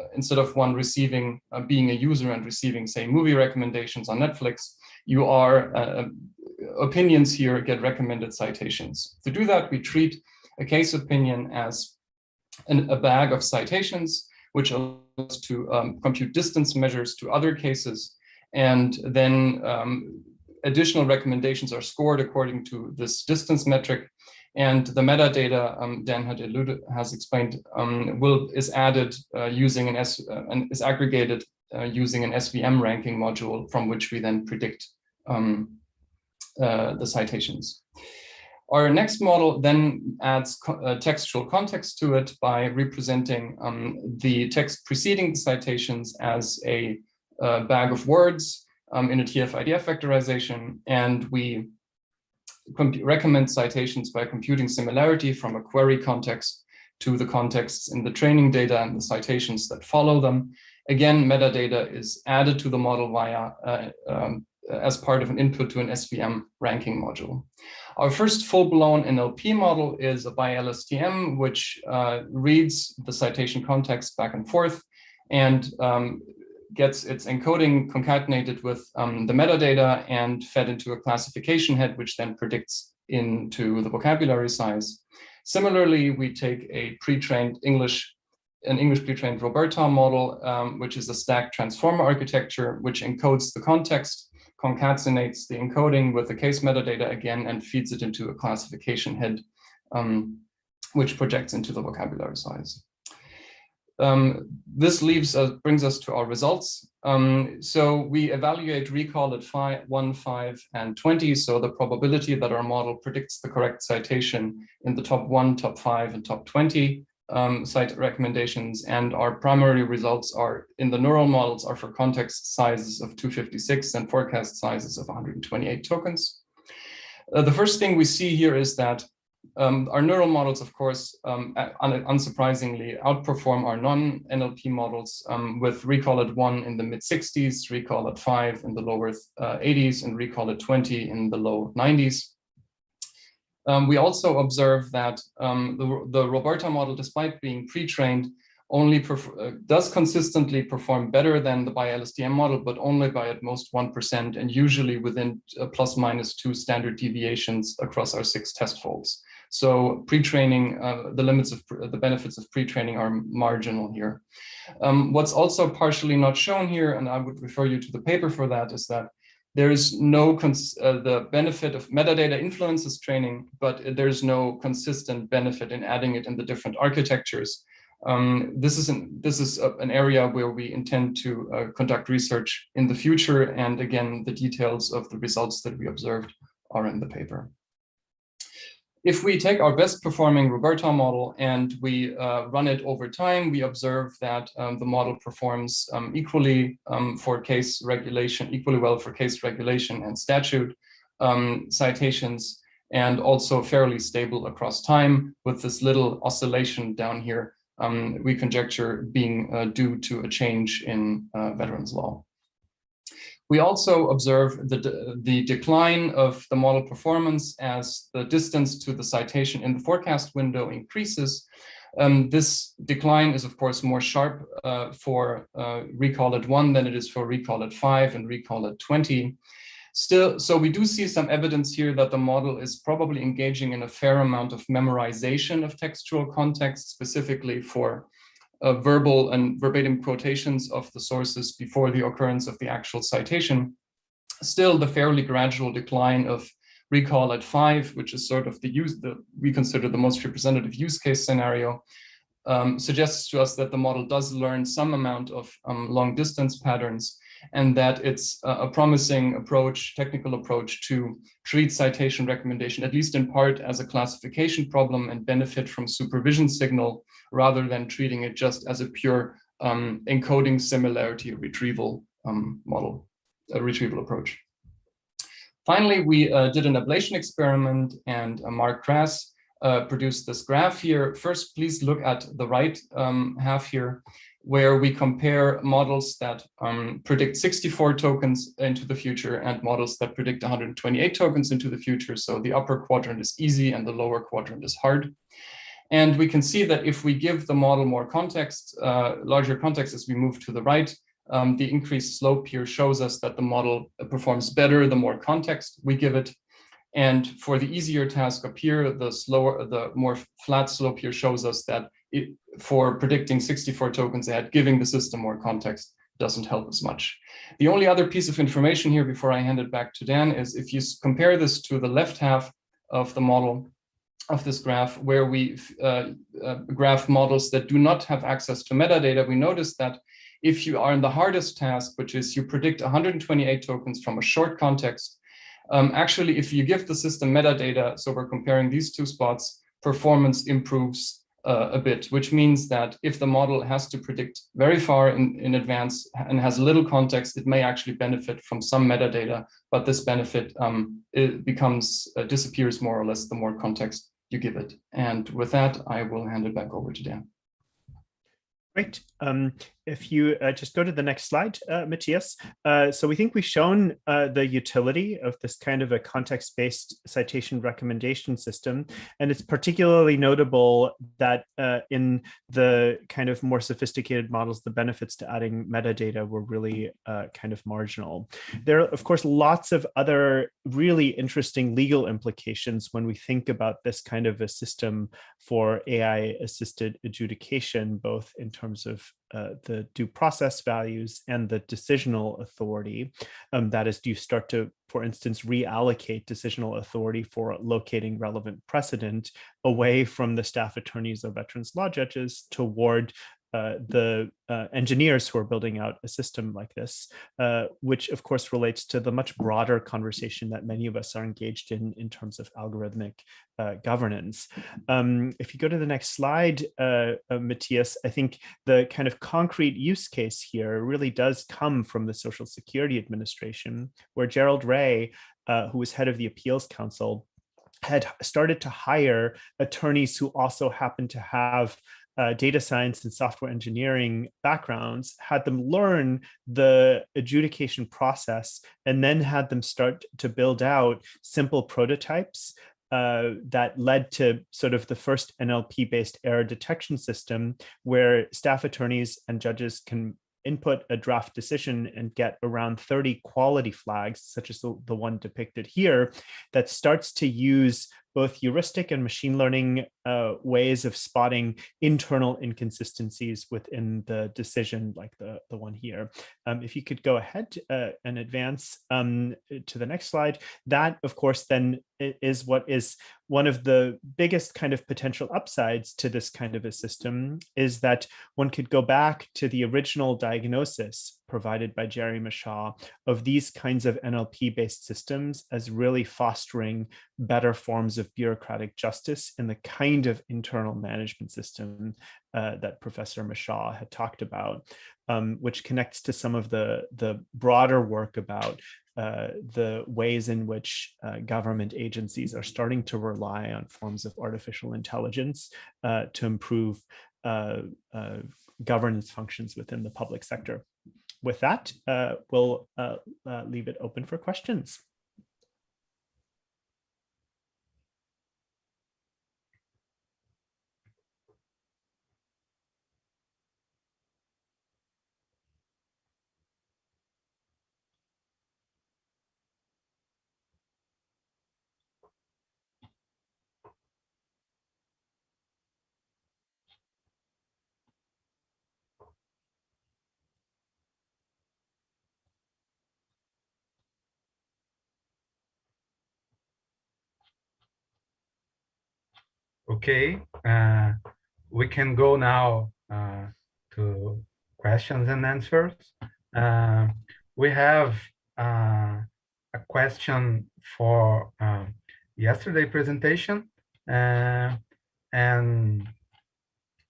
receiving, being a user and receiving, say, movie recommendations on Netflix, you are opinions here get recommended citations. To do that, we treat a case opinion as a bag of citations, which allows us to compute distance measures to other cases. And then additional recommendations are scored according to this distance metric. And the metadata Dan has explained is added using is aggregated using an SVM ranking module from which we then predict the citations. Our next model then adds textual context to it by representing the text preceding the citations as a bag of words in a TF-IDF vectorization, and we recommend citations by computing similarity from a query context to the contexts in the training data and the citations that follow them. Again, metadata is added to the model via as part of an input to an SVM ranking module. Our first full-blown NLP model is a bi-LSTM, which reads the citation context back and forth and gets its encoding concatenated with the metadata and fed into a classification head, which then predicts into the vocabulary size. Similarly, we take a pre-trained English pre-trained Roberta model, which is a stacked transformer architecture, which encodes the context, concatenates the encoding with the case metadata again, and feeds it into a classification head, which projects into the vocabulary size. This brings us to our results. So we evaluate recall at 1, 5, and 20. So the probability that our model predicts the correct citation in the top 1, top 5, and top 20 site recommendations. And our primary results are in the neural models are for context sizes of 256 and forecast sizes of 128 tokens. The first thing we see here is that our neural models, of course, unsurprisingly, outperform our non-NLP models with recall at 1 in the mid-60s, recall at 5 in the lower 80s, and recall at 20 in the low 90s. We also observe that the Roberta model, despite being pre-trained, only does consistently perform better than the bi-LSTM model, but only by at most 1%, and usually within ±2 standard deviations across our 6 test folds. So pre-training, the limits of the benefits of pre-training are marginal here. What's also partially not shown here, and I would refer you to the paper for that, is that there is no, the benefit of metadata influences training, but there's no consistent benefit in adding it in the different architectures. This is an area where we intend to conduct research in the future. And again, the details of the results that we observed are in the paper. If we take our best performing Roberta model and we run it over time, we observe that the model performs equally for case regulation, equally well for case regulation and statute citations, and also fairly stable across time with this little oscillation down here, we conjecture being due to a change in veterans law. We also observe the decline of the model performance as the distance to the citation in the forecast window increases. This decline is, of course, more sharp for recall at 1 than it is for recall at 5 and recall at 20. Still, so we do see some evidence here that the model is probably engaging in a fair amount of memorization of textual context, specifically for verbal and verbatim quotations of the sources before the occurrence of the actual citation. Still, the fairly gradual decline of recall at 5, which is sort of we consider the most representative use case scenario, suggests to us that the model does learn some amount of long distance patterns, and that it's a promising approach, technical approach, to treat citation recommendation, at least in part, as a classification problem and benefit from supervision signal, rather than treating it just as a pure encoding similarity retrieval model, a retrieval approach. Finally, we did an ablation experiment, and Mark Krass produced this graph here. First, please look at the right half here, where we compare models that predict 64 tokens into the future and models that predict 128 tokens into the future. So the upper quadrant is easy and the lower quadrant is hard. And we can see that if we give the model more context, larger context as we move to the right, the increased slope here shows us that the model performs better the more context we give it. And for the easier task up here, the more flat slope here shows us that for predicting 64 tokens ahead, giving the system more context doesn't help as much. The only other piece of information here before I hand it back to Dan is if you compare this to the left half of the model, of this graph, where we graph models that do not have access to metadata, we notice that if you are in the hardest task, which is you predict 128 tokens from a short context, actually, if you give the system metadata, so we're comparing these two spots, performance improves a bit, which means that if the model has to predict very far in advance and has little context, it may actually benefit from some metadata, but this benefit disappears more or less the more context you give it. And with that, I will hand it back over to Dan. Great. If you just go to the next slide, Matthias. So we think we've shown the utility of this kind of a context-based citation recommendation system. And it's particularly notable that in the kind of more sophisticated models, the benefits to adding metadata were really kind of marginal. There are, of course, lots of other really interesting legal implications when we think about this kind of a system for AI-assisted adjudication, both in terms of the due process values and the decisional authority. That is, do you start to, for instance, reallocate decisional authority for locating relevant precedent away from the staff attorneys or veterans law judges toward the engineers who are building out a system like this, which of course relates to the much broader conversation that many of us are engaged in terms of algorithmic governance. If you go to the next slide, Matthias, I think the kind of concrete use case here really does come from the Social Security Administration, where Gerald Ray, who was head of the Appeals Council, had started to hire attorneys who also happened to have data science and software engineering backgrounds, had them learn the adjudication process, and then had them start to build out simple prototypes that led to sort of the first NLP-based error detection system, where staff attorneys and judges can input a draft decision and get around 30 quality flags, such as the one depicted here, that starts to use both heuristic and machine learning ways of spotting internal inconsistencies within the decision, like the one here. If you could go ahead and advance to the next slide, that, of course, then is what is one of the biggest kind of potential upsides to this kind of a system, is that one could go back to the original diagnosis provided by Jerry Mashaw of these kinds of NLP-based systems as really fostering better forms of bureaucratic justice in the kind of internal management system that Professor Mashaw had talked about, which connects to some of the broader work about the ways in which government agencies are starting to rely on forms of artificial intelligence to improve governance functions within the public sector. With that, we'll leave it open for questions. Okay, we can go now to questions and answers. We have a question for yesterday presentation, and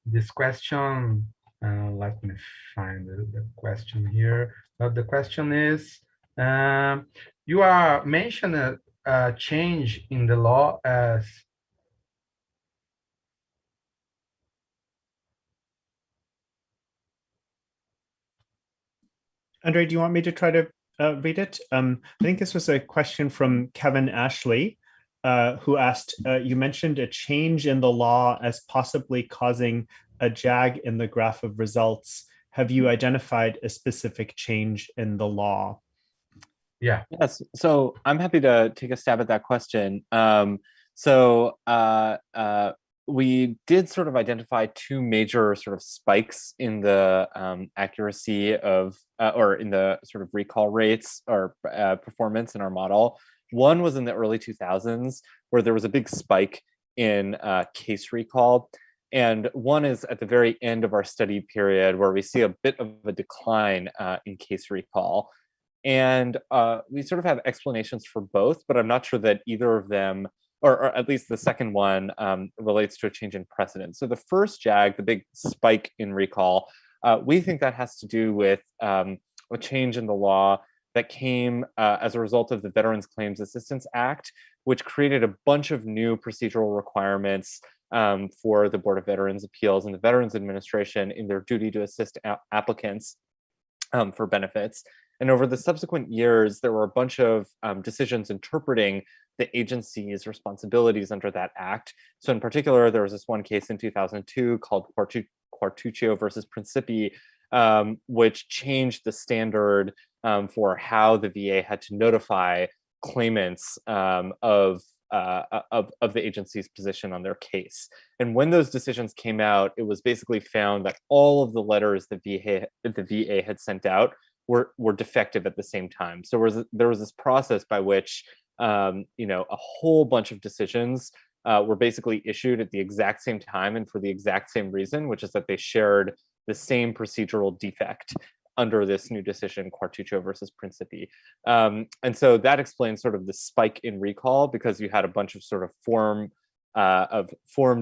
this question, let me find the question here. But the question is, you are mentioning a change in the law as Andre, do you want me to try to read it? I think this was a question from Kevin Ashley, who asked, you mentioned a change in the law as possibly causing a jag in the graph of results. Have you identified a specific change in the law? Yeah. Yes, so I'm happy to take a stab at that question. We did sort of identify two major sort of spikes in the accuracy of, or in the sort of recall rates or performance in our model. One was in the early 2000s, where there was a big spike in case recall. And one is at the very end of our study period, where we see a bit of a decline in case recall. And we sort of have explanations for both, but I'm not sure that either of them or at least the second one relates to a change in precedent. So the first JAG, the big spike in recall, we think that has to do with a change in the law that came as a result of the Veterans Claims Assistance Act, which created a bunch of new procedural requirements for the Board of Veterans Appeals and the Veterans Administration in their duty to assist applicants for benefits. And over the subsequent years, there were a bunch of decisions interpreting the agency's responsibilities under that act. So in particular, there was this one case in 2002 called Quartuccio versus Principi, which changed the standard for how the VA had to notify claimants of the agency's position on their case. And when those decisions came out, it was basically found that all of the letters the VA had sent out were defective at the same time. So there was this process by which a whole bunch of decisions were basically issued at the exact same time and for the exact same reason, which is that they shared the same procedural defect under this new decision, Quartuccio versus Principi. And so that explains sort of the spike in recall, because you had a bunch of sort of form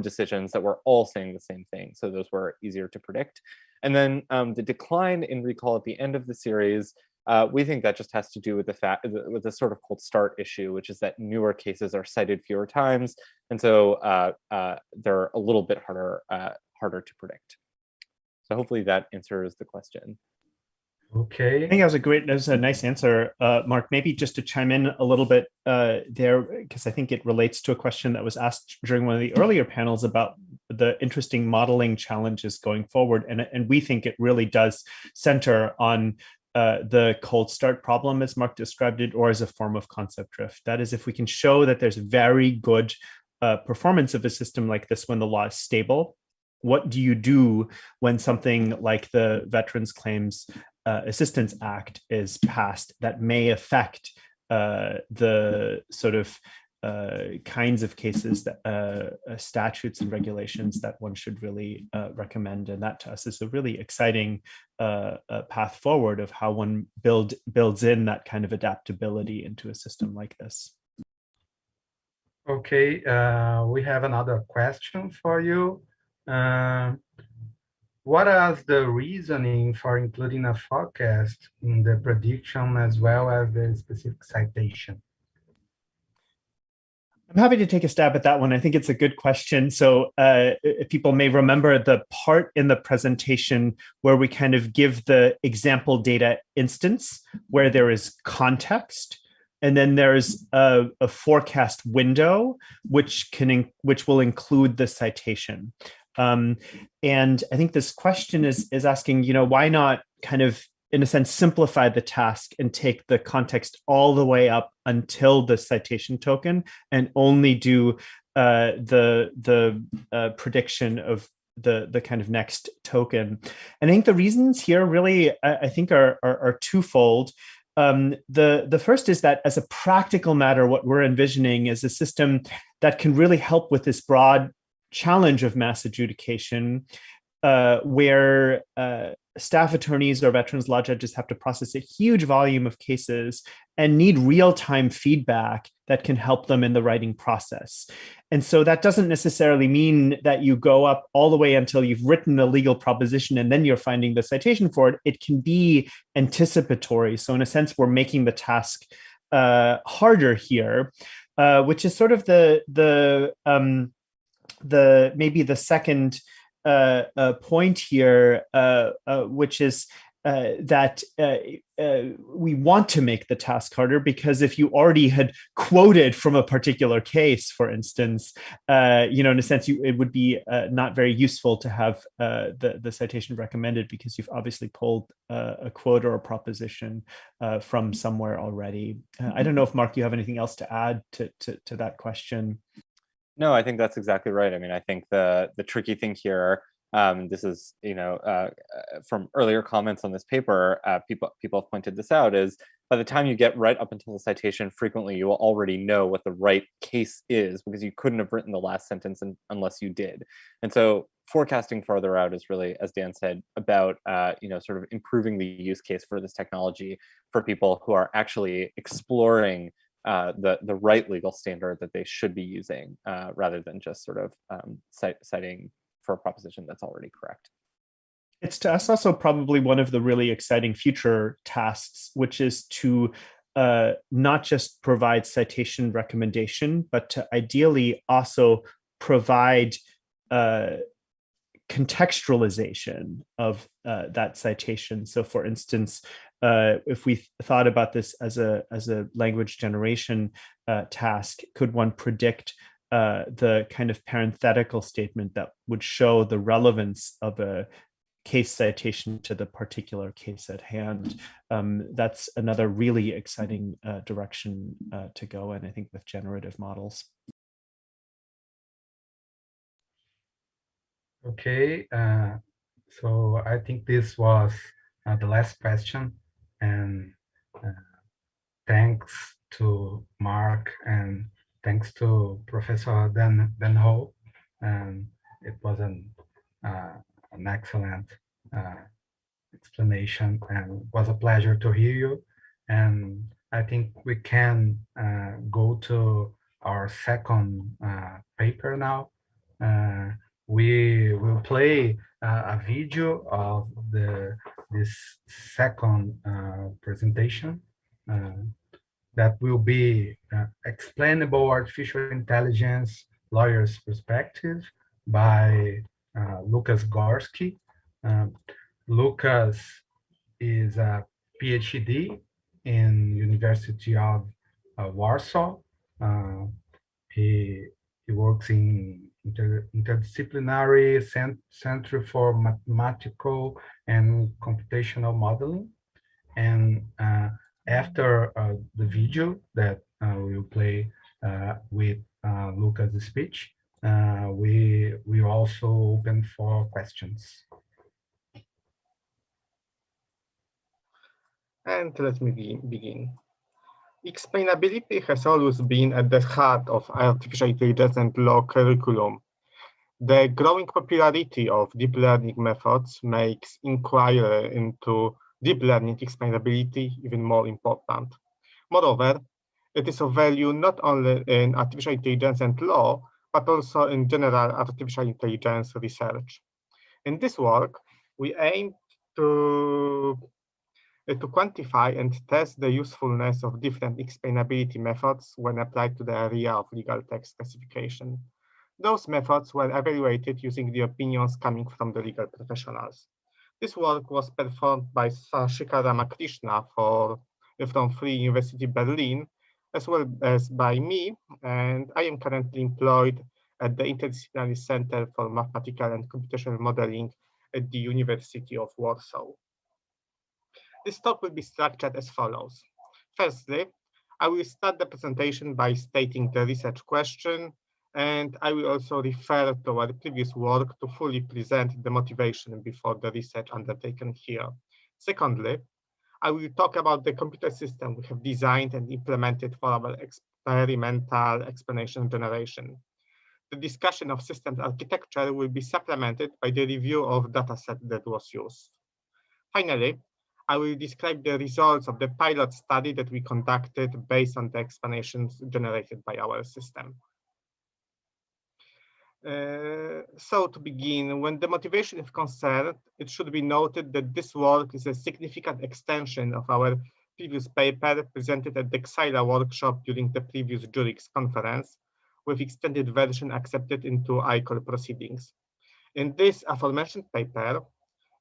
decisions that were all saying the same thing. So those were easier to predict. And then the decline in recall at the end of the series, we think that just has to do with the sort of cold start issue, which is that newer cases are cited fewer times. And so they're a little bit harder to predict. So hopefully that answers the question. Okay. I think that was a nice answer, Mark. Maybe just to chime in a little bit there, because I think it relates to a question that was asked during one of the earlier panels about the interesting modeling challenges going forward. And we think it really does center on the cold start problem, as Mark described it, or as a form of concept drift. That is, if we can show that there's very good performance of a system like this when the law is stable, what do you do when something like the Veterans Claims Assistance Act is passed that may affect the sort of kinds of cases that statutes and regulations that one should really recommend? And that to us is a really exciting path forward of how one builds in that kind of adaptability into a system like this. Okay, we have another question for you. What is the reasoning for including a forecast in the prediction as well as the specific citation? I'm happy to take a stab at that one. I think it's a good question. So people may remember the part in the presentation where we kind of give the example data instance where there is context. And then there's a forecast window, which will include the citation. And I think this question is asking, why not kind of, in a sense, simplify the task and take the context all the way up until the citation token and only do the prediction of the kind of next token. And I think the reasons here really, I think, are twofold. The first is that as a practical matter, what we're envisioning is a system that can really help with this broad challenge of mass adjudication, where staff attorneys or veterans law judges have to process a huge volume of cases and need real-time feedback that can help them in the writing process. And so that doesn't necessarily mean that you go up all the way until you've written a legal proposition and then you're finding the citation for it. It can be anticipatory. So in a sense, we're making the task harder here, which is sort of maybe the second point here, which is that we want to make the task harder, because if you already had quoted from a particular case, for instance, in a sense, it would be not very useful to have the citation recommended, because you've obviously pulled a quote or a proposition from somewhere already. I don't know if, Mark, you have anything else to add to that question. No, I think that's exactly right. I mean, I think the tricky thing here, this is, from earlier comments on this paper, people have pointed this out, is by the time you get right up until the citation, frequently you will already know what the right case is, because you couldn't have written the last sentence unless you did. And so forecasting farther out is really, as Dan said, about sort of improving the use case for this technology for people who are actually exploring the right legal standard that they should be using, rather than just sort of citing for a proposition that's already correct. It's to us also probably one of the really exciting future tasks, which is to not just provide citation recommendation, but to ideally also provide contextualization of that citation. So for instance, if we thought about this as a language generation task, could one predict the kind of parenthetical statement that would show the relevance of a case citation to the particular case at hand? That's another really exciting direction to go in, I think, with generative models. Okay, so I think this was the last question, and thanks to Mark and thanks to Professor Dan Ho. It was an excellent explanation, and it was a pleasure to hear you. And I think we can go to our second paper now. We will play a video of this second presentation that will be Explainable Artificial Intelligence Lawyer's Perspective by Lucas Gorski. Lucas is a PhD in University of Warsaw. He works in interdisciplinary Center for Mathematical and Computational Modeling. And after the video that we will play with Lucas' speech, we also open for questions. And let me begin. Explainability has always been at the heart of artificial intelligence and law curriculum. The growing popularity of deep learning methods makes inquiry into deep learning explainability even more important. Moreover, it is of value not only in artificial intelligence and law, but also in general artificial intelligence research. In this work, we aim to quantify and test the usefulness of different explainability methods when applied to the area of legal text classification. Those methods were evaluated using the opinions coming from the legal professionals. This work was performed by Sashika Ramakrishna from Free University Berlin, as well as by me, and I am currently employed at the Interdisciplinary Center for Mathematical and Computational Modeling at the University of Warsaw. This talk will be structured as follows. Firstly, I will start the presentation by stating the research question, and I will also refer to our previous work to fully present the motivation before the research undertaken here. Secondly, I will talk about the computer system we have designed and implemented for our experimental explanation generation. The discussion of systems architecture will be supplemented by the review of dataset that was used. Finally, I will describe the results of the pilot study that we conducted based on the explanations generated by our system. So to begin, when the motivation is concerned, it should be noted that this work is a significant extension of our previous paper presented at the Xyla workshop during the previous Jurix conference, with extended version accepted into ICOL proceedings. In this aforementioned paper,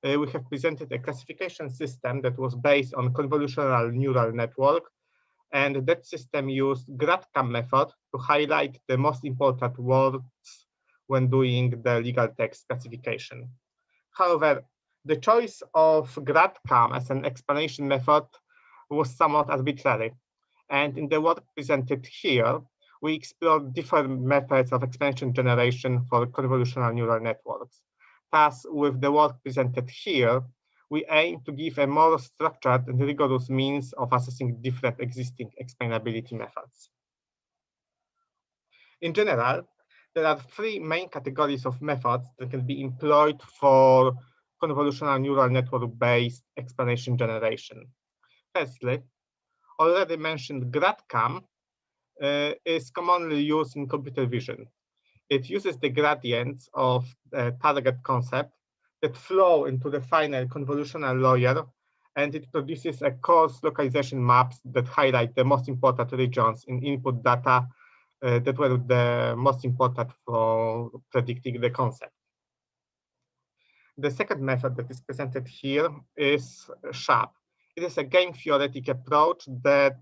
we have presented a classification system that was based on convolutional neural network, and that system used GradCam method to highlight the most important words when doing the legal text classification. However, the choice of GradCam as an explanation method was somewhat arbitrary, and in the work presented here, we explored different methods of explanation generation for convolutional neural networks. Thus, with the work presented here, we aim to give a more structured and rigorous means of assessing different existing explainability methods. In general, there are three main categories of methods that can be employed for convolutional neural network-based explanation generation. Firstly, already mentioned GradCam is commonly used in computer vision. It uses the gradients of the target concept that flow into the final convolutional layer, and it produces a coarse localization maps that highlight the most important regions in input data that were the most important for predicting the concept. The second method that is presented here is SHAP. It is a game theoretic approach that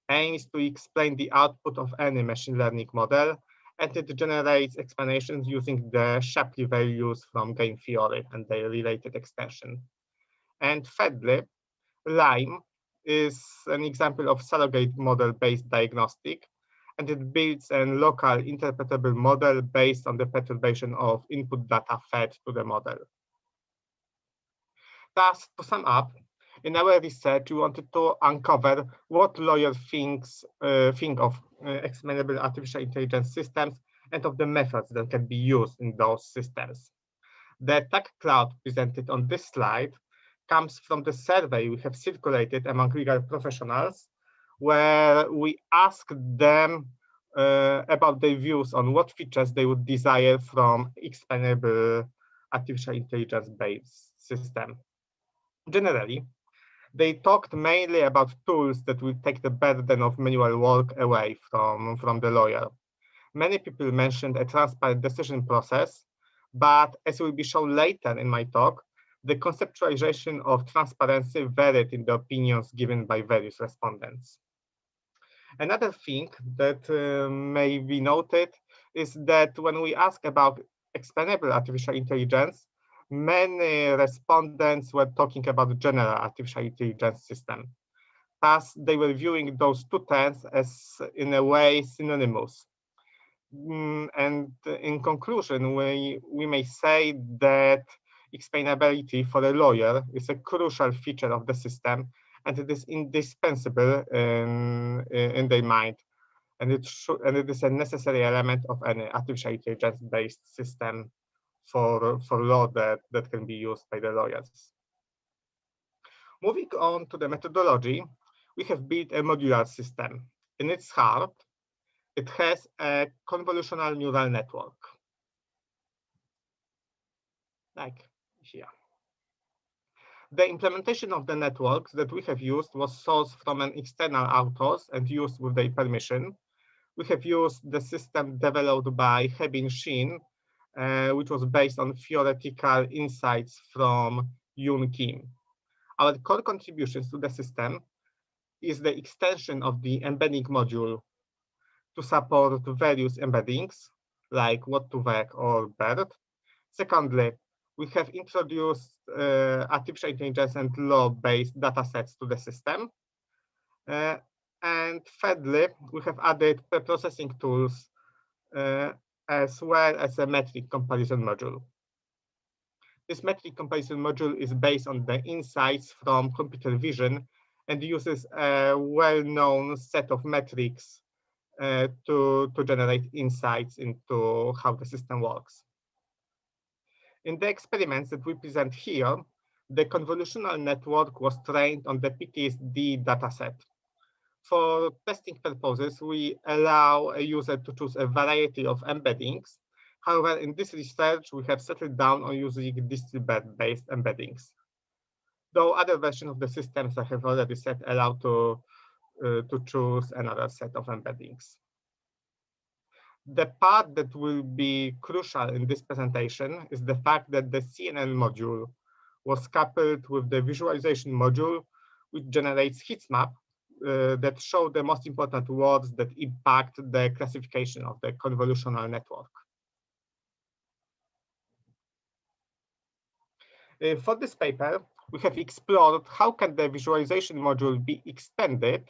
aims to explain the output of any machine learning model, and it generates explanations using the Shapley values from game theory and their related extension. And thirdly, LIME is an example of surrogate model-based diagnostic, and it builds a local interpretable model based on the perturbation of input data fed to the model. Thus, to sum up, in our research, we wanted to uncover what lawyers think of explainable artificial intelligence systems and of the methods that can be used in those systems. The tag cloud presented on this slide comes from the survey we have circulated among legal professionals, where we asked them about their views on what features they would desire from explainable artificial intelligence-based system. Generally, they talked mainly about tools that will take the burden of manual work away from the lawyer. Many people mentioned a transparent decision process, but as will be shown later in my talk, the conceptualization of transparency varied in the opinions given by various respondents. Another thing that may be noted is that when we ask about explainable artificial intelligence, many respondents were talking about general artificial intelligence system. Thus, they were viewing those two terms as, in a way, synonymous. And in conclusion, we may say that explainability for a lawyer is a crucial feature of the system, and it is indispensable in their mind, and it is a necessary element of any artificial intelligence-based system for law that can be used by the lawyers. Moving on to the methodology, we have built a modular system. In its heart, it has a convolutional neural network, like here. The implementation of the networks that we have used was sourced from an external authors and used with their permission. We have used the system developed by Hebin Shin, which was based on theoretical insights from Yoon Kim. Our core contributions to the system is the extension of the embedding module to support various embeddings, like what to work or bird. Secondly, we have introduced artificial intelligence and law-based data sets to the system. And thirdly, we have added pre-processing tools as well as a metric comparison module. This metric comparison module is based on the insights from computer vision and uses a well-known set of metrics to generate insights into how the system works. In the experiments that we present here, the convolutional network was trained on the PTSD dataset. For testing purposes, we allow a user to choose a variety of embeddings. However, in this research, we have settled down on using distributed-based embeddings. Though other versions of the systems I have already said allow to choose another set of embeddings. The part that will be crucial in this presentation is the fact that the CNN module was coupled with the visualization module, which generates heat map that show the most important words that impact the classification of the convolutional network. For this paper, we have explored how can the visualization module be extended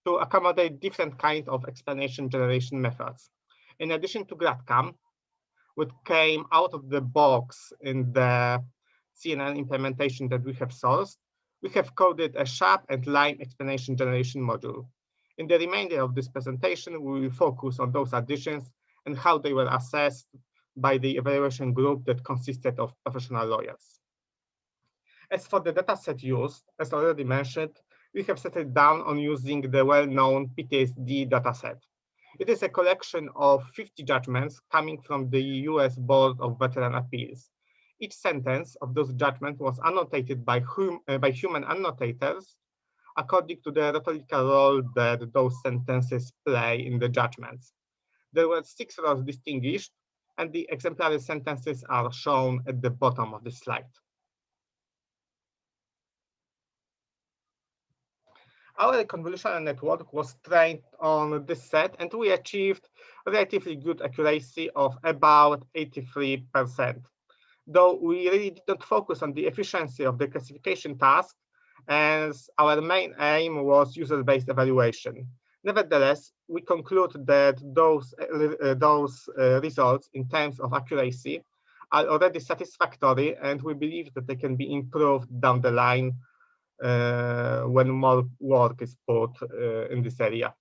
to accommodate different kinds of explanation generation methods. In addition to GradCam, which came out of the box in the CNN implementation that we have sourced, we have coded a SHAP and LIME explanation generation module. In the remainder of this presentation, we will focus on those additions and how they were assessed by the evaluation group that consisted of professional lawyers. As for the dataset used, as already mentioned, we have settled down on using the well-known PTSD dataset. It is a collection of 50 judgments coming from the US Board of Veteran Appeals. Each sentence of those judgments was annotated by human annotators according to the rhetorical role that those sentences play in the judgments. There were 6 rows distinguished, and the exemplary sentences are shown at the bottom of the slide. Our convolutional network was trained on this set, and we achieved relatively good accuracy of about 83%. Though we really did not focus on the efficiency of the classification task, as our main aim was user-based evaluation. Nevertheless, we conclude that those results in terms of accuracy are already satisfactory, and we believe that they can be improved down the line when more work is put in this area.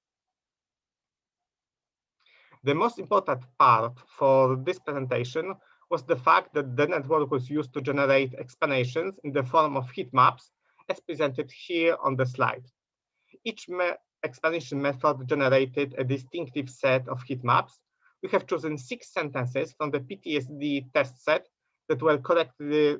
The most important part for this presentation was the fact that the network was used to generate explanations in the form of heat maps, as presented here on the slide. Each explanation method generated a distinctive set of heat maps. We have chosen 6 sentences from the PTSD test set that were correctly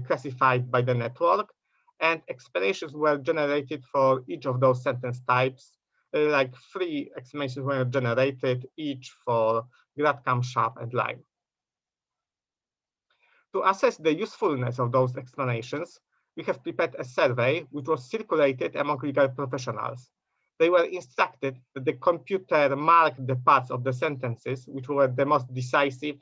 classified by the network, and explanations were generated for each of those sentence types. Like 3 explanations were generated, each for GradCam, Sharp, and Lime. To assess the usefulness of those explanations, we have prepared a survey which was circulated among legal professionals. They were instructed that the computer mark the parts of the sentences which were the most decisive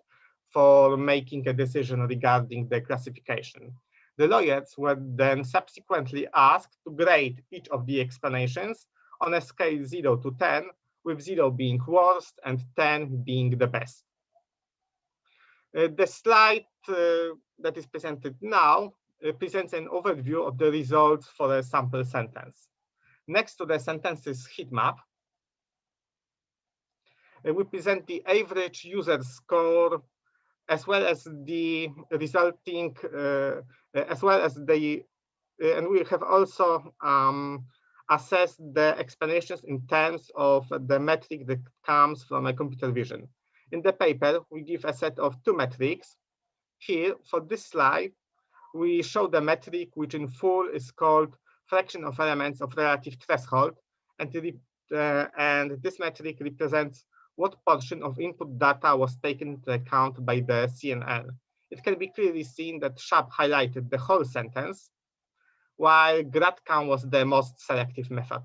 for making a decision regarding the classification. The lawyers were then subsequently asked to grade each of the explanations on a scale 0 to 10, with 0 being worst and 10 being the best. The slide that is presented now presents an overview of the results for a sample sentence. Next to the sentences heat map, we present the average user score as well as the resulting, and we have also assessed the explanations in terms of the metric that comes from a computer vision. In the paper, we give a set of 2 metrics. Here, for this slide, we show the metric which in full is called fraction of elements of relative threshold, and this metric represents what portion of input data was taken into account by the CNN. It can be clearly seen that Sharp highlighted the whole sentence, while GradCam was the most selective method.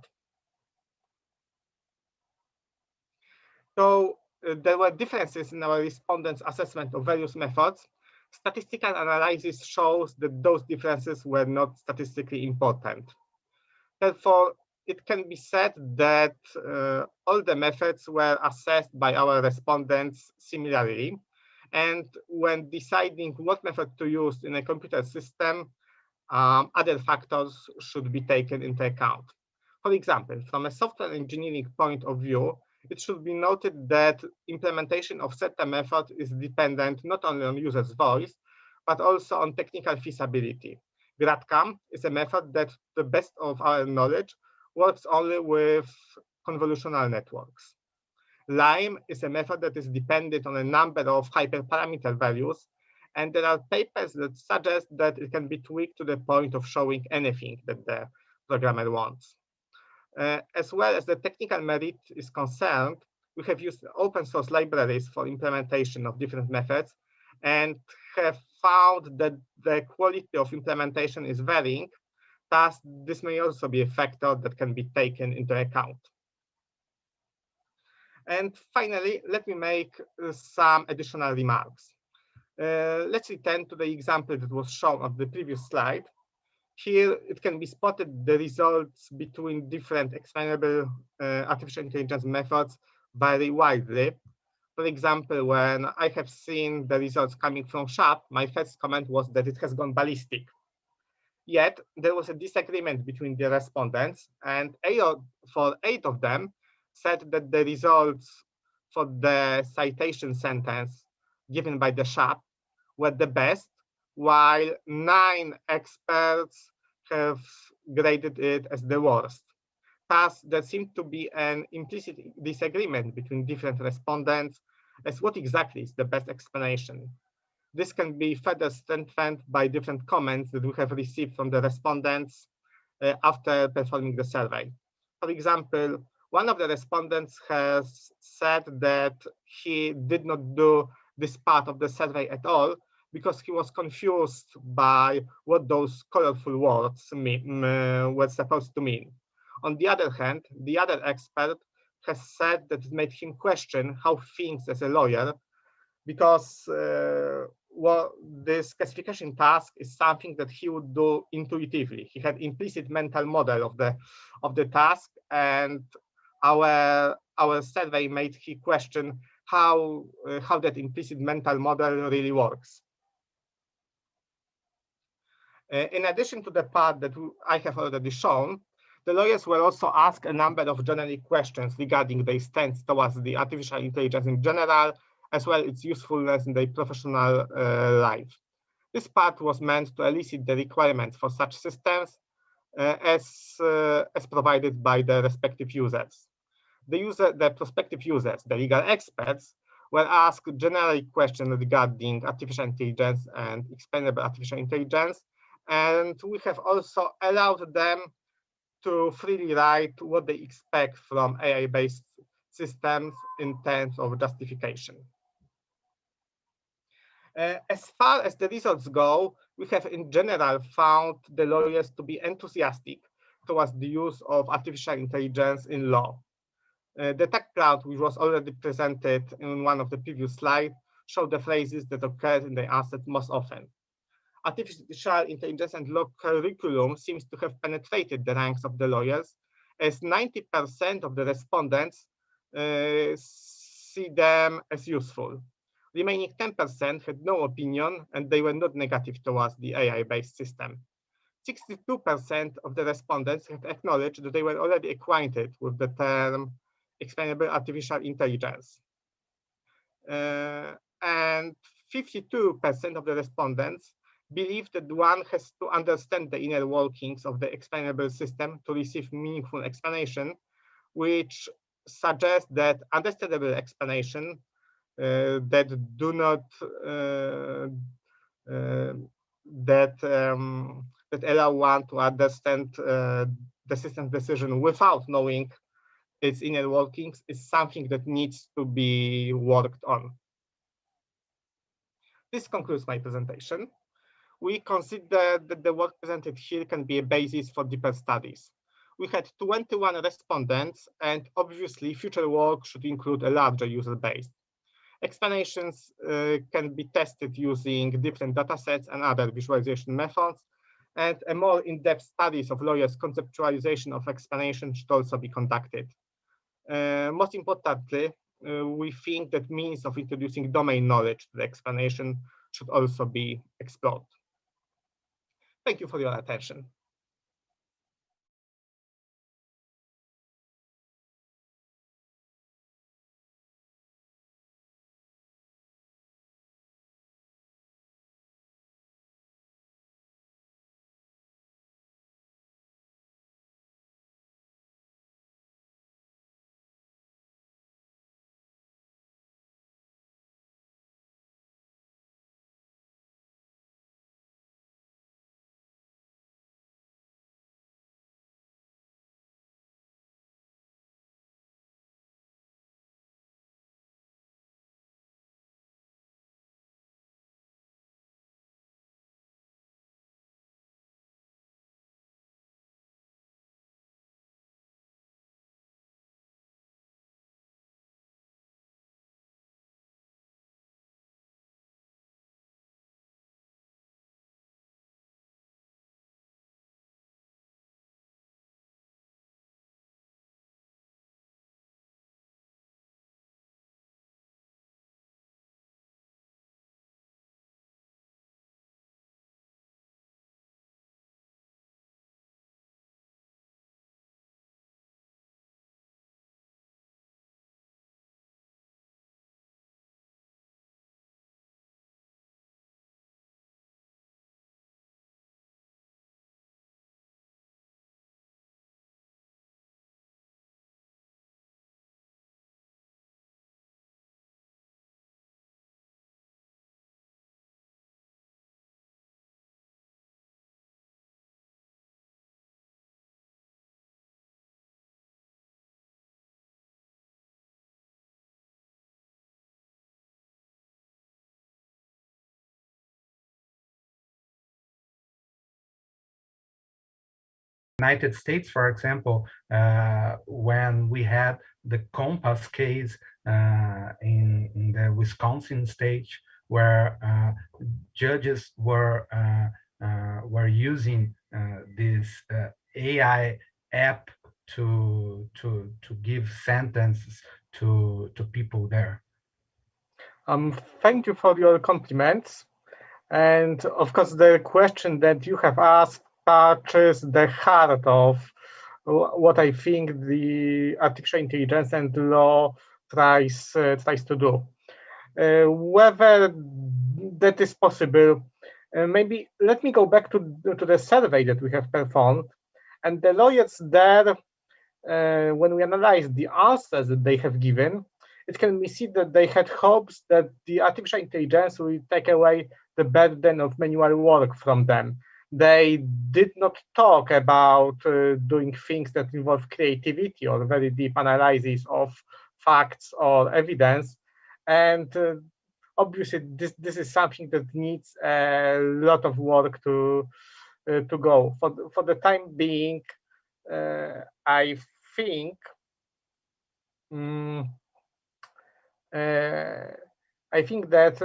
So there were differences in our respondents' assessment of various methods. Statistical analysis shows that those differences were not statistically important. Therefore, it can be said that all the methods were assessed by our respondents similarly. And when deciding what method to use in a computer system, other factors should be taken into account. For example, from a software engineering point of view, it should be noted that implementation of certain method is dependent not only on user's voice, but also on technical feasibility. GradCam is a method that, to the best of our knowledge, works only with convolutional networks. Lime is a method that is dependent on a number of hyperparameter values, and there are papers that suggest that it can be tweaked to the point of showing anything that the programmer wants. As well as the technical merit is concerned, we have used open source libraries for implementation of different methods and have found that the quality of implementation is varying. Thus, this may also be a factor that can be taken into account. And finally, let me make some additional remarks. Let's return to the example that was shown on the previous slide. Here, it can be spotted the results between different explainable artificial intelligence methods vary widely. For example, when I have seen the results coming from Sharp, my first comment was that it has gone ballistic. Yet, there was a disagreement between the respondents, and 8 of them said that the results for the citation sentence given by the Sharp were the best, while 9 experts have graded it as the worst. Thus, there seemed to be an implicit disagreement between different respondents as what exactly is the best explanation. This can be further strengthened by different comments that we have received from the respondents after performing the survey. For example, one of the respondents has said that he did not do this part of the survey at all because he was confused by what those colorful words were supposed to mean. On the other hand, the other expert has said that it made him question how he thinks as a lawyer, because this classification task is something that he would do intuitively. He had implicit mental model of the task, and our survey made him question how that implicit mental model really works. In addition to the part that I have already shown, the lawyers were also asked a number of generic questions regarding their stance towards the artificial intelligence in general, as well as its usefulness in their professional life. This part was meant to elicit the requirements for such systems as provided by the respective users. The prospective users, the legal experts, were asked generic questions regarding artificial intelligence and explainable artificial intelligence, and we have also allowed them to freely write what they expect from AI-based systems in terms of justification. As far as the results go, we have in general found the lawyers to be enthusiastic towards the use of artificial intelligence in law. The tech cloud, which was already presented in one of the previous slides, showed the phrases that occurred in the answer most often. Artificial intelligence and law curriculum seems to have penetrated the ranks of the lawyers, as 90% of the respondents see them as useful. Remaining 10% had no opinion, and they were not negative towards the AI-based system. 62% of the respondents have acknowledged that they were already acquainted with the term explainable artificial intelligence. And 52% of the respondents believe that one has to understand the inner workings of the explainable system to receive meaningful explanation, which suggests that understandable explanation that do not that allow one to understand the system's decision without knowing its inner workings is something that needs to be worked on. This concludes my presentation. We consider that the work presented here can be a basis for deeper studies. We had 21 respondents, and obviously future work should include a larger user base. Explanations can be tested using different datasets and other visualization methods, and a more in-depth studies of lawyers' conceptualization of explanation should also be conducted. Most importantly, we think that means of introducing domain knowledge to the explanation should also be explored. Thank you for your attention. United States, for example, when we had the Compass case in the Wisconsin state, where judges were using this AI app to give sentences to people there. Thank you for your compliments. And of course, the question that you have asked touches the heart of what I think the artificial intelligence and law tries to do. Whether that is possible, maybe let me go back to the survey that we have performed. And the lawyers there, when we analyze the answers that they have given, it can be seen that they had hopes that the artificial intelligence will take away the burden of manual work from them. They did not talk about doing things that involve creativity or very deep analysis of facts or evidence. And obviously, this is something that needs a lot of work to go. For the time being, I think that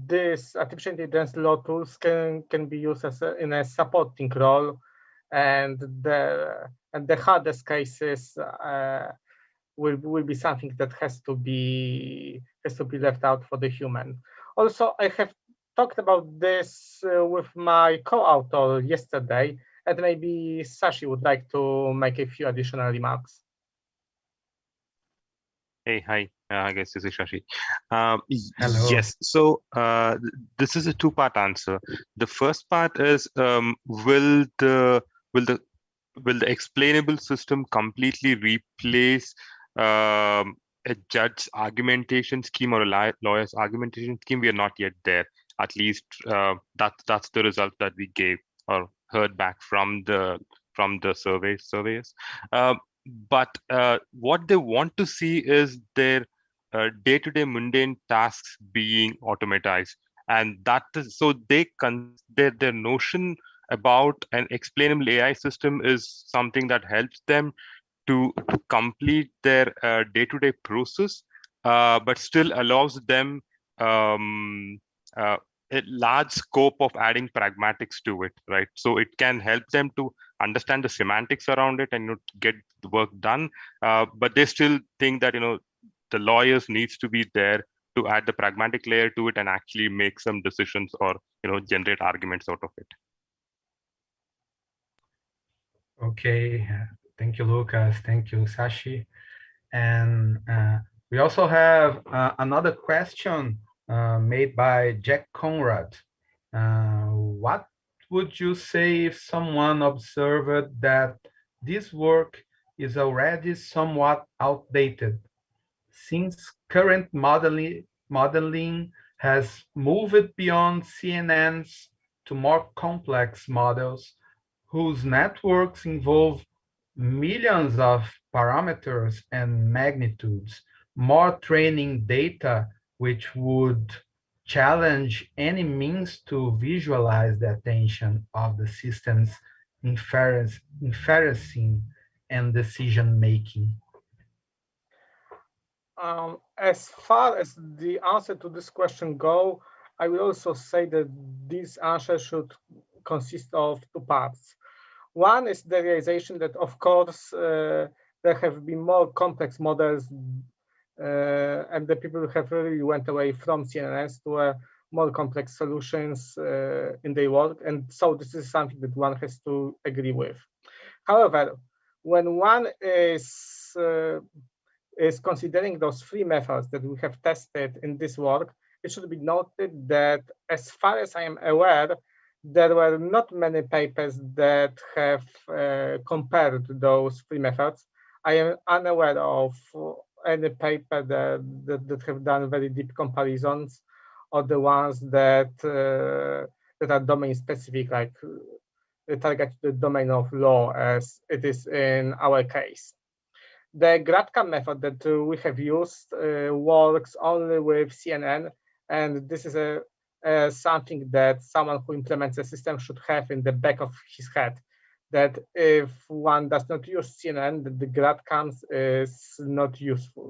this artificial intelligence law tools can be used as in a supporting role, and the hardest cases will be something that has to be left out for the human. Also, I have talked about this with my co-author yesterday, and maybe Sashi would like to make a few additional remarks. Hey, hi. I guess this is Shashi. Hello. Yes. So this is a two-part answer. The first part is, will the explainable system completely replace a judge's argumentation scheme or a lawyer's argumentation scheme? We are not yet there. At least that's the result that we gave or heard back from the surveyors. But what they want to see is their day-to-day mundane tasks being automatized, and that is so their notion about an explainable AI system is something that helps them to complete their day-to-day process, but still allows them a large scope of adding pragmatics to it, right? So it can help them to understand the semantics around it and get the work done, but they still think that the lawyers needs to be there to add the pragmatic layer to it and actually make some decisions or generate arguments out of it. Okay, thank you, Lucas. Thank you, Sashi. And we also have another question made by Jack Conrad. What would you say if someone observed that this work is already somewhat outdated, since current modeling has moved beyond CNNs to more complex models whose networks involve millions of parameters and magnitudes, more training data, which would challenge any means to visualize the attention of the system's inferencing and decision-making? As far as the answer to this question go, I will also say that this answer should consist of two parts. One is the realization that, of course, there have been more complex models, and the people have really went away from CNNs to more complex solutions in their work, and so this is something that one has to agree with. However, when one is considering those three methods that we have tested in this work, it should be noted that, as far as I am aware, there were not many papers that have compared those three methods. I am unaware of any paper that have done very deep comparisons, or the ones that are domain specific, like target the domain of law, as it is in our case. The GradCam method that we have used works only with CNN, and this is something that someone who implements a system should have in the back of his head. that if one does not use CNN, the grad counts is not useful.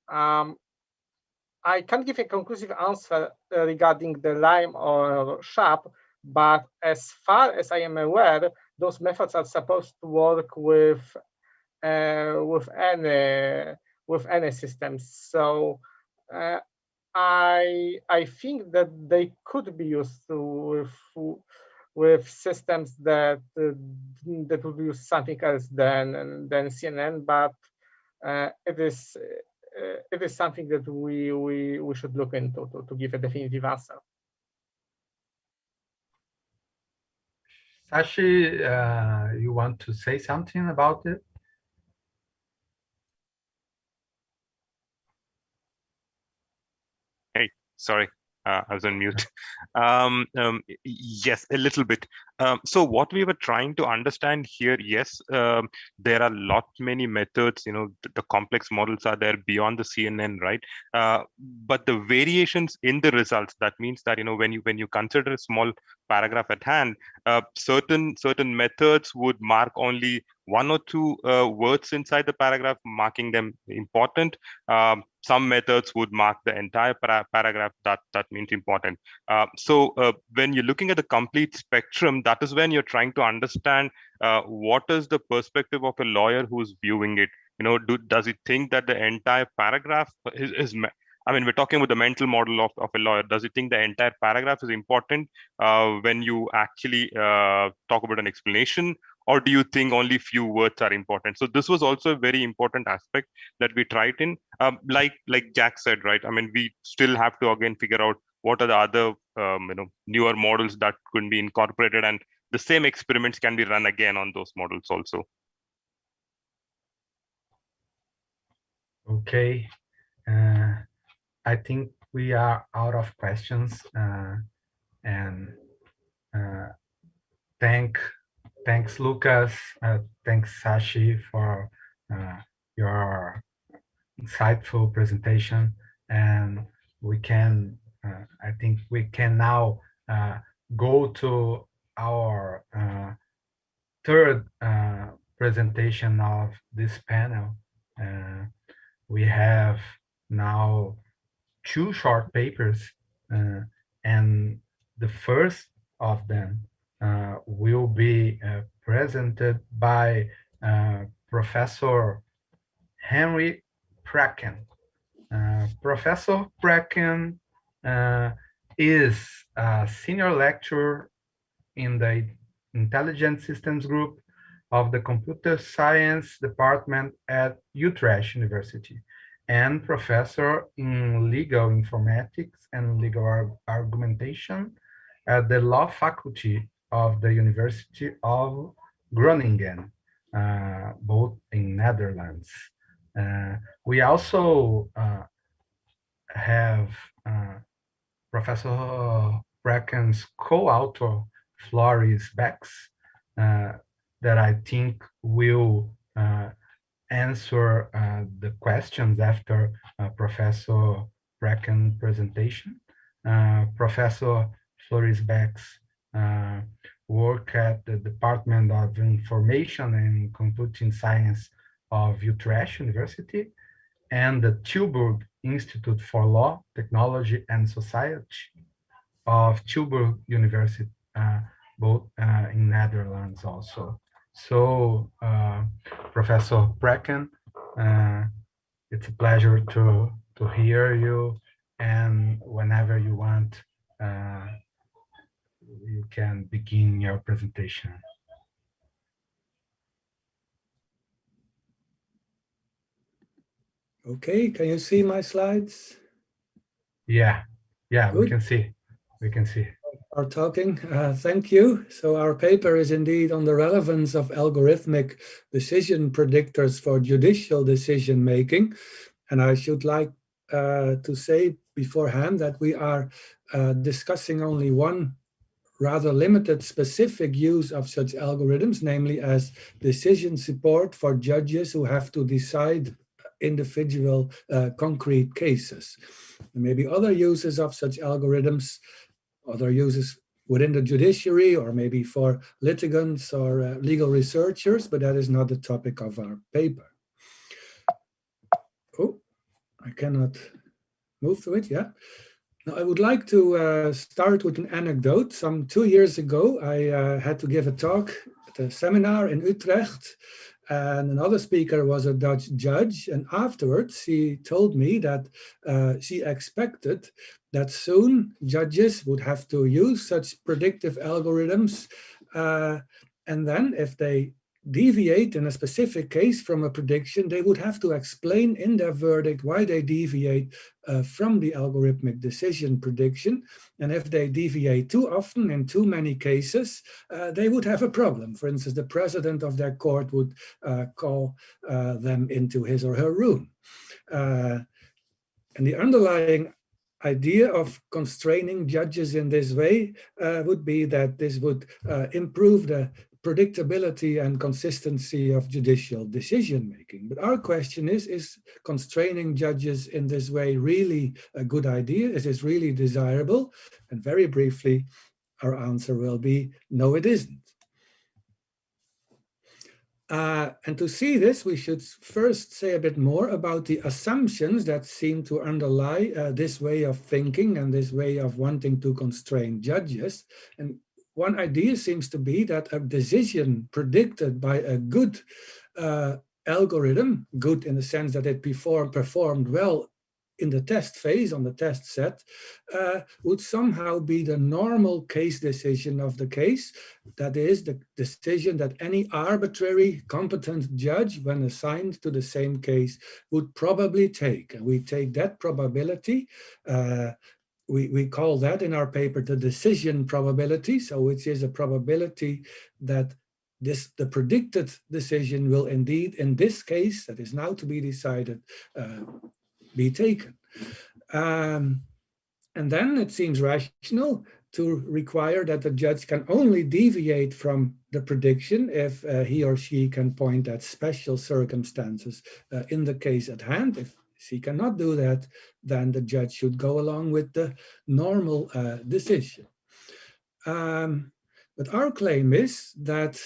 I can't give a conclusive answer regarding the LIME or SHAP, but as far as I am aware, those methods are supposed to work with any system. So I think that they could be used with systems that would use something else than CNN, but it is something that we should look into to give a definitive answer. Sashi, you want to say something about it? Hey, sorry, I was on mute. Yes, a little bit. So what we were trying to understand here, yes, there are many methods, the complex models are there beyond the CNN, right? But the variations in the results, that means that, when you consider a small paragraph at hand, certain methods would mark only one or two words inside the paragraph, marking them important. Some methods would mark the entire paragraph, that means important. So when you're looking at the complete spectrum, that is when you're trying to understand what is the perspective of a lawyer who's viewing it. Does he think that the entire paragraph is I mean, we're talking about the mental model of a lawyer. Does he think the entire paragraph is important when you actually talk about an explanation? Or do you think only few words are important? So this was also a very important aspect that we tried in. Like Jack said, right? I mean, we still have to again figure out what are the other newer models that could be incorporated, and the same experiments can be run again on those models also. Okay. I think we are out of questions, and thanks Lucas, thanks Sashi for your insightful presentation, and we can I think we can now go to our third presentation of this panel. We have now two short papers, and the first of them will be presented by Professor Henry Pracken. Professor Pracken is a senior lecturer in the Intelligent Systems Group of the Computer Science Department at Utrecht University, and professor in legal informatics and legal argumentation at the law faculty of the University of Groningen, both in Netherlands. We also have Professor Bracken's co-author, Floris Bex, that I think will answer the questions after Professor Bracken's presentation. Professor Floris Bex work at the Department of Information and Computing Science of Utrecht University and the Tilburg Institute for Law, Technology and Society of Tilburg University, both in Netherlands also. So, Professor Pracken, it's a pleasure to hear you, and whenever you want, you can begin your presentation. Okay, can you see my slides? Yeah, Good. we can see. Are talking. Thank you. So our paper is indeed on the relevance of algorithmic decision predictors for judicial decision making. And I should like to say beforehand that we are discussing only one rather limited specific use of such algorithms, namely as decision support for judges who have to decide individual concrete cases. There may be other uses of such algorithms, other uses within the judiciary or maybe for litigants or legal researchers, but that is not the topic of our paper. Oh, I cannot move to it, yeah. Now, I would like to start with an anecdote. Some 2 years ago, I had to give a talk at a seminar in Utrecht, and another speaker was a Dutch judge. And afterwards, she told me that she expected that soon judges would have to use such predictive algorithms. And then if they deviate in a specific case from a prediction, they would have to explain in their verdict why they deviate from the algorithmic decision prediction. And if they deviate too often in too many cases, they would have a problem. For instance, the president of their court would call them into his or her room. And the underlying idea of constraining judges in this way would be that this would improve the predictability and consistency of judicial decision-making. But our question is constraining judges in this way really a good idea? Is this really desirable? And very briefly, our answer will be, no, it isn't. And to see this, we should first say a bit more about the assumptions that seem to underlie this way of thinking and this way of wanting to constrain judges. And one idea seems to be that a decision predicted by a good algorithm, good in the sense that it performed well in the test phase, on the test set, would somehow be the normal case decision of the case. That is the decision that any arbitrary competent judge, when assigned to the same case, would probably take. And we take that probability, we call that in our paper the decision probability, so which is a probability that the predicted decision will indeed, in this case that is now to be decided, be taken. And then it seems rational to require that the judge can only deviate from the prediction if he or she can point at special circumstances in the case at hand. If she cannot do that, then the judge should go along with the normal decision. But our claim is that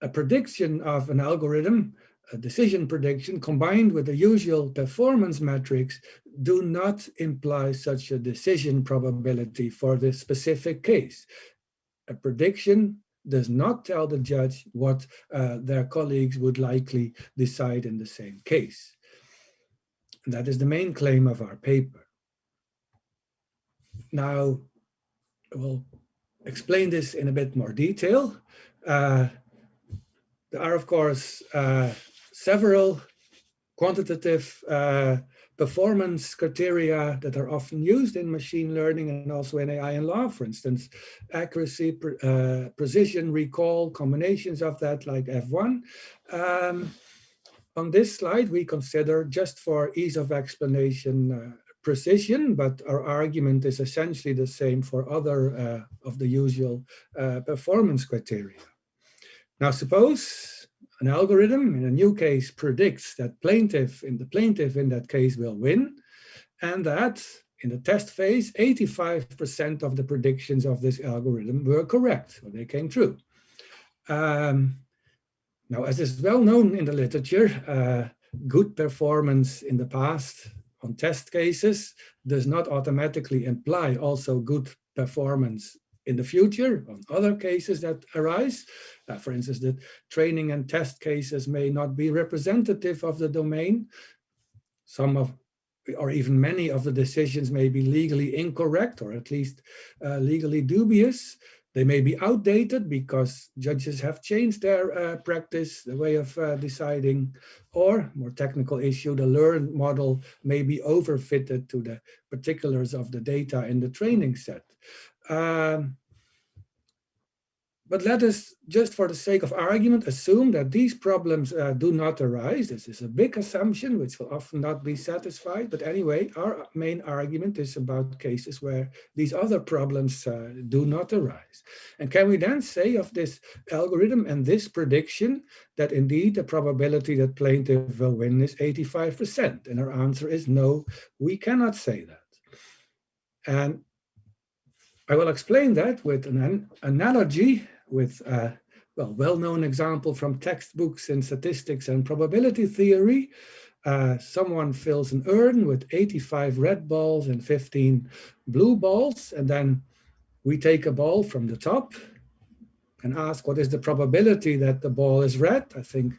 a prediction of an algorithm, a decision prediction, combined with the usual performance metrics, do not imply such a decision probability for this specific case. A prediction does not tell the judge what their colleagues would likely decide in the same case. And that is the main claim of our paper. Now, we'll explain this in a bit more detail. There are, of course, several quantitative performance criteria that are often used in machine learning and also in AI and law. For instance, accuracy, precision, recall, combinations of that like F1. On this slide, we consider, just for ease of explanation, precision, but our argument is essentially the same for other of the usual performance criteria. Now, suppose an algorithm in a new case predicts that the plaintiff in that case will win, and that in the test phase, 85% of the predictions of this algorithm were correct, or they came true. Now, as is well known in the literature, good performance in the past on test cases does not automatically imply also good performance in the future on other cases that arise. For instance, the training and test cases may not be representative of the domain. Some of, or even many of the decisions may be legally incorrect, or at least legally dubious. They may be outdated because judges have changed their practice, the way of deciding, or more technical issue, the learned model may be overfitted to the particulars of the data in the training set. But let us, just for the sake of argument, assume that these problems do not arise. This is a big assumption, which will often not be satisfied. But anyway, our main argument is about cases where these other problems do not arise. And can we then say of this algorithm and this prediction that indeed the probability that plaintiff will win is 85%? And our answer is no, we cannot say that. And I will explain that with an analogy with a well-known example from textbooks in statistics and probability theory. Someone fills an urn with 85 red balls and 15 blue balls, and then we take a ball from the top and ask what is the probability that the ball is red. I think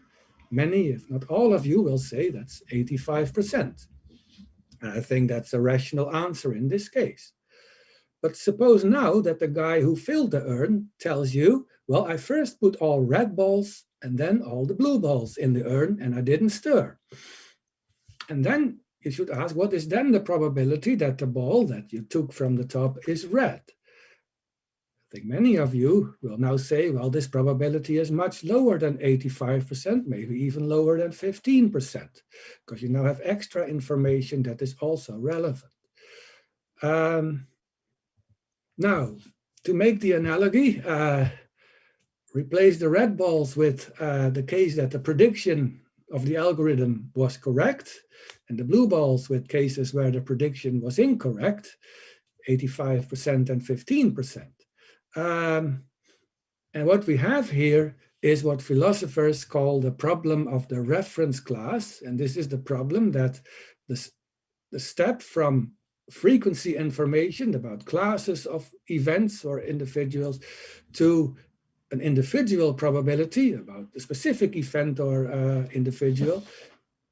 many, if not all of you, will say that's 85%. And I think that's a rational answer in this case. But suppose now that the guy who filled the urn tells you, well, I first put all red balls and then all the blue balls in the urn and I didn't stir. And then you should ask, what is then the probability that the ball that you took from the top is red? I think many of you will now say, well, this probability is much lower than 85%, maybe even lower than 15%, because you now have extra information that is also relevant. Now, to make the analogy, replace the red balls with the case that the prediction of the algorithm was correct, and the blue balls with cases where the prediction was incorrect, 85% and 15%. And what we have here is what philosophers call the problem of the reference class. And this is the problem that the step from frequency information about classes of events or individuals to an individual probability about the specific event or individual,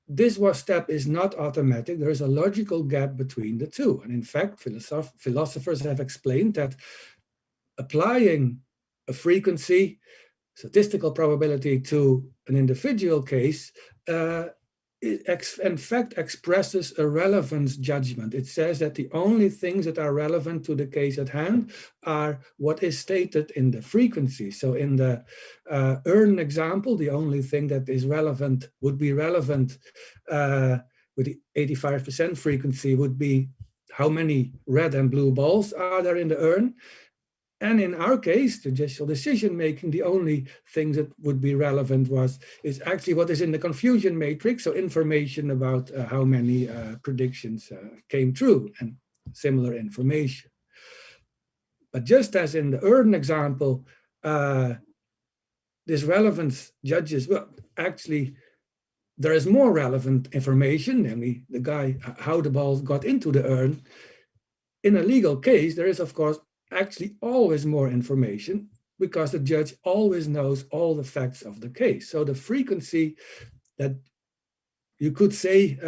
this step is not automatic. There is a logical gap between the two. And in fact, philosophers have explained that applying a frequency statistical probability to an individual case in fact expresses a relevance judgment. It says that the only things that are relevant to the case at hand are what is stated in the frequency. So in the urn example, the only thing that is relevant would be relevant with the 85% frequency would be how many red and blue balls are there in the urn. And in our case, judicial decision-making, the only thing that would be relevant is actually what is in the confusion matrix, so information about how many predictions came true and similar information. But just as in the urn example, this relevance judges, well, actually, there is more relevant information, namely the guy, how the balls got into the urn. In a legal case, there is, of course, actually always more information because the judge always knows all the facts of the case. So the frequency that you could say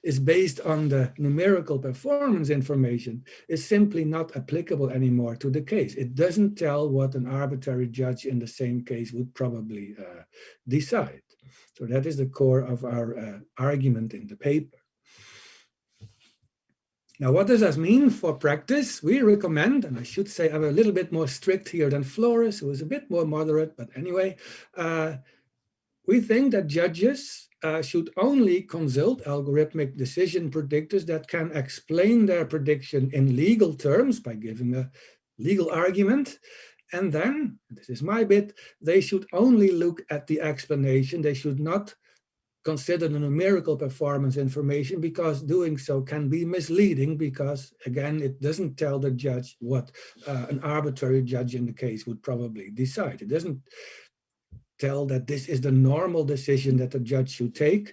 is based on the numerical performance information is simply not applicable anymore to the case. It doesn't tell what an arbitrary judge in the same case would probably decide. So that is the core of our argument in the paper. Now, what does that mean for practice? We recommend, and I should say I'm a little bit more strict here than Flores, who is a bit more moderate, but anyway, we think that judges should only consult algorithmic decision predictors that can explain their prediction in legal terms by giving a legal argument. And then, this is my bit, they should only look at the explanation. They should not consider the numerical performance information, because doing so can be misleading because, again, it doesn't tell the judge what an arbitrary judge in the case would probably decide. It doesn't tell that this is the normal decision that the judge should take,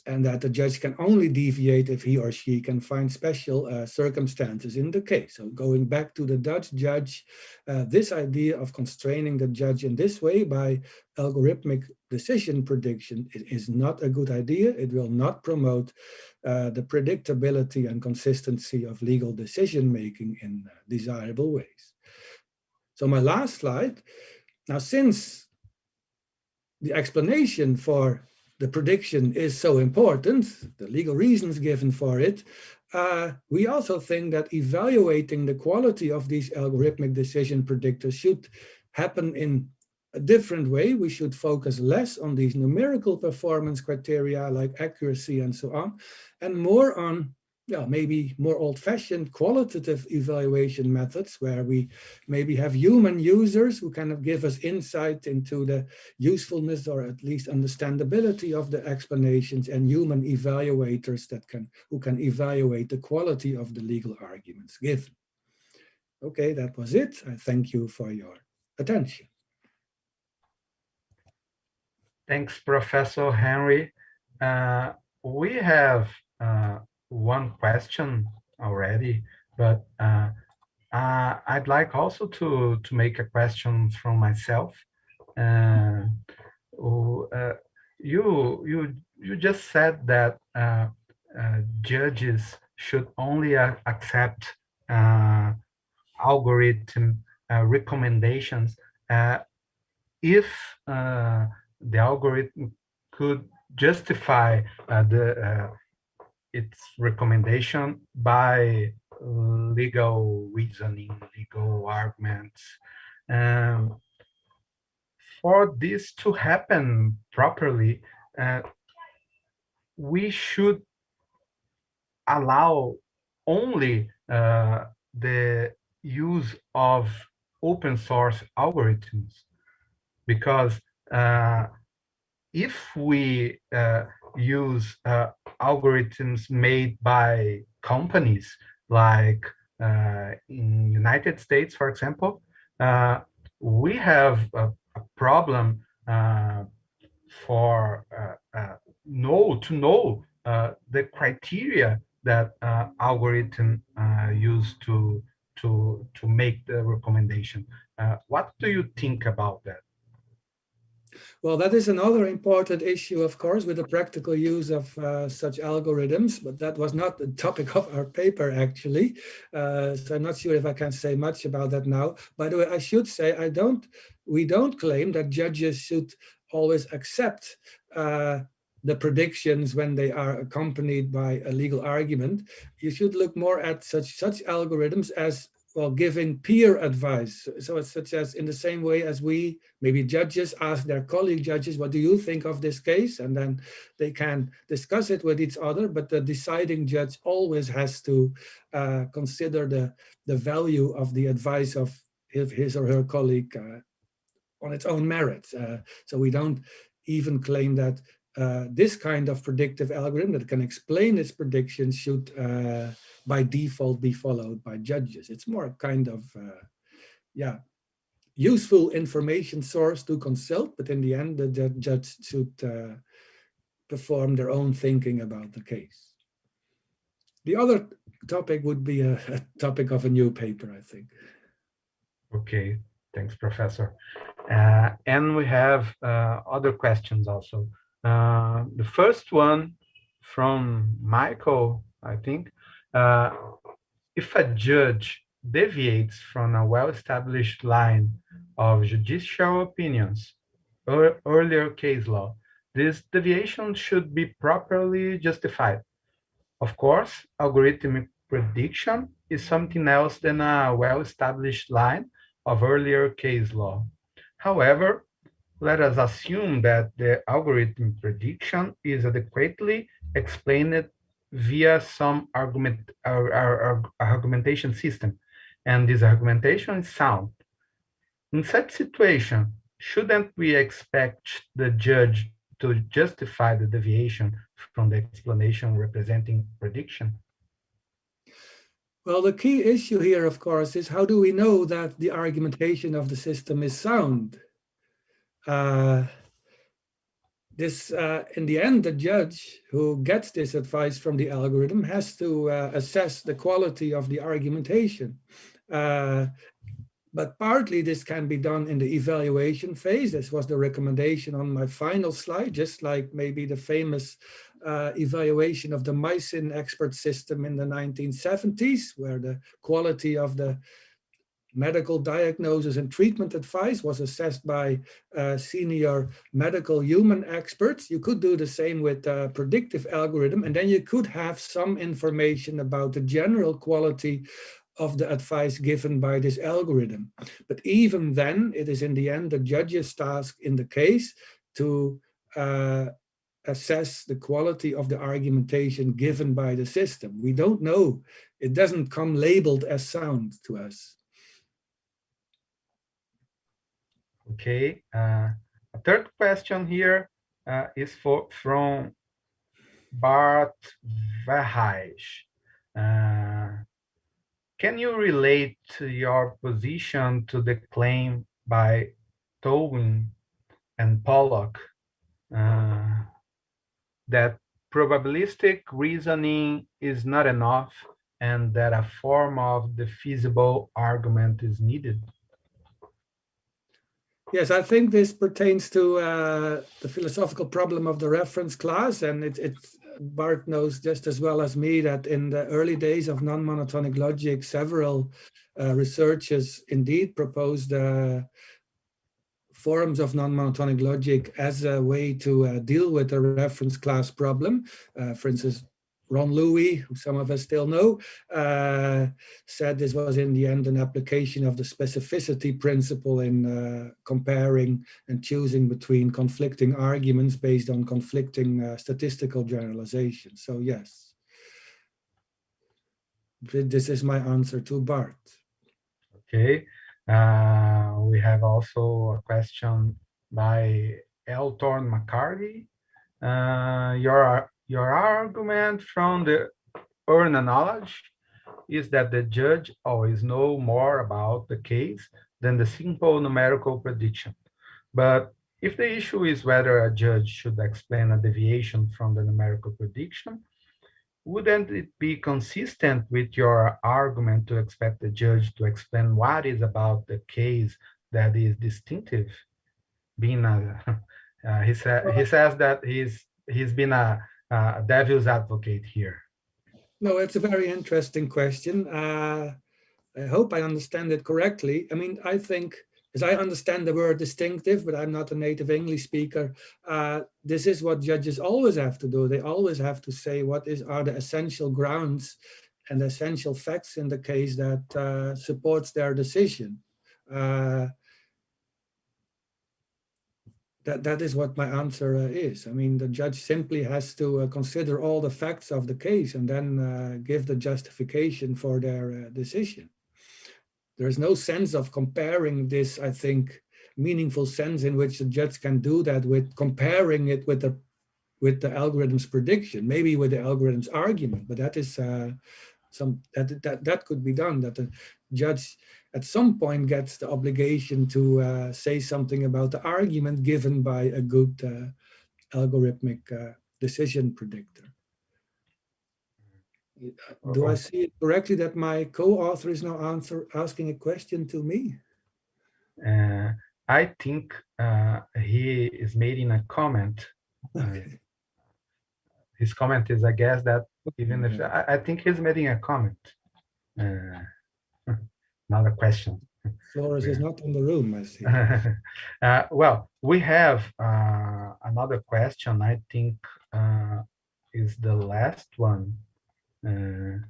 and that the judge can only deviate if he or she can find special circumstances in the case. So going back to the Dutch judge, this idea of constraining the judge in this way by algorithmic decision prediction is not a good idea. It will not promote the predictability and consistency of legal decision-making in desirable ways. So my last slide. Now, since the explanation for the prediction is so important, the legal reasons given for it, we also think that evaluating the quality of these algorithmic decision predictors should happen in a different way. We should focus less on these numerical performance criteria like accuracy and so on, and more on maybe more old-fashioned qualitative evaluation methods where we maybe have human users who kind of give us insight into the usefulness or at least understandability of the explanations, and human evaluators who can evaluate the quality of the legal arguments given. Okay, that was it. I thank you for your attention. Thanks, Professor Henry. We have one question already, but I'd like also to make a question from myself. You just said that judges should only accept algorithm recommendations if the algorithm could justify its recommendation by legal reasoning, legal arguments. For this to happen properly, we should allow only the use of open source algorithms, because if we use algorithms made by companies, like in United States, for example, we have a problem for to know the criteria that algorithm use to make the recommendation. What do you think about that? Well, that is another important issue, of course, with the practical use of such algorithms, but that was not the topic of our paper, actually. So I'm not sure if I can say much about that now. By the way, I should say we don't claim that judges should always accept the predictions when they are accompanied by a legal argument. You should look more at such algorithms as, well, giving peer advice. So it's such as, in the same way as we, maybe judges, ask their colleague judges, what do you think of this case? And then they can discuss it with each other, but the deciding judge always has to consider the value of the advice of his or her colleague on its own merits. So we don't even claim that this kind of predictive algorithm that can explain its predictions should by default be followed by judges. It's more a kind of useful information source to consult, but in the end the judge should perform their own thinking about the case. The other topic would be a topic of a new paper, I think. Okay, thanks, Professor. And we have other questions also. The first one from Michael, I think. If a judge deviates from a well-established line of judicial opinions or earlier case law, this deviation should be properly justified. Of course, algorithmic prediction is something else than a well-established line of earlier case law. However, let us assume that the algorithm prediction is adequately explained via some argumentation system, and this argumentation is sound. In such situation, shouldn't we expect the judge to justify the deviation from the explanation representing prediction? Well, the key issue here, of course, is how do we know that the argumentation of the system is sound? In the end, the judge who gets this advice from the algorithm has to assess the quality of the argumentation. But partly this can be done in the evaluation phase. This was the recommendation on my final slide, just like maybe the famous evaluation of the Mycin expert system in the 1970s, where the quality of the medical diagnosis and treatment advice was assessed by senior medical human experts. You could do the same with a predictive algorithm, and then you could have some information about the general quality of the advice given by this algorithm. But even then, it is in the end the judge's task in the case to assess the quality of the argumentation given by the system. We don't know. It doesn't come labeled as sound to us. Okay, a third question here is from Bart Verheij. can you relate your position to the claim by Towin and Pollock that probabilistic reasoning is not enough and that a form of the feasible argument is needed? Yes, I think this pertains to the philosophical problem of the reference class, and Bart knows just as well as me that in the early days of non-monotonic logic, several researchers indeed proposed forms of non-monotonic logic as a way to deal with the reference class problem. For instance, Ron Louis, who some of us still know, said this was in the end an application of the specificity principle in comparing and choosing between conflicting arguments based on conflicting statistical generalizations. So yes, this is my answer to Bart. Okay, we have also a question by Elton McCarty. Your argument from the earner knowledge is that the judge always knows more about the case than the simple numerical prediction. But if the issue is whether a judge should explain a deviation from the numerical prediction, wouldn't it be consistent with your argument to expect the judge to explain what is about the case that is distinctive? Being he says that he's been a devil's advocate here. No, it's a very interesting question. I hope I understand it correctly. I mean, I think, as I understand the word distinctive, but I'm not a native English speaker, this is what judges always have to do. They always have to say what are the essential grounds and essential facts in the case that supports their decision. That is what my answer is. I mean, the judge simply has to consider all the facts of the case and then give the justification for their decision. There is no sense of comparing this, I think, meaningful sense in which the judge can do that with comparing it with the algorithm's prediction, maybe with the algorithm's argument, but that is that could be done, that the judge at some point gets the obligation to say something about the argument given by a good algorithmic decision predictor. Do I see it correctly that my co-author is now asking a question to me? I think he is making a comment. Okay. His comment is, I guess, that even if I think he's making a comment, not a question. Flores is not in the room, I see. Well, we have another question, I think is the last one. A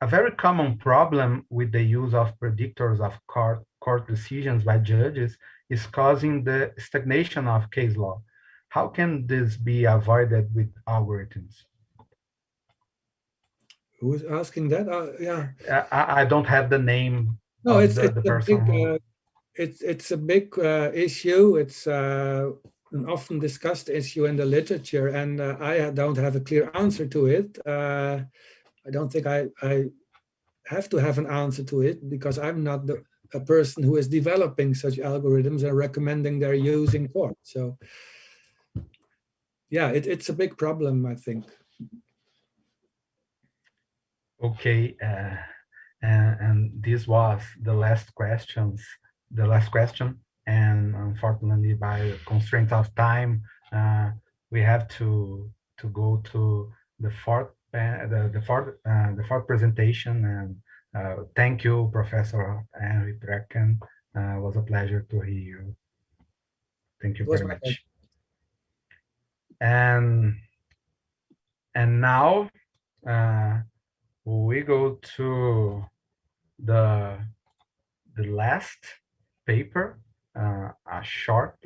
very common problem with the use of predictors of court decisions by judges is causing the stagnation of case law. How can this be avoided with algorithms? Who is asking that? Yeah. I don't have the name. No, of the person. It's a big issue. It's an often discussed issue in the literature, and I don't have a clear answer to it. I don't think I have to have an answer to it because I'm not a person who is developing such algorithms and recommending their use in court. So yeah, it's a big problem, I think. Okay, and this was the last question, and unfortunately, by constraint of time, we have to go to the fourth presentation. And thank you, Professor Henry Brecken. It was a pleasure to hear you. Thank you very much. And now we go to the last paper, a short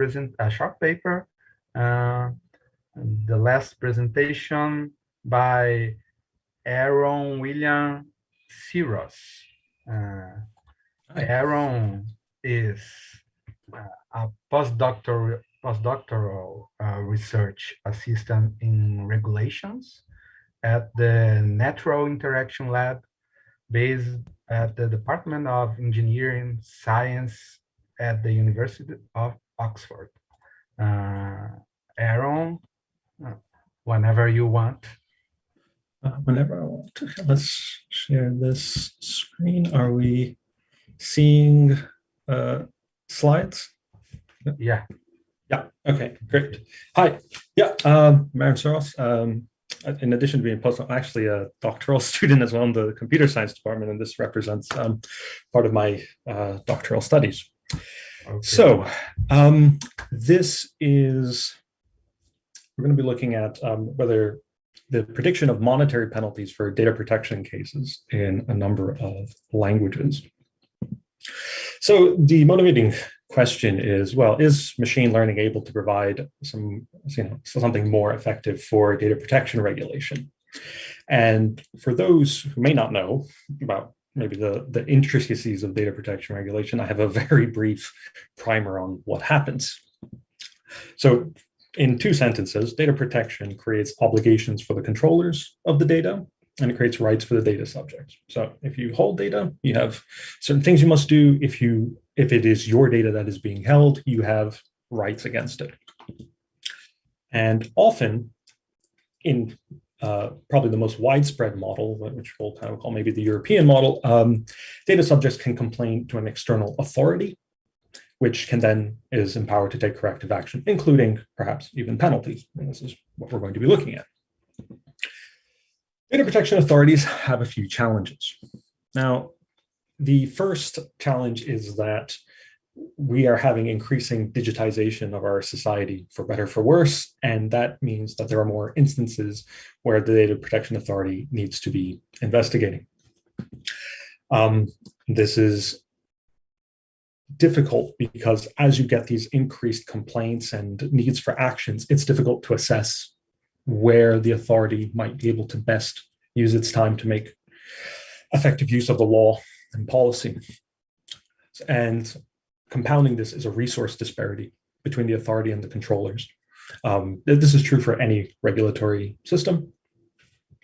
paper, the last presentation by Aaron William Siros. Aaron is a postdoctoral research assistant in regulations at the Natural Interaction Lab based at the Department of Engineering Science at the University of Oxford. Aaron, whenever you want. Whenever I want. Let's share this screen. Are we seeing slides? Yeah. Yeah. Okay. Great. Hi. Yeah. Marin Soros. In addition to being a postdoc, I'm actually a doctoral student as well in the computer science department, and this represents part of my doctoral studies. Okay. So this is, we're going to be looking at whether the prediction of monetary penalties for data protection cases in a number of languages. So the motivating question is, well, is machine learning able to provide something more effective for data protection regulation? And for those who may not know about maybe the intricacies of data protection regulation, I have a very brief primer on what happens. So in 2 sentences, data protection creates obligations for the controllers of the data, and it creates rights for the data subjects. So if you hold data, you have certain things you must do. If it is your data that is being held, you have rights against it. And often, in probably the most widespread model, which we'll kind of call maybe the European model, data subjects can complain to an external authority, which is empowered to take corrective action, including perhaps even penalties. And this is what we're going to be looking at. Data protection authorities have a few challenges. Now, the first challenge is that we are having increasing digitization of our society, for better or for worse, and that means that there are more instances where the Data Protection Authority needs to be investigating. This is difficult because as you get these increased complaints and needs for actions, it's difficult to assess where the authority might be able to best use its time to make effective use of the law and policy. And compounding this is a resource disparity between the authority and the controllers. This is true for any regulatory system.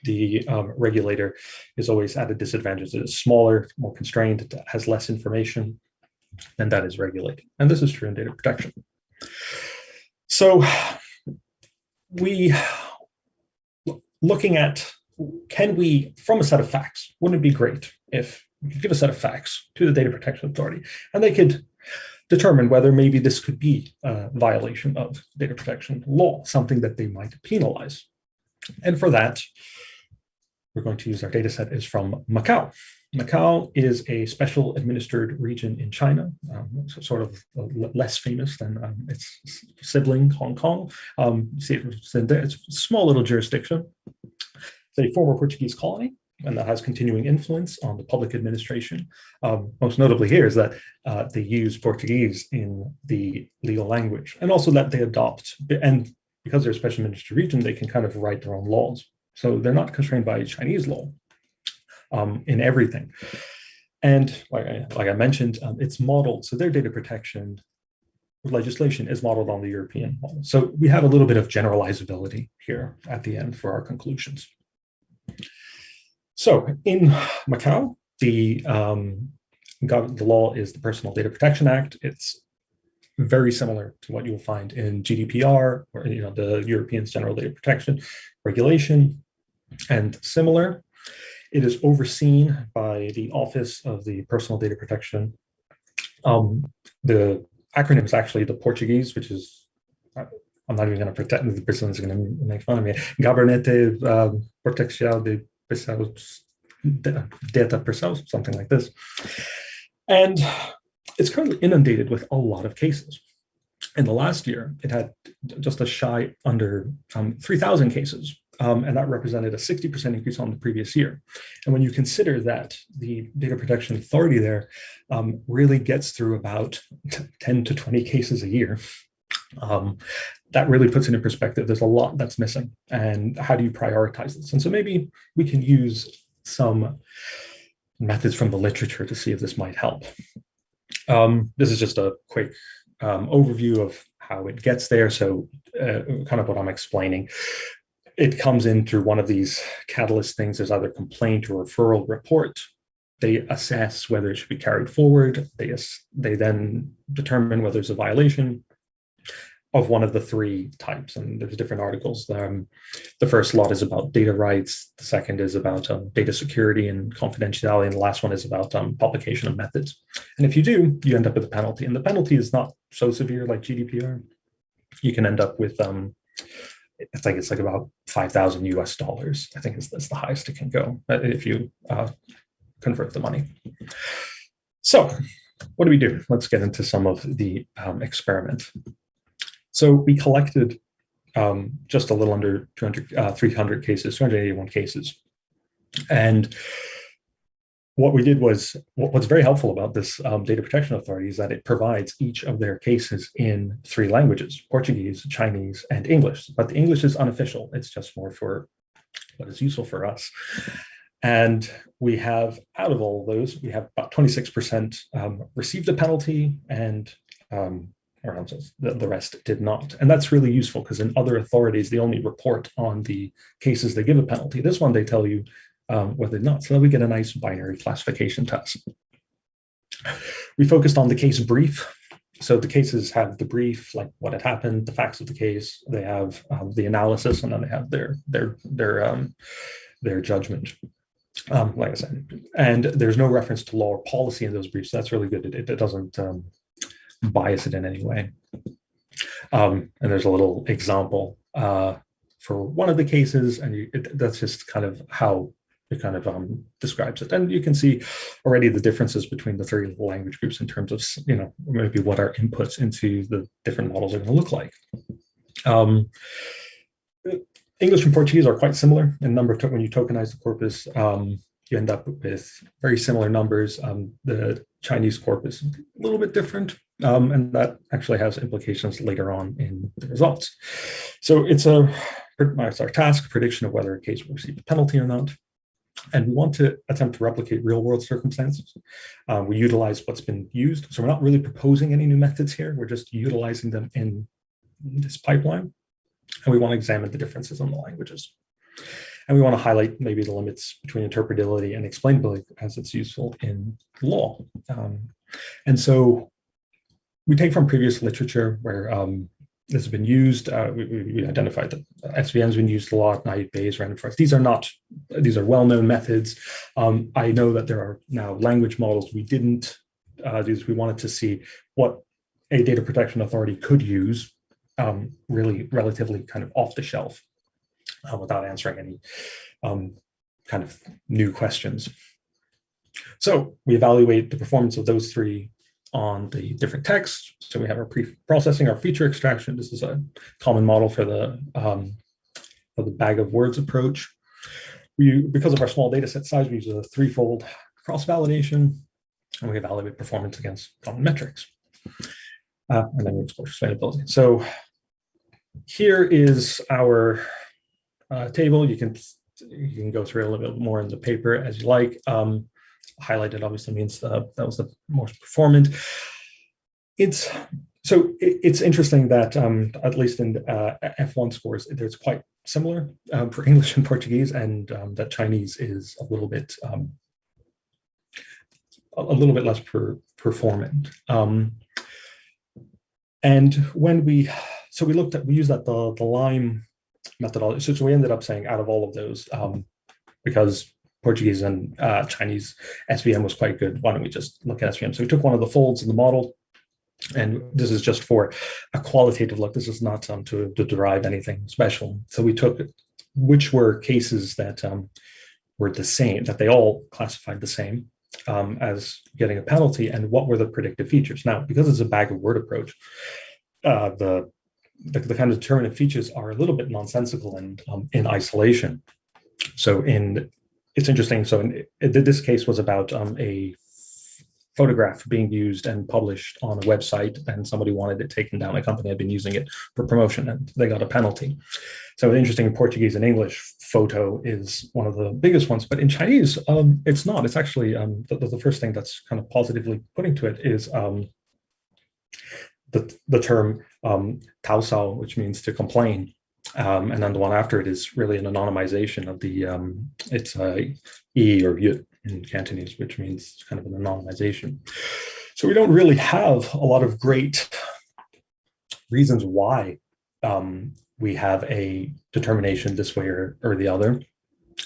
The regulator is always at a disadvantage. It is smaller, more constrained, it has less information, and that is regulating. And this is true in data protection. So looking at, can we, from a set of facts, wouldn't it be great if we could give a set of facts to the Data Protection Authority and they could determine whether maybe this could be a violation of data protection law, something that they might penalize. And for that, we're going to use our data set is from Macau. Macau is a special administered region in China, sort of less famous than its sibling, Hong Kong. See, it's a small little jurisdiction. It's a former Portuguese colony, and that has continuing influence on the public administration. Most notably here is that they use Portuguese in the legal language, and also that they adopt, and because they're a special administered region, they can kind of write their own laws. So they're not constrained by Chinese law in everything. And like I mentioned, it's modeled, so their data protection legislation is modeled on the European model. So we have a little bit of generalizability here at the end for our conclusions. So in Macau, the law is the Personal Data Protection Act. It's very similar to what you'll find in GDPR or the European General Data Protection Regulation, and similar. It is overseen by the Office of the Personal Data Protection. The acronym is actually the Portuguese, which is, I'm not even going to pretend the person is going to make fun of me, Gabinete Protección de Data Pessoas, something like this. And it's currently inundated with a lot of cases. In the last year, it had just a shy under 3,000 cases. And that represented a 60% increase on the previous year. And when you consider that the Data Protection Authority there really gets through about 10 to 20 cases a year, that really puts it in perspective. There's a lot that's missing. And how do you prioritize this? And so maybe we can use some methods from the literature to see if this might help. This is just a quick overview of how it gets there. So kind of what I'm explaining. it comes in through one of these catalyst things. There's either complaint or referral report. They assess whether it should be carried forward. They then determine whether there's a violation of one of the three types, and there's different articles. The first lot is about data rights. The second is about data security and confidentiality, and the last one is about publication of methods. And if you do, you end up with a penalty, and the penalty is not so severe like GDPR. You can end up with I think it's like about $5,000 US. I think that's the highest it can go if you convert the money. So what do? Let's get into some of the experiment. So we collected just a little under 300 cases, 281 cases. And what we did was, what's very helpful about this data protection authority is that it provides each of their cases in 3 languages: Portuguese, Chinese, and English. But the English is unofficial. It's just more for what is useful for us. And we have, out of all of those, we have about 26% received a penalty, and the rest did not. And that's really useful because in other authorities, they only report on the cases they give a penalty. This one, they tell you whether or not. So we get a nice binary classification test. We focused on the case brief. So the cases have the brief, like what had happened, the facts of the case. They have the analysis, and then they have their judgment. Like I said, and there's no reference to law or policy in those briefs. So that's really good. It doesn't bias it in any way. And there's a little example for one of the cases, and that's just kind of how it kind of describes it. And you can see already the differences between the 3 language groups in terms of, maybe what our inputs into the different models are going to look like. English and Portuguese are quite similar in number of when you tokenize the corpus. You end up with very similar numbers. The Chinese corpus is a little bit different, and that actually has implications later on in the results. So it's our task, prediction of whether a case will receive a penalty or not. And we want to attempt to replicate real-world circumstances. We utilize what's been used. So we're not really proposing any new methods here. We're just utilizing them in this pipeline. And we want to examine the differences in the languages. And we want to highlight maybe the limits between interpretability and explainability as it's useful in law. And so we take from previous literature where this has been used. We identified that SVM has been used a lot, naive Bayes, random forest. These are well-known methods. I know that there are now language models we didn't do. We wanted to see what a data protection authority could use really relatively kind of off the shelf without answering any kind of new questions. So we evaluate the performance of those 3 on the different texts. So we have our pre-processing, our feature extraction. This is a common model for the bag of words approach. Because of our small data set size, we use a 3-fold cross-validation, and we evaluate performance against common metrics. And then we explore sustainability. So here is our table. You can go through a little bit more in the paper as you like. Highlighted obviously means that was the most performant. It's interesting that at least in F1 scores, there's quite similar for English and Portuguese, and that Chinese is a little bit less performant. And when we used the LIME methodology. So we ended up saying out of all of those, because Portuguese and Chinese SVM was quite good, why don't we just look at SVM? So we took one of the folds in the model, and this is just for a qualitative look. This is not to derive anything special. So we took which were cases that were the same, that they all classified the same as getting a penalty, and what were the predictive features. Now, because it's a bag of word approach, the kind of determinant features are a little bit nonsensical and in isolation. So it's interesting. So this case was about a photograph being used and published on a website, and somebody wanted it taken down. A company had been using it for promotion, and they got a penalty. So interesting, in Portuguese and English, photo is one of the biggest ones, but in Chinese, it's not. It's actually the first thing that's kind of positively putting to it is the term "tao sao," which means to complain. And then the one after it is really an anonymization of the, it's E or Y in Cantonese, which means kind of an anonymization. So we don't really have a lot of great reasons why we have a determination this way or the other.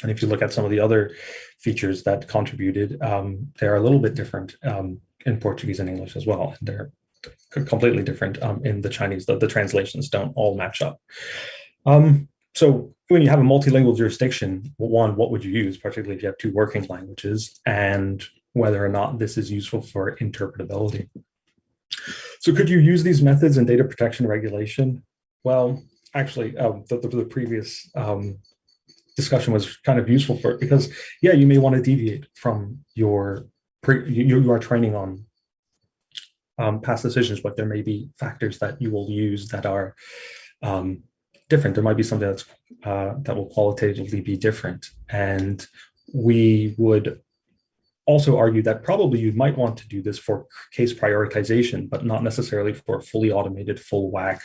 And if you look at some of the other features that contributed, they're a little bit different in Portuguese and English as well. And they're completely different in the Chinese. The translations don't all match up. So when you have a multilingual jurisdiction, one, what would you use, particularly if you have two working languages, and whether or not this is useful for interpretability. So could you use these methods in data protection regulation? Well, actually, the previous discussion was kind of useful for it because, yeah, you may want to deviate from your, you are training on past decisions, but there may be factors that you will use that are different. There might be something that's that will qualitatively be different. And we would also argue that probably you might want to do this for case prioritization, but not necessarily for fully automated, full whack,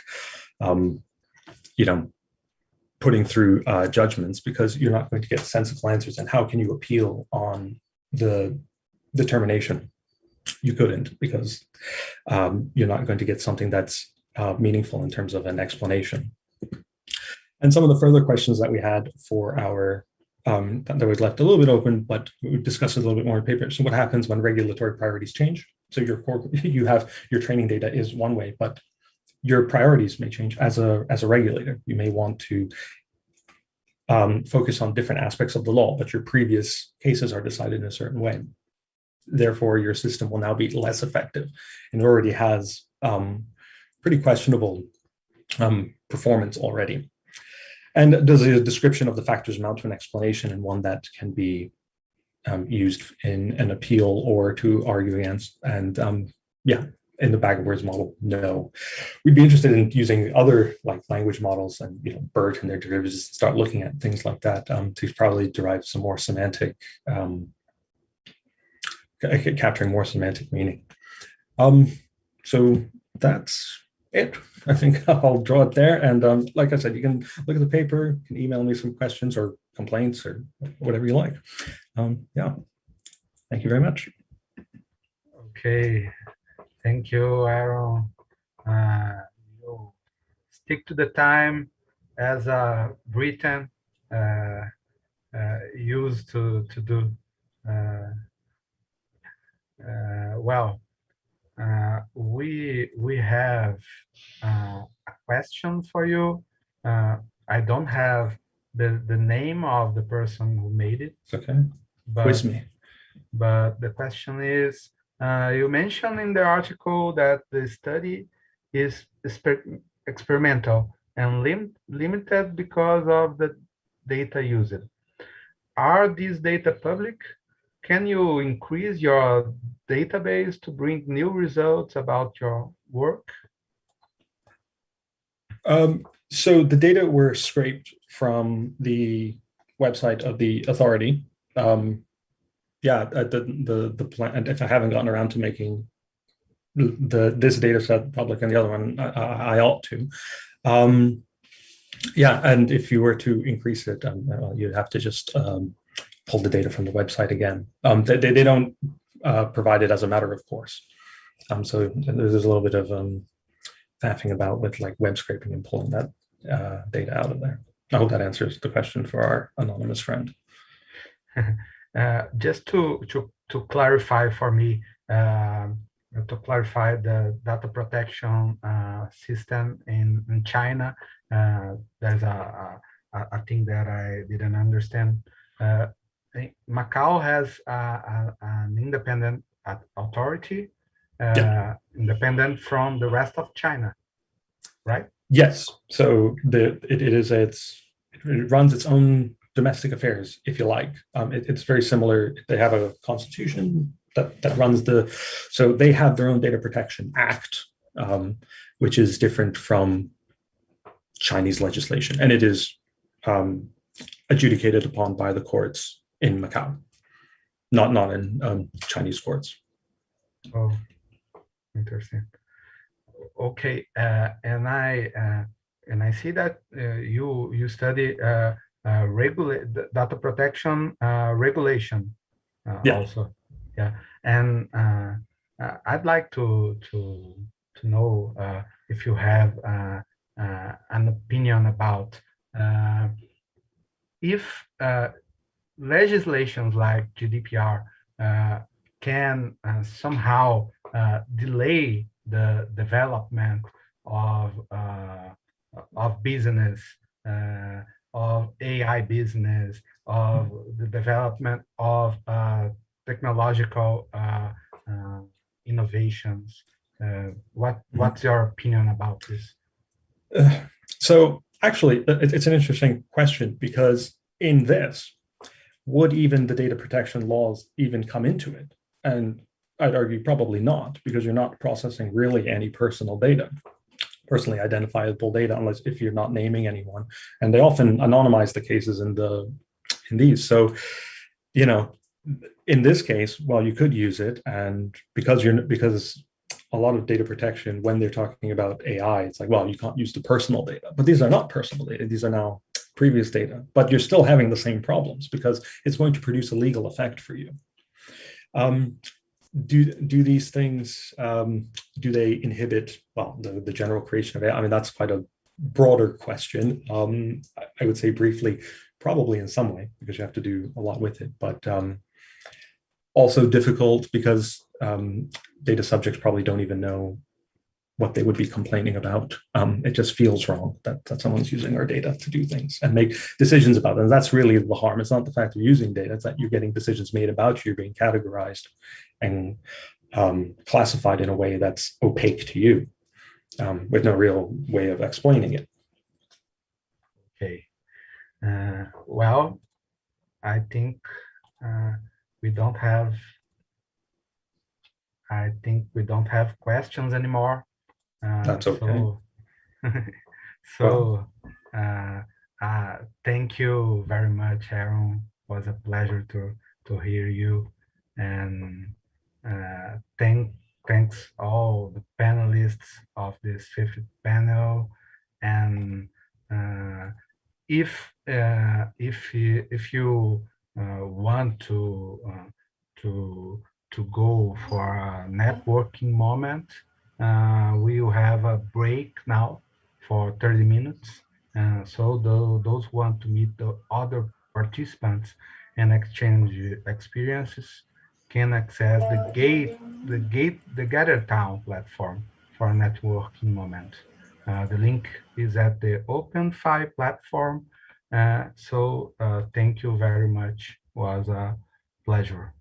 putting through judgments, because you're not going to get sensible answers. And how can you appeal on the determination? You couldn't, because you're not going to get something that's meaningful in terms of an explanation. And some of the further questions that we had for our, that was left a little bit open, but we discussed it a little bit more in paper. So what happens when regulatory priorities change? So your training data is one way, but your priorities may change as a regulator. You may want to focus on different aspects of the law, but your previous cases are decided in a certain way. Therefore, your system will now be less effective, and it already has pretty questionable performance already. And does a description of the factors amount to an explanation, and one that can be used in an appeal or to argue against? And yeah, in the bag of words model, no. We'd be interested in using other like language models and BERT and their derivatives, start looking at things like that to probably derive some more semantic, capturing more semantic meaning. So that's it. I think I'll draw it there. And like I said, you can look at the paper, you can email me some questions or complaints or whatever you like. Yeah, thank you very much. Okay, thank you, Aaron. You stick to the time as a Britain used to do. Well, we have a question for you. I don't have the name of the person who made it. It's okay. Quiz me. But the question is, you mentioned in the article that the study is experimental and limited because of the data used. Are these data public? Can you increase your database to bring new results about your work? So the data were scraped from the website of the authority. Yeah, the plan. If I haven't gotten around to making this data set public and the other one, I ought to. Yeah, and if you were to increase it, you'd have to just pull the data from the website again. They don't provide it as a matter of course. So there's a little bit of faffing about with like web scraping and pulling that data out of there. I hope that answers the question for our anonymous friend. Just to clarify for me, to clarify the data protection system in China, there's a thing that I didn't understand. Macau has an independent authority, independent from the rest of China, right? Yes. So it runs its own domestic affairs, if you like. It's very similar. They have a constitution that runs so they have their own data protection act, which is different from Chinese legislation, and it is adjudicated upon by the courts in Macau, not in Chinese courts. Oh, interesting. Okay, and and I see that you study data protection regulation also. Yeah, and I'd like to know if you have an opinion about if legislations like GDPR can somehow delay the development of business, of AI business, of the development of technological innovations. What's your opinion about this? So actually, it's an interesting question, because in this, would even the data protection laws even come into it? And I'd argue probably not, because you're not processing really any personal data, personally identifiable data, unless if you're not naming anyone. And they often anonymize the cases in these. So, you know, in this case, well, you could use it, and because a lot of data protection, when they're talking about AI, it's like, well, you can't use the personal data, but these are not personal data. These are now previous data, but you're still having the same problems because it's going to produce a legal effect for you. Do these things, do they inhibit, well, the general creation of AI? I mean, that's quite a broader question. I would say briefly, probably in some way, because you have to do a lot with it, but also difficult because data subjects probably don't even know what they would be complaining about. It just feels wrong that someone's using our data to do things and make decisions about them. And that's really the harm. It's not the fact you're using data, it's that you're getting decisions made about you, being categorized and classified in a way that's opaque to you, with no real way of explaining it. Okay. Well, I think we don't have questions anymore. That's okay. So thank you very much, Aaron. It was a pleasure to hear you, and thanks all the panelists of this fifth panel. And if you want to go for a networking moment, we will have a break now for 30 minutes. So those who want to meet the other participants and exchange experiences can access the Gather Town platform for a networking moment. The link is at the OpenFi platform. So thank you very much. It was a pleasure.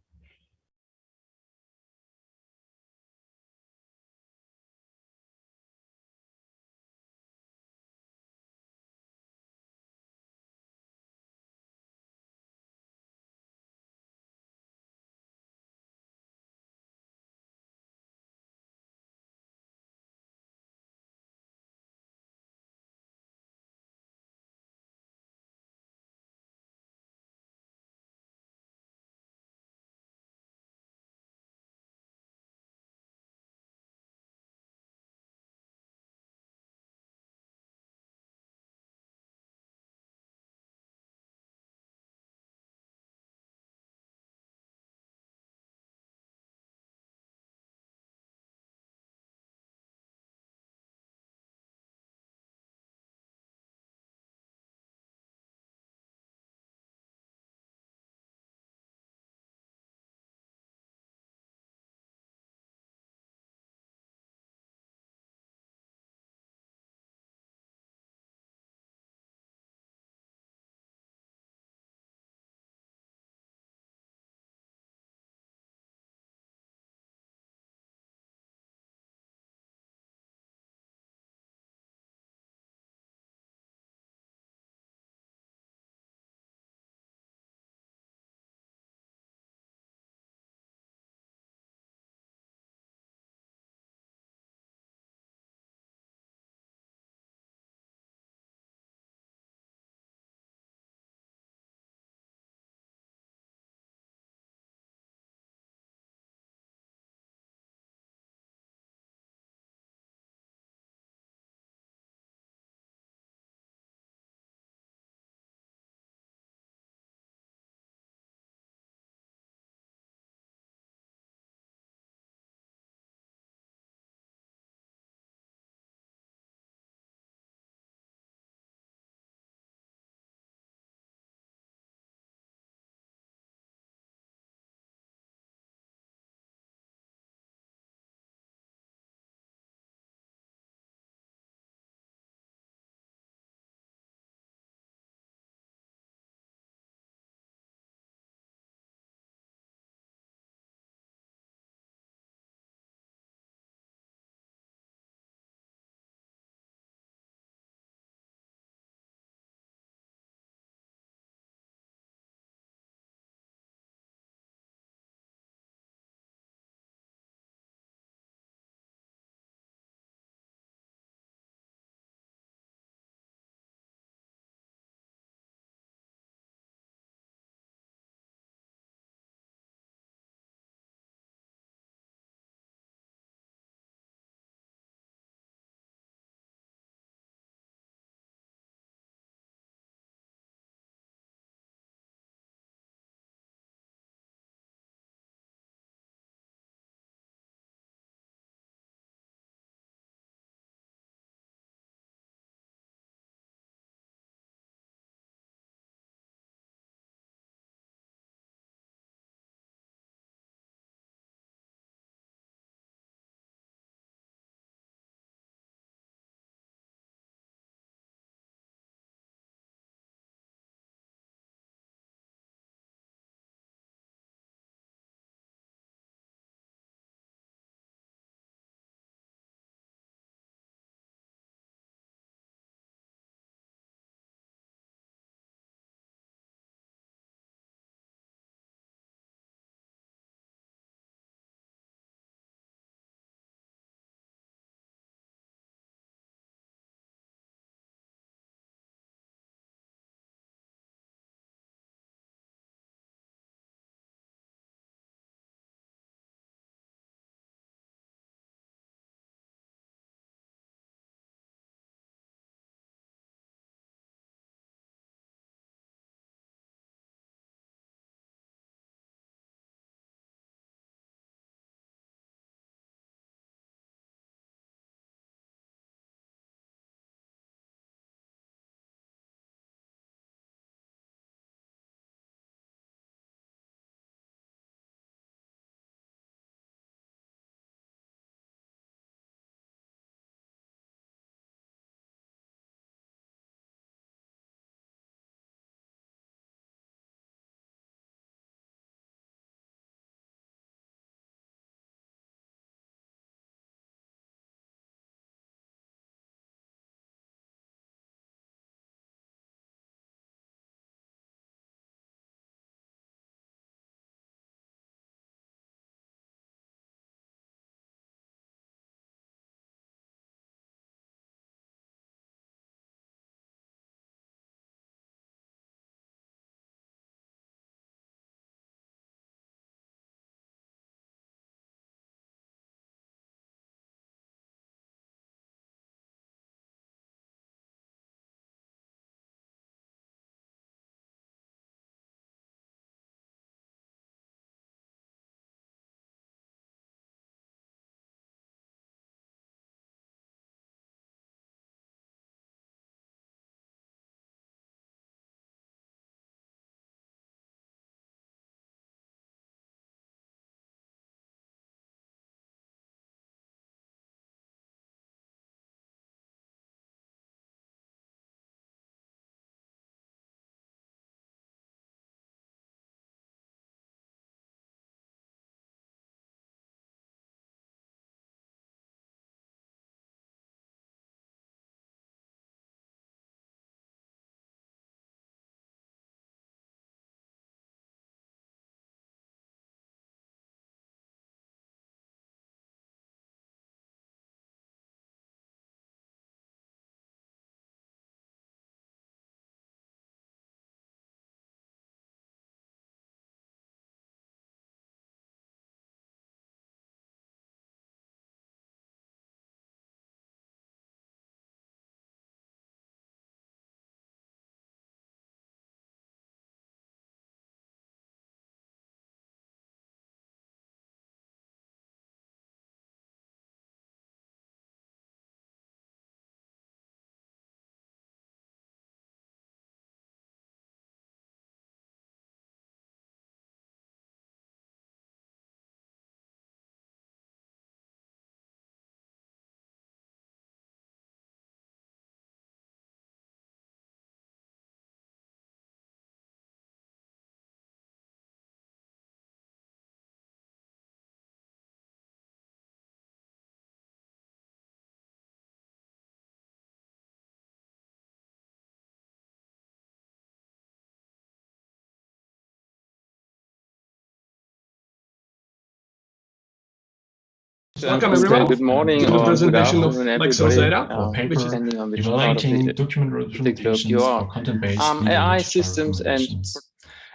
Welcome everyone. Good morning to the or good presentation of afternoon, Lex everybody. Rosetta, which is Depending on which part of evaluating the document TikTok you representations are. for content-based legal AI literature systems and recommendations.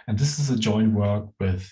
And this is a joint work with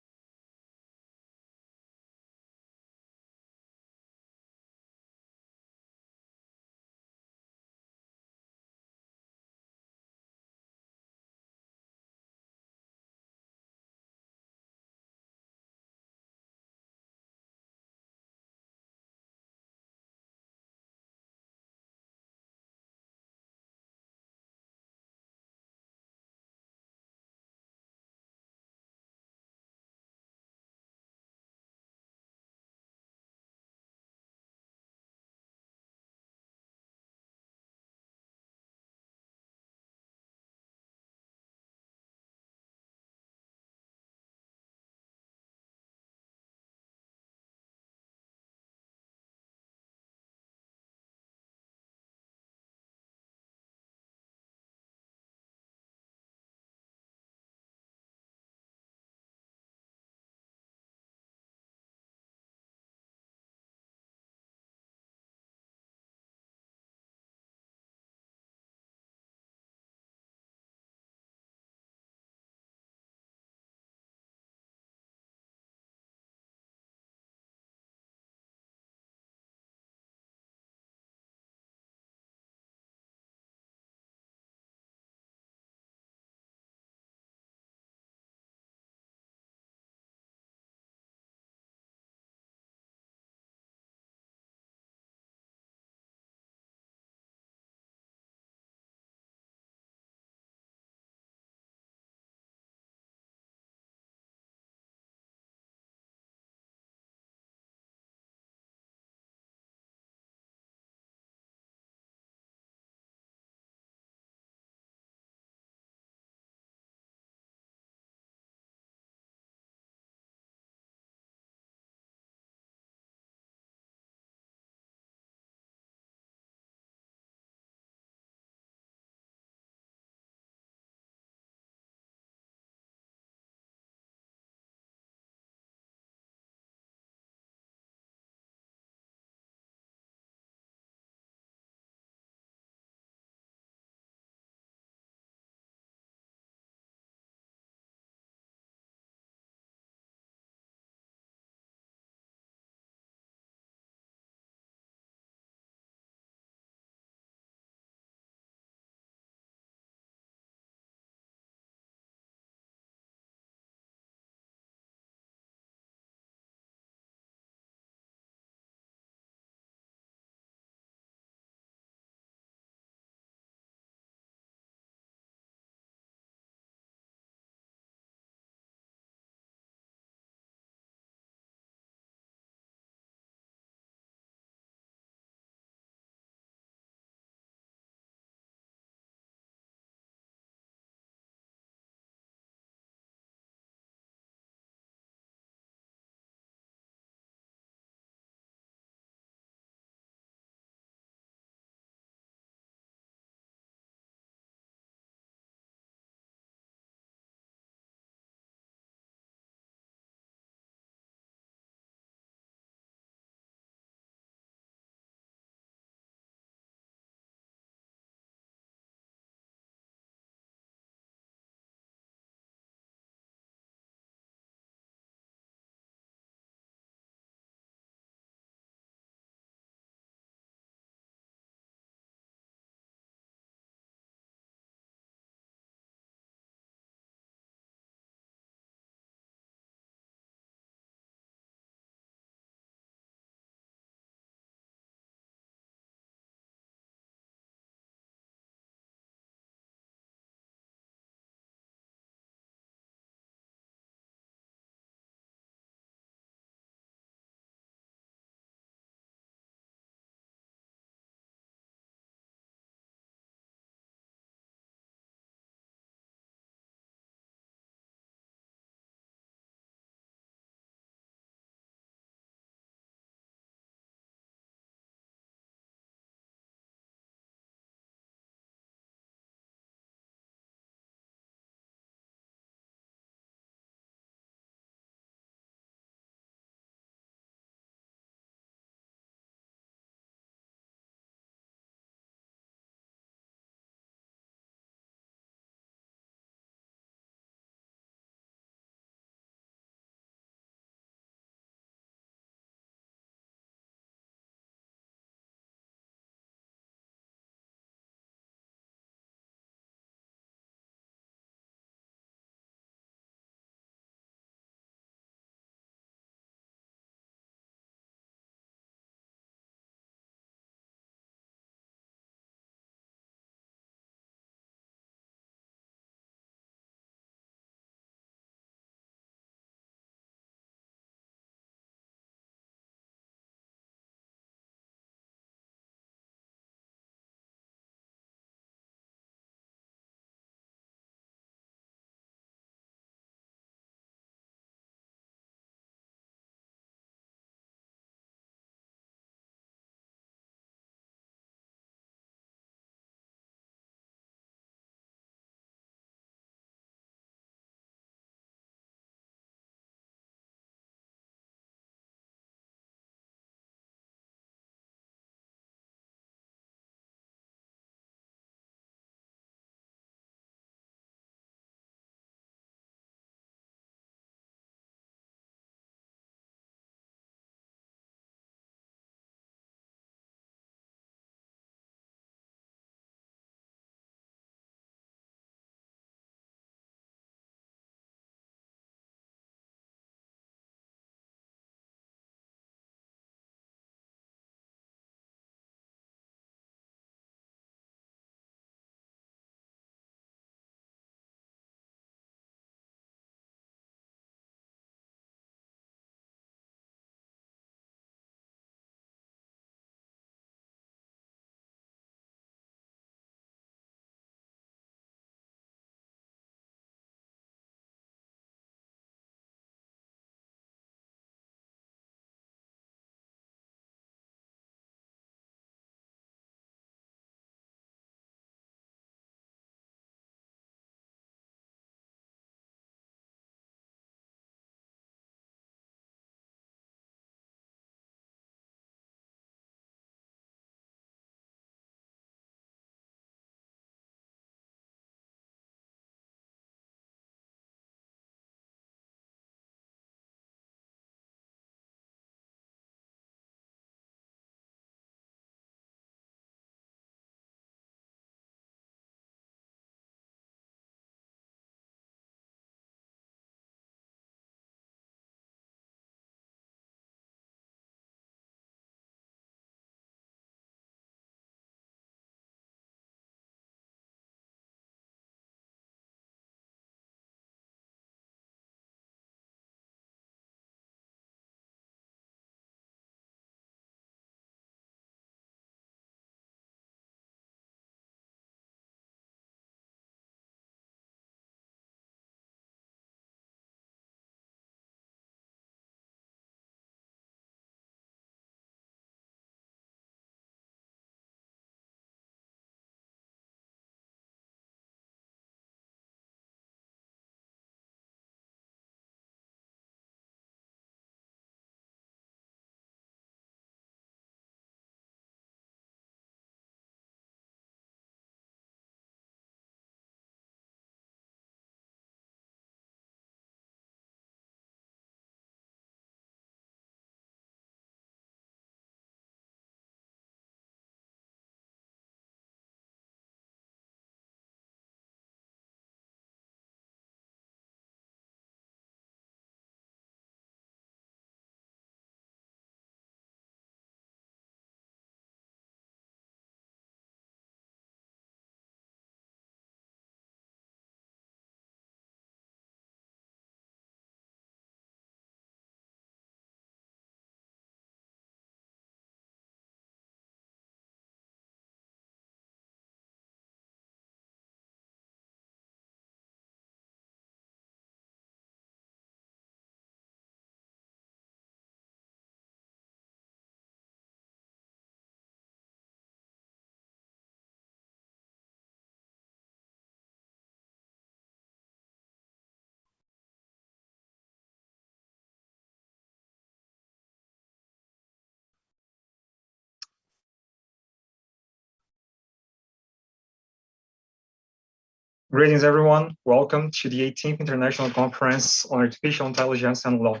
Greetings, everyone. Welcome to the 18th International Conference on Artificial Intelligence and Law.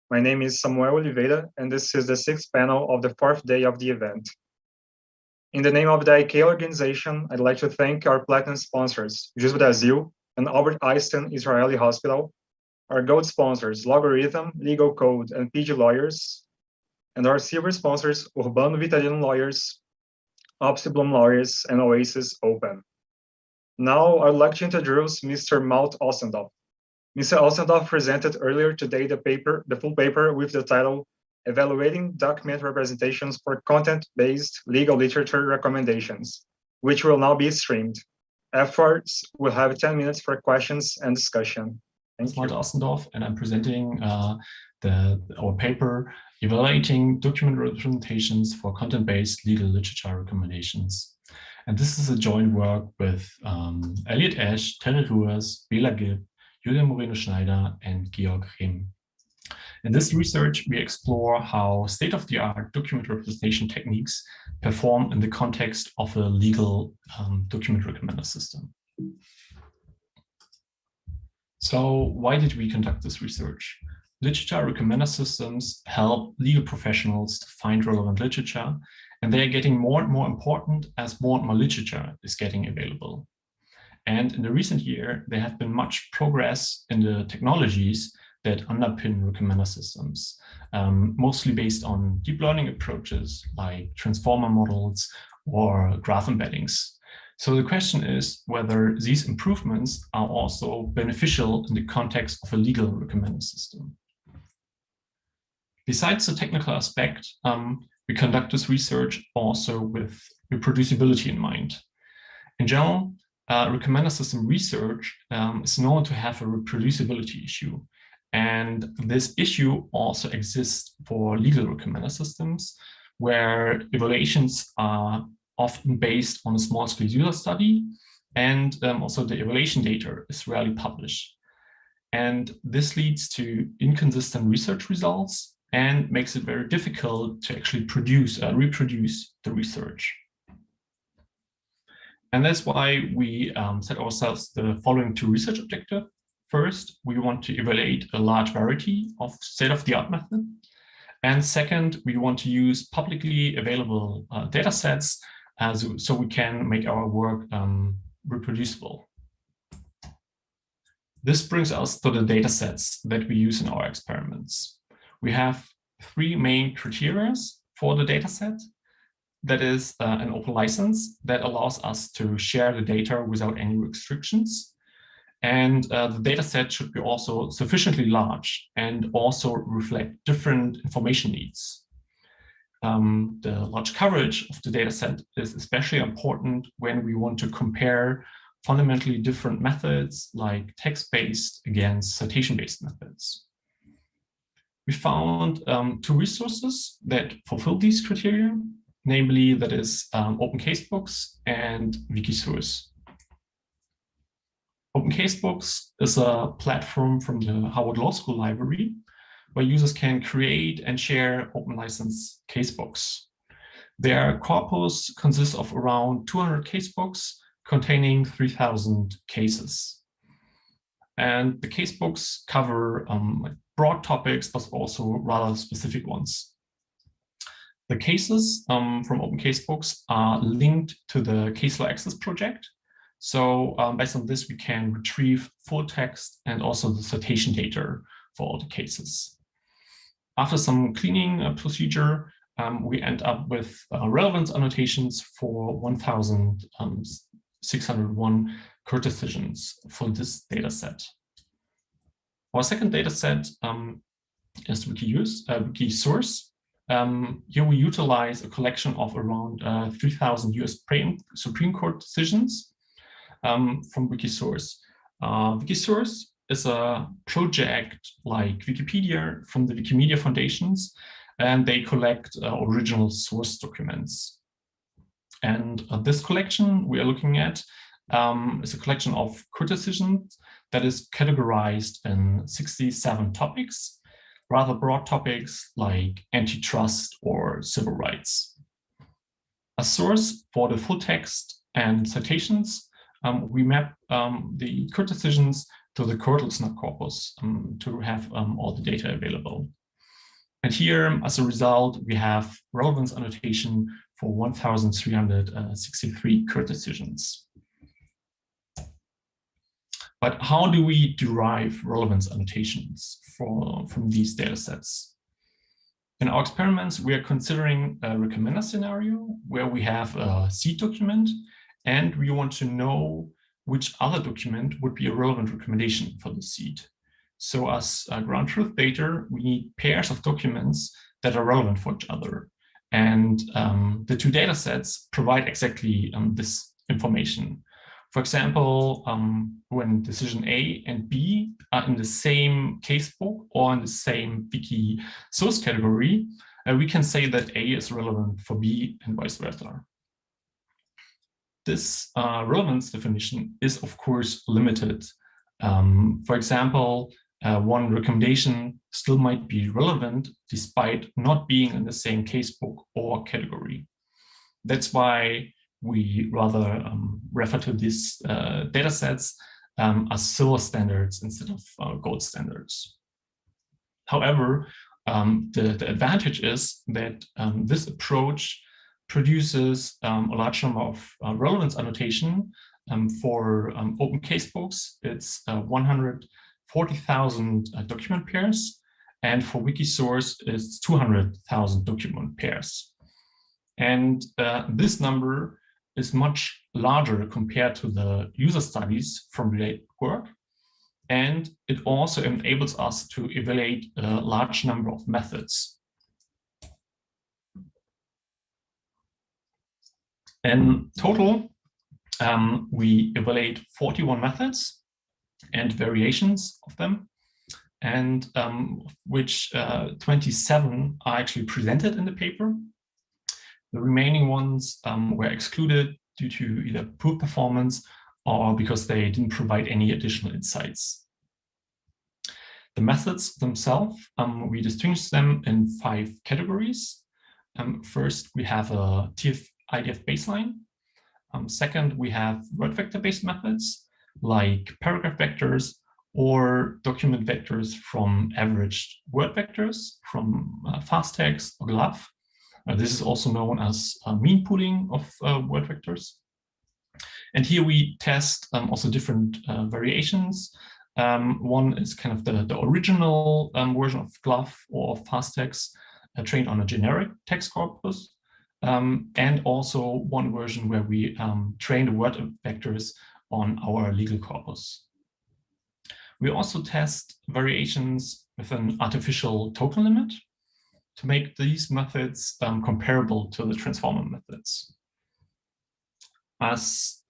My name is Samuel Oliveira, and this is the 6th panel of the 4th day of the event. In the name of the IK organization, I'd like to thank our platinum sponsors, Jus Brasil and Albert Einstein Israeli Hospital, our gold sponsors, Logarithm, Legal Code, and PG Lawyers, and our silver sponsors, Urbano Vitalino Lawyers, Opsi Bloom Lawyers, and Oasis Open. Now, I'd like to introduce Mr. Malte Ossendorf. Mr. Ossendorf presented earlier today the full paper with the title, Evaluating Document Representations for Content-Based Legal Literature Recommendations, which will now be streamed. Afterwards, we'll have 10 minutes for questions and discussion. Thank you. Malte Ossendorf, and I'm presenting our paper, Evaluating Document Representations for Content-Based Legal Literature Recommendations. And this is a joint work with Elliot Ash, Terry Ruas, Bela Gibb, Julian Moreno-Schneider, and Georg Rehm. In this research, we explore how state-of-the-art document representation techniques perform in the context of a legal document recommender system. So why did we conduct this research? Literature recommender systems help legal professionals to find relevant literature, and they are getting more and more important as more and more literature is getting available. And in the recent year, there have been much progress in the technologies that underpin recommender systems, mostly based on deep learning approaches like transformer models or graph embeddings. So the question is whether these improvements are also beneficial in the context of a legal recommender system. Besides the technical aspect, we conduct this research also with reproducibility in mind. In general, recommender system research is known to have a reproducibility issue. And this issue also exists for legal recommender systems, where evaluations are often based on a small-scale user study, and also the evaluation data is rarely published. And this leads to inconsistent research results and makes it very difficult to actually reproduce the research. And that's why we set ourselves the following two research objectives. First, we want to evaluate a large variety of state-of-the-art methods. And second, we want to use publicly available data sets so we can make our work reproducible. This brings us to the data sets that we use in our experiments. We have three main criteria for the data set. That is an open license that allows us to share the data without any restrictions. And the data set should be also sufficiently large and also reflect different information needs. The large coverage of the data set is especially important when we want to compare fundamentally different methods like text-based against citation-based methods. We found two resources that fulfill these criteria, namely that is Open Casebooks and Wikisource. Open Casebooks is a platform from the Harvard Law School library where users can create and share open license casebooks. Their corpus consists of around 200 casebooks containing 3,000 cases. And the casebooks cover broad topics, but also rather specific ones. The cases from Open Casebooks are linked to the Case Law Access project. So based on this, we can retrieve full text and also the citation data for all the cases. After some cleaning procedure, we end up with relevance annotations for 1,601 court decisions for this data set. Our second data set is Wikisource. Here we utilize a collection of around 3,000 US Supreme Court decisions from Wikisource. Wikisource is a project like Wikipedia from the Wikimedia Foundations, and they collect original source documents. And this collection we are looking at is a collection of court decisions that is categorized in 67 topics, rather broad topics like antitrust or civil rights. A source for the full text and citations we map the court decisions to the court listener corpus to have all the data available. And here, as a result, we have relevance annotation for 1,363 court decisions. But how do we derive relevance annotations from these data sets? In our experiments, we are considering a recommender scenario where we have a seed document and we want to know which other document would be a relevant recommendation for the seed. So as ground truth data, we need pairs of documents that are relevant for each other. And the two data sets provide exactly this information. For example, when decision A and B are in the same casebook or in the same wiki source category, we can say that A is relevant for B and vice versa. This relevance definition is, of course, limited. For example, one recommendation still might be relevant despite not being in the same casebook or category. That's why we rather refer to these data sets as silver standards instead of gold standards. However, the advantage is that this approach produces a large number of relevance annotation for open casebooks. It's 140,000 document pairs, and for Wikisource, it's 200,000 document pairs. And this number is much larger compared to the user studies from related work. And it also enables us to evaluate a large number of methods. In total, we evaluate 41 methods and variations of them, and which 27 are actually presented in the paper. The remaining ones were excluded due to either poor performance or because they didn't provide any additional insights. The methods themselves, we distinguish them in 5 categories. First, we have a TF-IDF baseline. Second, we have word vector-based methods like paragraph vectors or document vectors from averaged word vectors from fast text or GLAF. This is also known as mean pooling of word vectors. And here we test also different variations. One is kind of the original version of GLAF or fast text trained on a generic text corpus. And also one version where we train the word vectors on our legal corpus. We also test variations with an artificial token limit to make these methods comparable to the transformer methods. As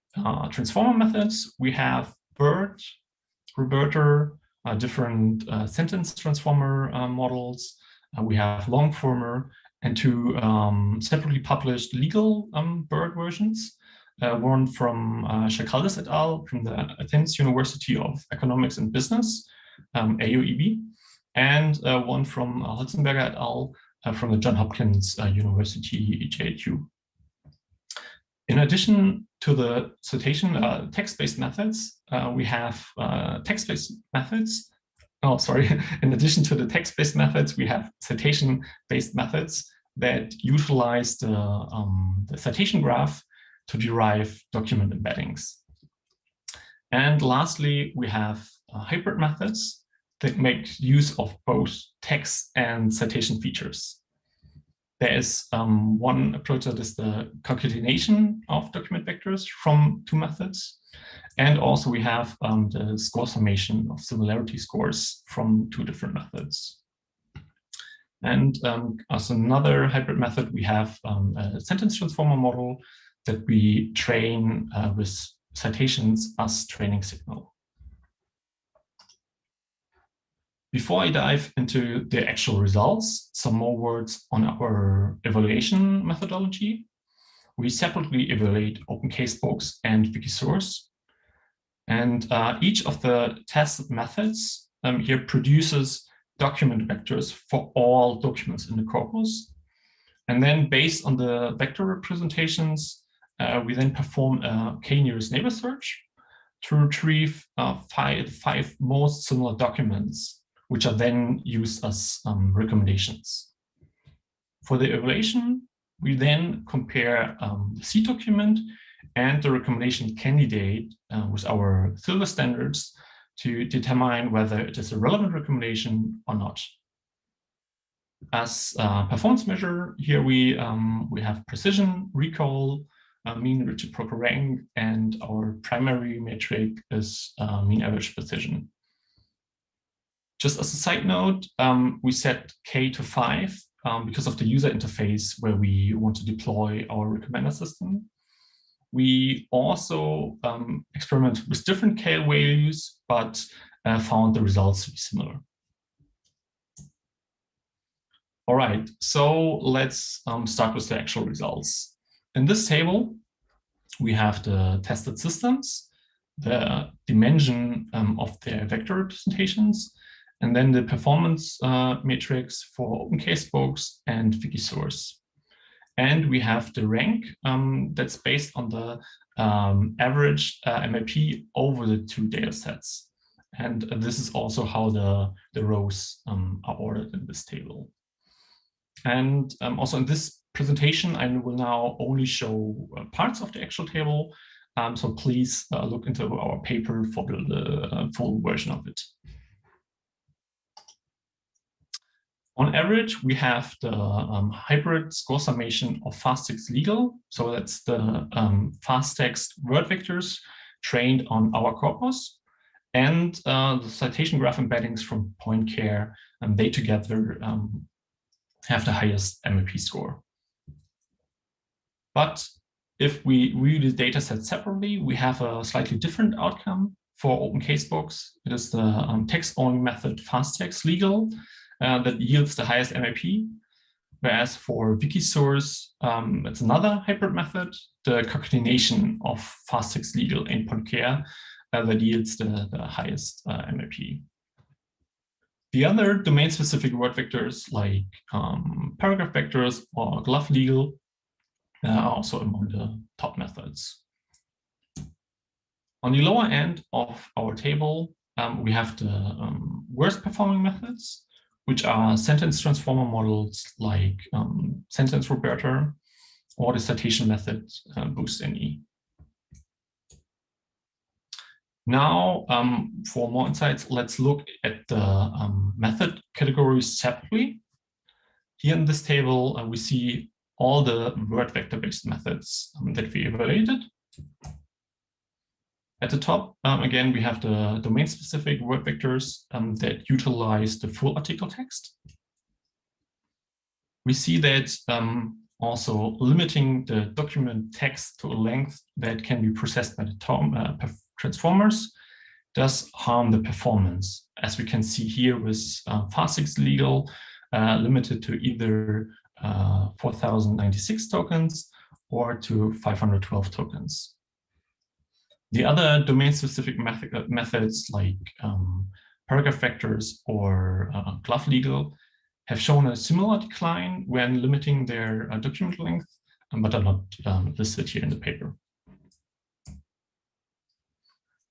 transformer methods, we have BERT, REBERTer, different sentence transformer models. We have longformer and 2 separately published legal BERT versions. One from Chakaldas et al. From the Athens University of Economics and Business, AUEB, and one from Holzenberger et al. From the Johns Hopkins University, JHU. In addition to the citation text-based methods, we have text-based methods. Oh, sorry. In addition to the text-based methods, we have citation-based methods that utilize the citation graph to derive document embeddings. And lastly, we have hybrid methods that make use of both text and citation features. There is one approach that is the concatenation of document vectors from 2 methods. And also we have the score summation of similarity scores from 2 different methods. And as another hybrid method, we have a sentence transformer model that we train with citations as training signal. Before I dive into the actual results, some more words on our evaluation methodology. We separately evaluate open casebooks and Wikisource. And each of the tested methods here produces document vectors for all documents in the corpus. And then based on the vector representations, we then perform a k-nearest neighbor search to retrieve five most similar documents, which are then used as recommendations. For the evaluation, we then compare the seed document and the recommendation candidate with our silver standards to determine whether it is a relevant recommendation or not. As a performance measure, here we have precision, recall, mean reciprocal rank, and our primary metric is mean average precision. Just as a side note, we set K to 5 because of the user interface where we want to deploy our recommender system. We also experiment with different K values, but found the results to be similar. All right, so let's start with the actual results. In this table, we have the tested systems, the dimension of their vector representations, and then the performance metrics for open casebooks and Wikisource. And we have the rank that's based on the average MAP over the two data sets. And this is also how the rows are ordered in this table. And also in this presentation, I will now only show parts of the actual table. So please look into our paper for the full version of it. On average, we have the hybrid score summation of fast text legal. So that's the fast text word vectors trained on our corpus, and the citation graph embeddings from point care, and they together have the highest MAP score. But if we view the data set separately, we have a slightly different outcome for open casebooks. It is the text-only method fast text legal that yields the highest MAP, whereas for Wikisource, it's another hybrid method, the concatenation of fast text legal and point care that yields the highest MAP. The other domain-specific word vectors like paragraph vectors or glove legal are also among the top methods. On the lower end of our table, we have the worst performing methods, which are sentence transformer models like Sentence Roberta or the citation method BoostNE. Now, for more insights, let's look at the method categories separately. Here in this table, we see all the word vector-based methods that we evaluated. At the top, again, we have the domain-specific word vectors that utilize the full article text. We see that also limiting the document text to a length that can be processed by the transformers does harm the performance, as we can see here with fast text legal limited to either 4096 tokens or to 512 tokens. The other domain-specific methods like paragraph vectors or glove legal have shown a similar decline when limiting their document length, but are not listed here in the paper.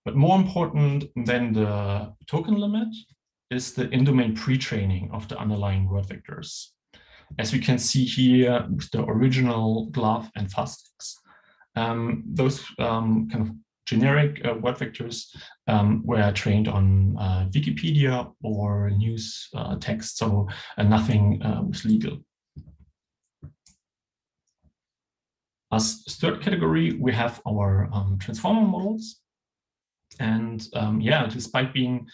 But more important than the token limit is the in-domain pre-training of the underlying word vectors. As we can see here with the original glove and fast text, those kind of generic word vectors were trained on Wikipedia or news text, so nothing was legal. As third category, we have our transformer models. And yeah, despite being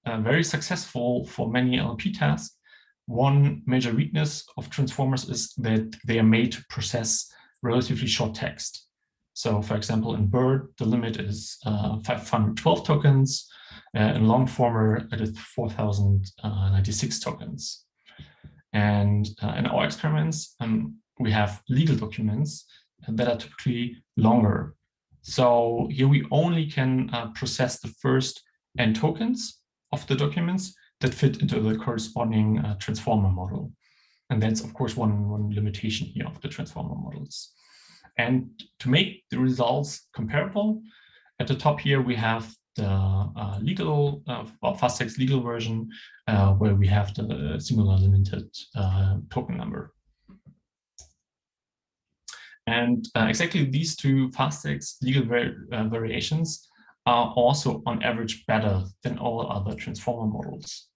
very successful for many NLP tasks, one major weakness of transformers is that they are made to process relatively short text. So for example, in BERT, the limit is 512 tokens. In Longformer, it is 4096 tokens. And in our experiments, we have legal documents that are typically longer. So here we only can process the first n tokens of the documents that fit into the corresponding transformer model. And that's, of course, one limitation here of the transformer models. And to make the results comparable, at the top here we have the legal or fast text legal version, where we have the singular limited token number. And exactly these two fast text legal variations are also on average better than all other transformer models.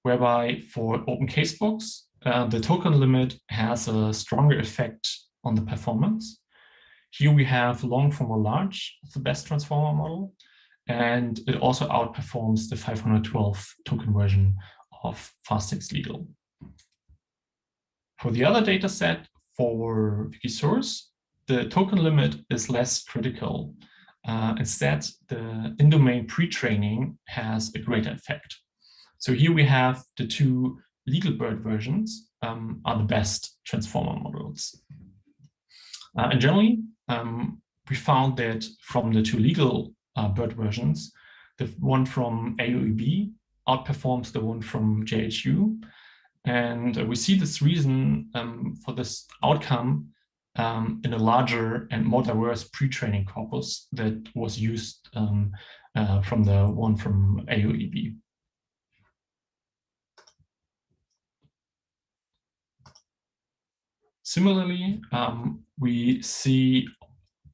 Whereby for open casebooks, the token limit has a stronger effect on the performance. Here we have long form or large, the best transformer model, and it also outperforms the 512 token version of fast text legal. For the other data set, for Wikisource, the token limit is less critical. Instead, the in-domain pre-training has a greater effect. So here we have the two legal bird versions are the best transformer models. And generally, we found that from the two legal bird versions, the one from AOEB outperforms the one from JHU. And we see this reason for this outcome in a larger and more diverse pre-training corpus that was used from the one from AOEB. Similarly, we see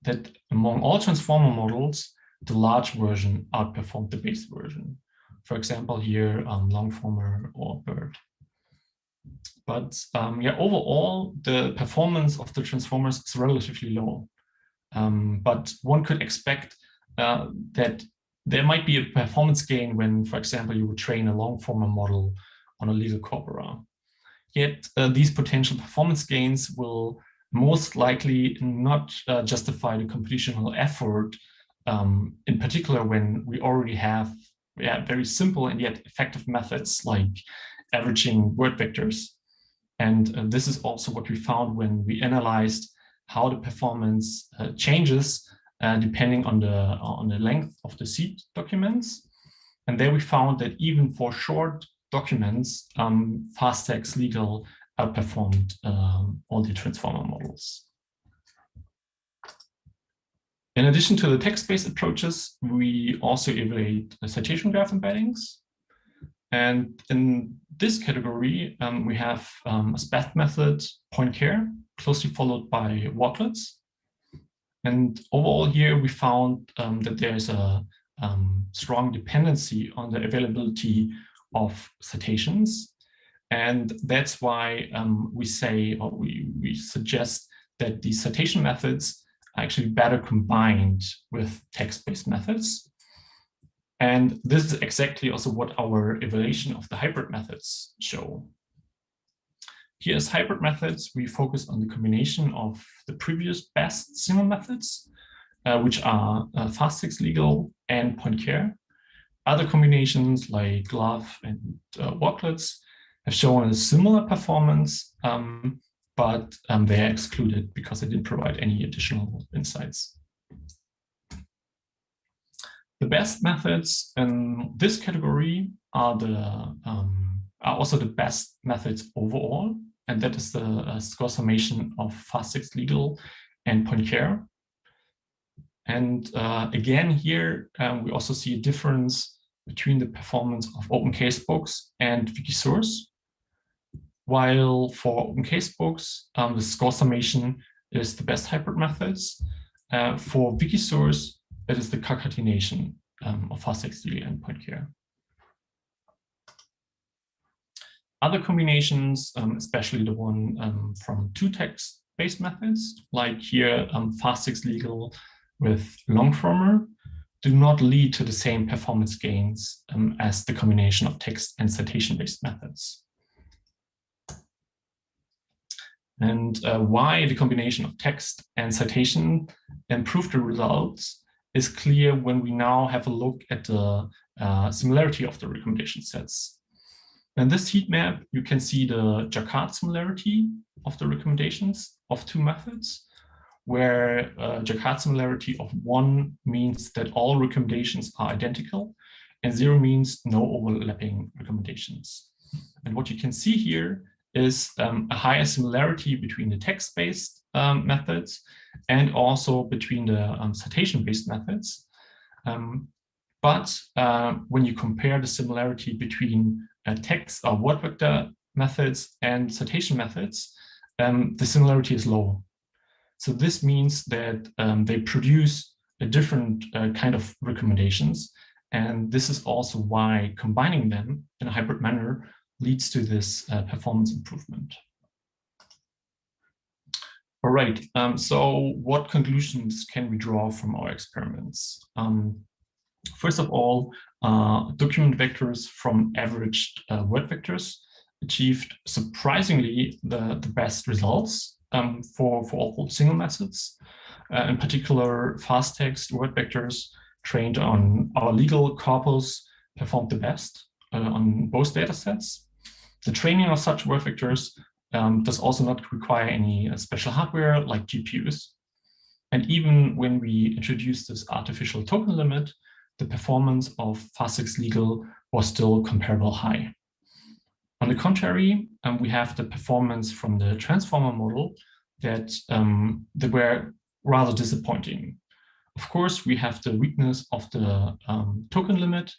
that among all transformer models, the large version outperformed the base version. For example, here, Longformer or BERT. But yeah, overall, the performance of the transformers is relatively low. But one could expect that there might be a performance gain when, for example, you would train a Longformer model on a legal corpora. Yet these potential performance gains will most likely not justify the computational effort, in particular when we already have very simple and yet effective methods like averaging word vectors. And this is also what we found when we analyzed how the performance changes depending on the length of the seed documents. And there we found that even for short documents, fast text legal outperformed all the transformer models. In addition to the text-based approaches, we also evaluate citation graph embeddings. And in this category, we have a SPAT method, point care, closely followed by walklets. And overall here, we found that there's a strong dependency on the availability of citations. And that's why we say, or we suggest that these citation methods are actually better combined with text-based methods. And this is exactly also what our evaluation of the hybrid methods show. Here as hybrid methods, we focus on the combination of the previous best single methods, which are fast text legal and point care. Other combinations like glove and walklets have shown a similar performance, but they are excluded because they didn't provide any additional insights. The best methods in this category are also the best methods overall, and that is the score summation of fast text legal and point care. And again, here we also see a difference between the performance of open casebooks and Wikisource. While for open casebooks, the score summation is the best hybrid methods. For Wikisource, it is the concatenation of fast text legal and point care. Other combinations, especially the one from two text-based methods, like here fast text legal with Longformer, do not lead to the same performance gains as the combination of text and citation-based methods. And why the combination of text and citation improved the results is clear when we now have a look at the similarity of the recommendation sets. In this heat map, you can see the Jacquard similarity of the recommendations of two methods, where Jacquard similarity of 1 means that all recommendations are identical, and 0 means no overlapping recommendations. And what you can see here is a higher similarity between the text-based methods and also between the citation-based methods. But when you compare the similarity between text or word vector methods and citation methods, the similarity is low. So this means that they produce a different kind of recommendations. And this is also why combining them in a hybrid manner leads to this performance improvement. All right, so what conclusions can we draw from our experiments? First of all, document vectors from averaged word vectors achieved surprisingly the best results for all single methods. In particular, fast text word vectors trained on our legal corpus performed the best on both data sets. The training of such word vectors does also not require any special hardware like GPUs. And even when we introduced this artificial token limit, the performance of fast-text legal was still comparable high. On the contrary, we have the performance from the transformer model that they were rather disappointing. Of course, we have the weakness of the token limit,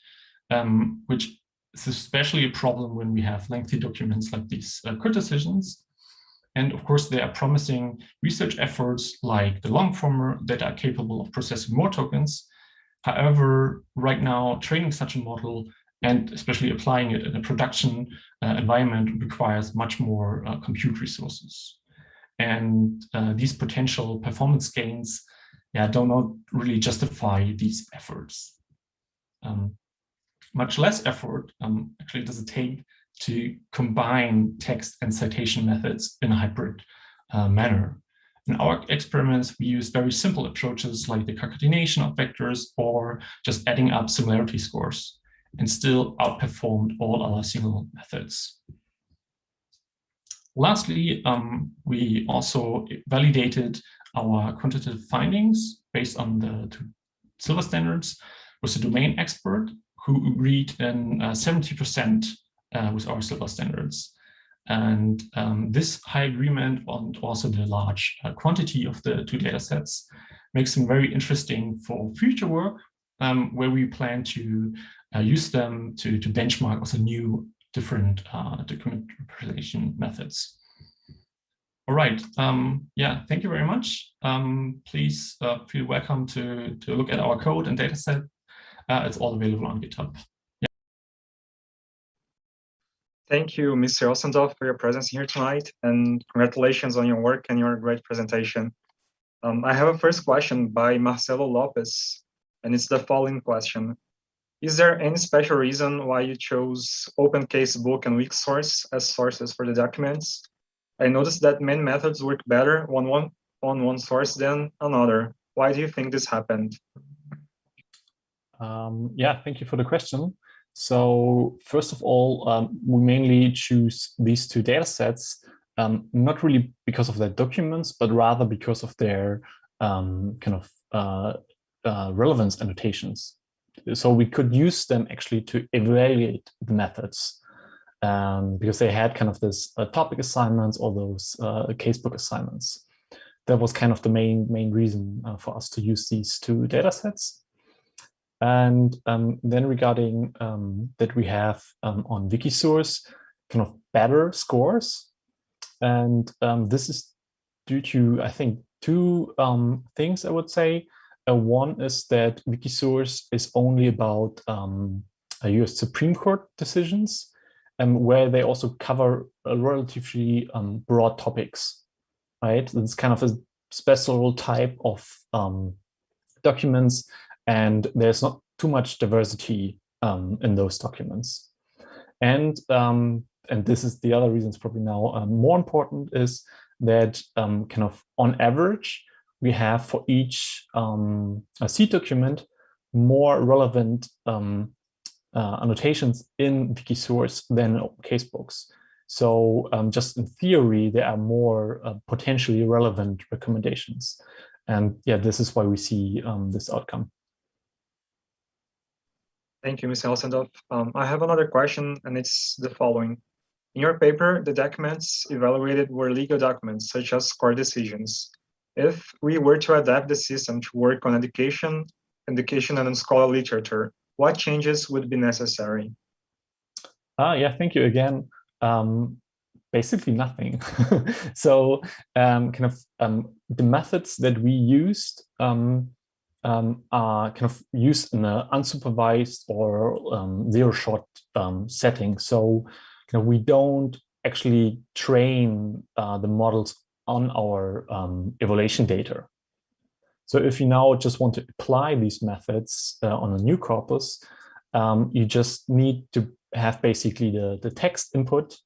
which is especially a problem when we have lengthy documents like these court decisions. And of course, there are promising research efforts like the long former that are capable of processing more tokens. However, right now, training such a model and especially applying it in a production environment requires much more compute resources. And these potential performance gains do not really justify these efforts. Much less effort actually does it take to combine text and citation methods in a hybrid manner. In our experiments, we use very simple approaches like the concatenation of vectors or just adding up similarity scores, and still outperformed all other single methods. Lastly, we also validated our quantitative findings based on the two silver standards with a domain expert who agreed in 70% with our silver standards. And this high agreement and also the large quantity of the two data sets makes them very interesting for future work, where we plan to use them to benchmark also new different document representation methods. All right, thank you very much. Please feel welcome to look at our code and data set. It's all available on GitHub. Thank you, Mr. Ossendorf, for your presence here tonight, and congratulations on your work and your great presentation. I have a first question by Marcelo Lopez, and it's the following question. Is there any special reason why you chose open casebook and weak source as sources for the documents? I noticed that many methods work better on one source than another. Why do you think this happened? Thank you for the question. So first of all, we mainly choose these two data sets, not really because of their documents, but rather because of their relevance annotations. So we could use them actually to evaluate the methods because they had kind of this topic assignments or those casebook assignments. That was kind of the main reason for us to use these two data sets. And then regarding that we have on Wikisource kind of better scores. And this is due to, I think, two things I would say. One is that Wikisource is only about US Supreme Court decisions, where they also cover relatively broad topics, right? It's kind of a special type of documents, and there's not too much diversity in those documents. And this is the other reason, it's probably now more important, is that kind of on average, we have for each C document more relevant annotations in Wikisource than in open casebooks. So just in theory, there are more potentially relevant recommendations. And this is why we see this outcome. Thank you, Mr. Ossendorf. I have another question, and it's the following. In your paper, the documents evaluated were legal documents, such as court decisions. If we were to adapt the system to work on education and scholarly literature, what changes would be necessary? Yeah, thank you again. Basically nothing. So the methods that we used are kind of used in an unsupervised or zero-shot setting. So we don't actually train the models on our evaluation data. So if you now just want to apply these methods on a new corpus, you just need to have basically the text input,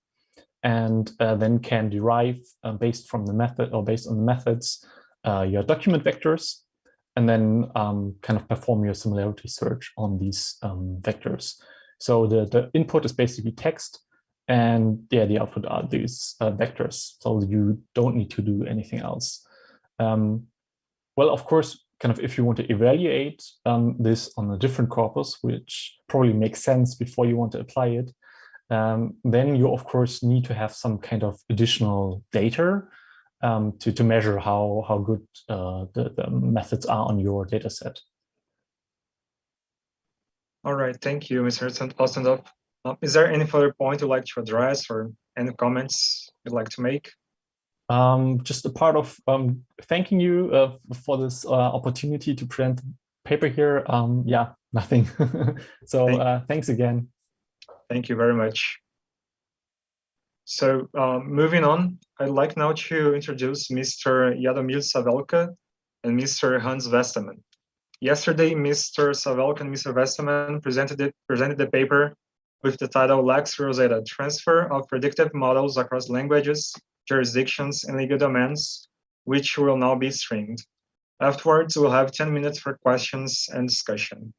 and then can derive based from the method or based on the methods your document vectors, and then kind of perform your similarity search on these vectors. So the input is basically text, and yeah, the output are these vectors. So you don't need to do anything else. Well, of course, kind of if you want to evaluate this on a different corpus, which probably makes sense before you want to apply it, then you of course need to have some kind of additional data to measure how good the methods are on your data set. All right, thank you, Mr. Ostendorf. Is there any further point you'd like to address or any comments you'd like to make? Just a part of thanking you for this opportunity to present the paper here. Yeah, nothing. So thanks again. Thank you very much. So moving on, I'd like now to introduce Mr. Jaromír Savelka and Mr. Hans Westermann. Yesterday, Mr. Savelka and Mr. Westermann presented the paper with the title Lex Rosetta, Transfer of Predictive Models Across Languages, Jurisdictions, and Legal Domains, which will now be streamed. Afterwards, we'll have 10 minutes for questions and discussion.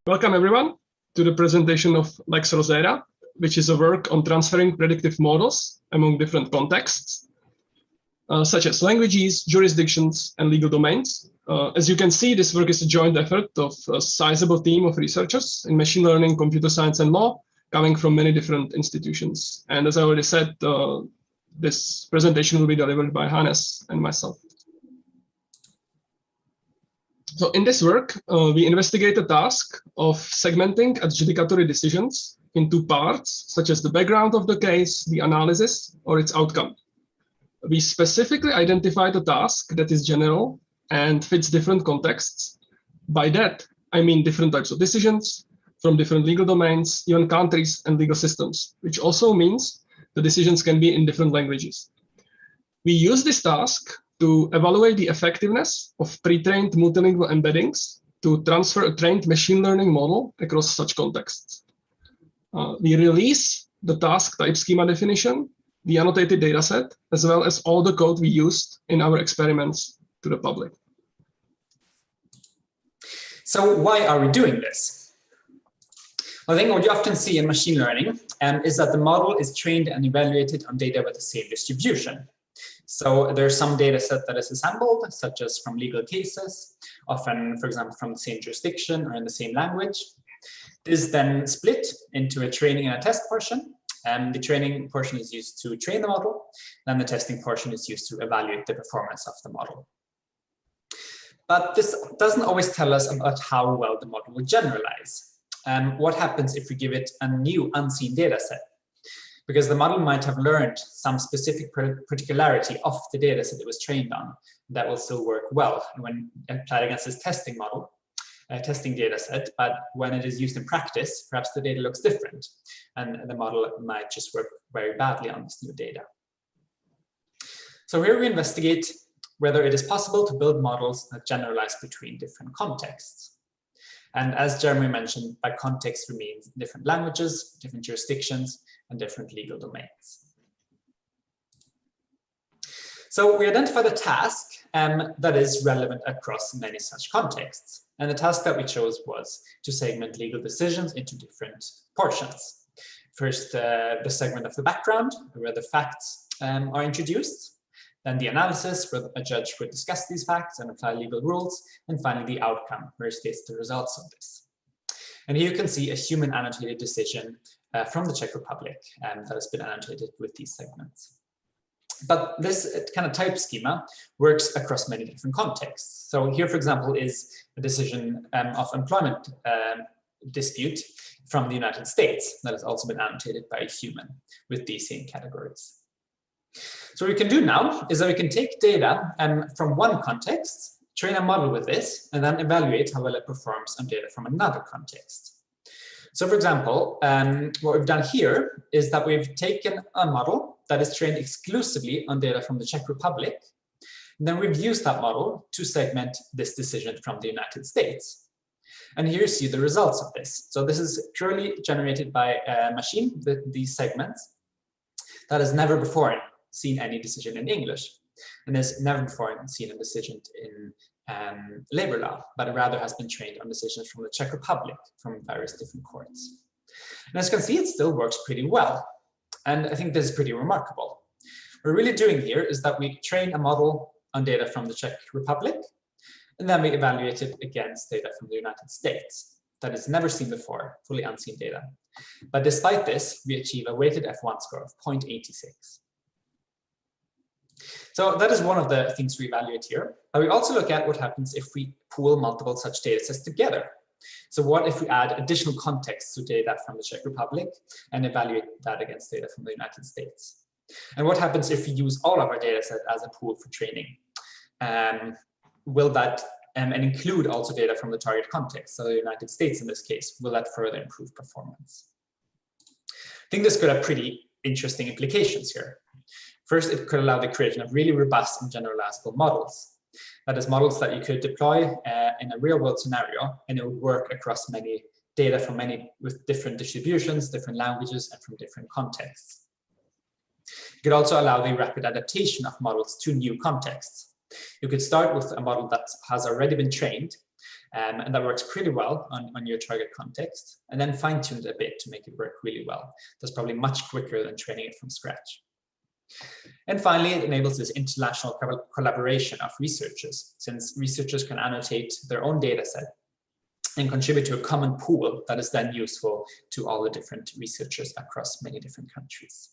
Welcome, everyone, to the presentation of Lex Rosetta, which is a work on transferring predictive models among different contexts, such as languages, jurisdictions, and legal domains. As you can see, this work is a joint effort of a sizable team of researchers in machine learning, computer science, and law, coming from many different institutions. And as I already said, this presentation will be delivered by Hannes and myself. So in this work, we investigate the task of segmenting adjudicatory decisions into parts, such as the background of the case, the analysis, or its outcome. We specifically identify the task that is general and fits different contexts. By that, I mean different types of decisions from different legal domains, even countries and legal systems, which also means the decisions can be in different languages. We use this task to evaluate the effectiveness of pre-trained multilingual embeddings to transfer a trained machine learning model across such contexts. We release the task type schema definition, the annotated dataset, as well as all the code we used in our experiments to the public. So why are we doing this? Well, I think what you often see in machine learning is that the model is trained and evaluated on data with the same distribution. So there's some data set that is assembled, such as from legal cases, often, for example, from the same jurisdiction or in the same language. This is then split into a training and a test portion. The training portion is used to train the model, then the testing portion is used to evaluate the performance of the model. But this doesn't always tell us about how well the model will generalize. What happens if we give it a new unseen data set? Because the model might have learned some specific particularity of the data set it was trained on that will still work well when applied against this testing model, testing data set, but when it is used in practice, perhaps the data looks different and the model might just work very badly on this new data. So here we investigate whether it is possible to build models that generalize between different contexts. And as Jeremy mentioned, by context we mean different languages, different jurisdictions, and different legal domains. So we identify the task that is relevant across many such contexts. And the task that we chose was to segment legal decisions into different portions. First, the segment of the background, where the facts are introduced. Then the analysis, where a judge would discuss these facts and apply legal rules. And finally, the outcome, where it states the results of this. And here you can see a human annotated decision from the Czech Republic that has been annotated with these segments. But this kind of type schema works across many different contexts. So here, for example, is a decision of employment dispute from the United States that has also been annotated by a human with these same categories. So what we can do now is that we can take data from one context, train a model with this, and then evaluate how well it performs on data from another context. So for example, what we've done here is that we've taken a model that is trained exclusively on data from the Czech Republic. And then we've used that model to segment this decision from the United States. And here you see the results of this. So this is purely generated by a machine, these segments, that has never before seen any decision in English, and has never before seen a decision in labor law, but rather has been trained on decisions from the Czech Republic from various different courts. And as you can see, it still works pretty well. And I think this is pretty remarkable. What we're really doing here is that we train a model on data from the Czech Republic, and then we evaluate it against data from the United States that is never seen before, fully unseen data. But despite this, we achieve a weighted F1 score of 0.86. So that is one of the things we evaluate here. But we also look at what happens if we pool multiple such data sets together. So what if we add additional context to data from the Czech Republic and evaluate that against data from the United States? And what happens if we use all of our data set as a pool for training? Will that and include also data from the target context, so the United States in this case, will that further improve performance? I think this could have pretty interesting implications here. First, it could allow the creation of really robust and generalizable models. That is, models that you could deploy in a real-world scenario, and it would work across many data from with different distributions, different languages, and from different contexts. It could also allow the rapid adaptation of models to new contexts. You could start with a model that has already been trained and that works pretty well on your target context, and then fine-tune it a bit to make it work really well. That's probably much quicker than training it from scratch. And finally, it enables this international collaboration of researchers, since researchers can annotate their own data set and contribute to a common pool that is then useful to all the different researchers across many different countries.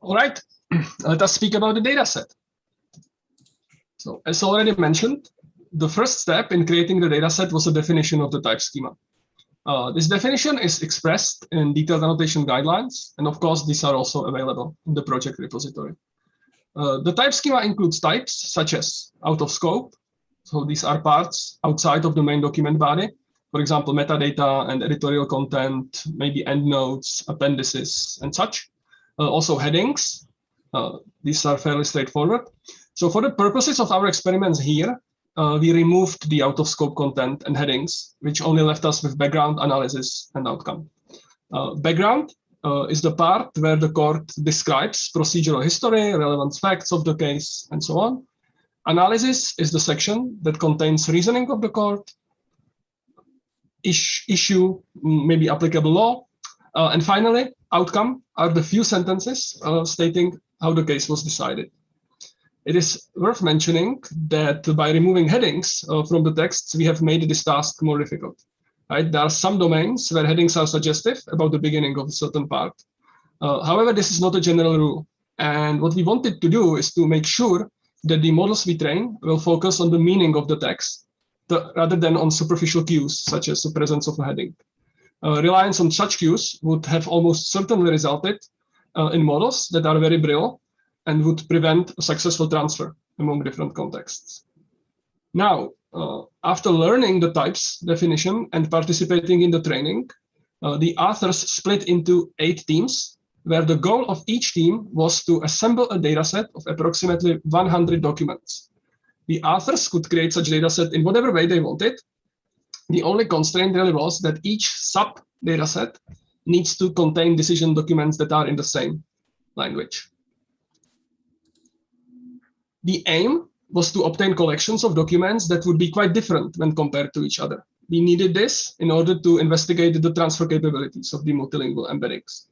All right, let us speak about the data set. So as already mentioned, the first step in creating the data set was a definition of the type schema. This definition is expressed in detailed annotation guidelines, and of course, these are also available in the project repository. The type schema includes types such as out of scope. So these are parts outside of the main document body. For example, metadata and editorial content, maybe endnotes, appendices, and such. Also headings. These are fairly straightforward. So for the purposes of our experiments here, we removed the out-of-scope content and headings, which only left us with background, analysis, and outcome. Background is the part where the court describes procedural history, relevant facts of the case, and so on. Analysis is the section that contains reasoning of the court, issue, maybe applicable law, and finally, outcome are the few sentences stating how the case was decided. It is worth mentioning that by removing headings from the texts, we have made this task more difficult. Right? There are some domains where headings are suggestive about the beginning of a certain part. However, this is not a general rule. And what we wanted to do is to make sure that the models we train will focus on the meaning of the text rather than on superficial cues, such as the presence of a heading. Reliance on such cues would have almost certainly resulted in models that are very brittle and would prevent a successful transfer among different contexts. Now, after learning the types definition and participating in the training, the authors split into 8 teams, where the goal of each team was to assemble a dataset of approximately 100 documents. The authors could create such dataset in whatever way they wanted. The only constraint really was that each sub-dataset needs to contain decision documents that are in the same language. The aim was to obtain collections of documents that would be quite different when compared to each other. We needed this in order to investigate the transfer capabilities of the multilingual embeddings.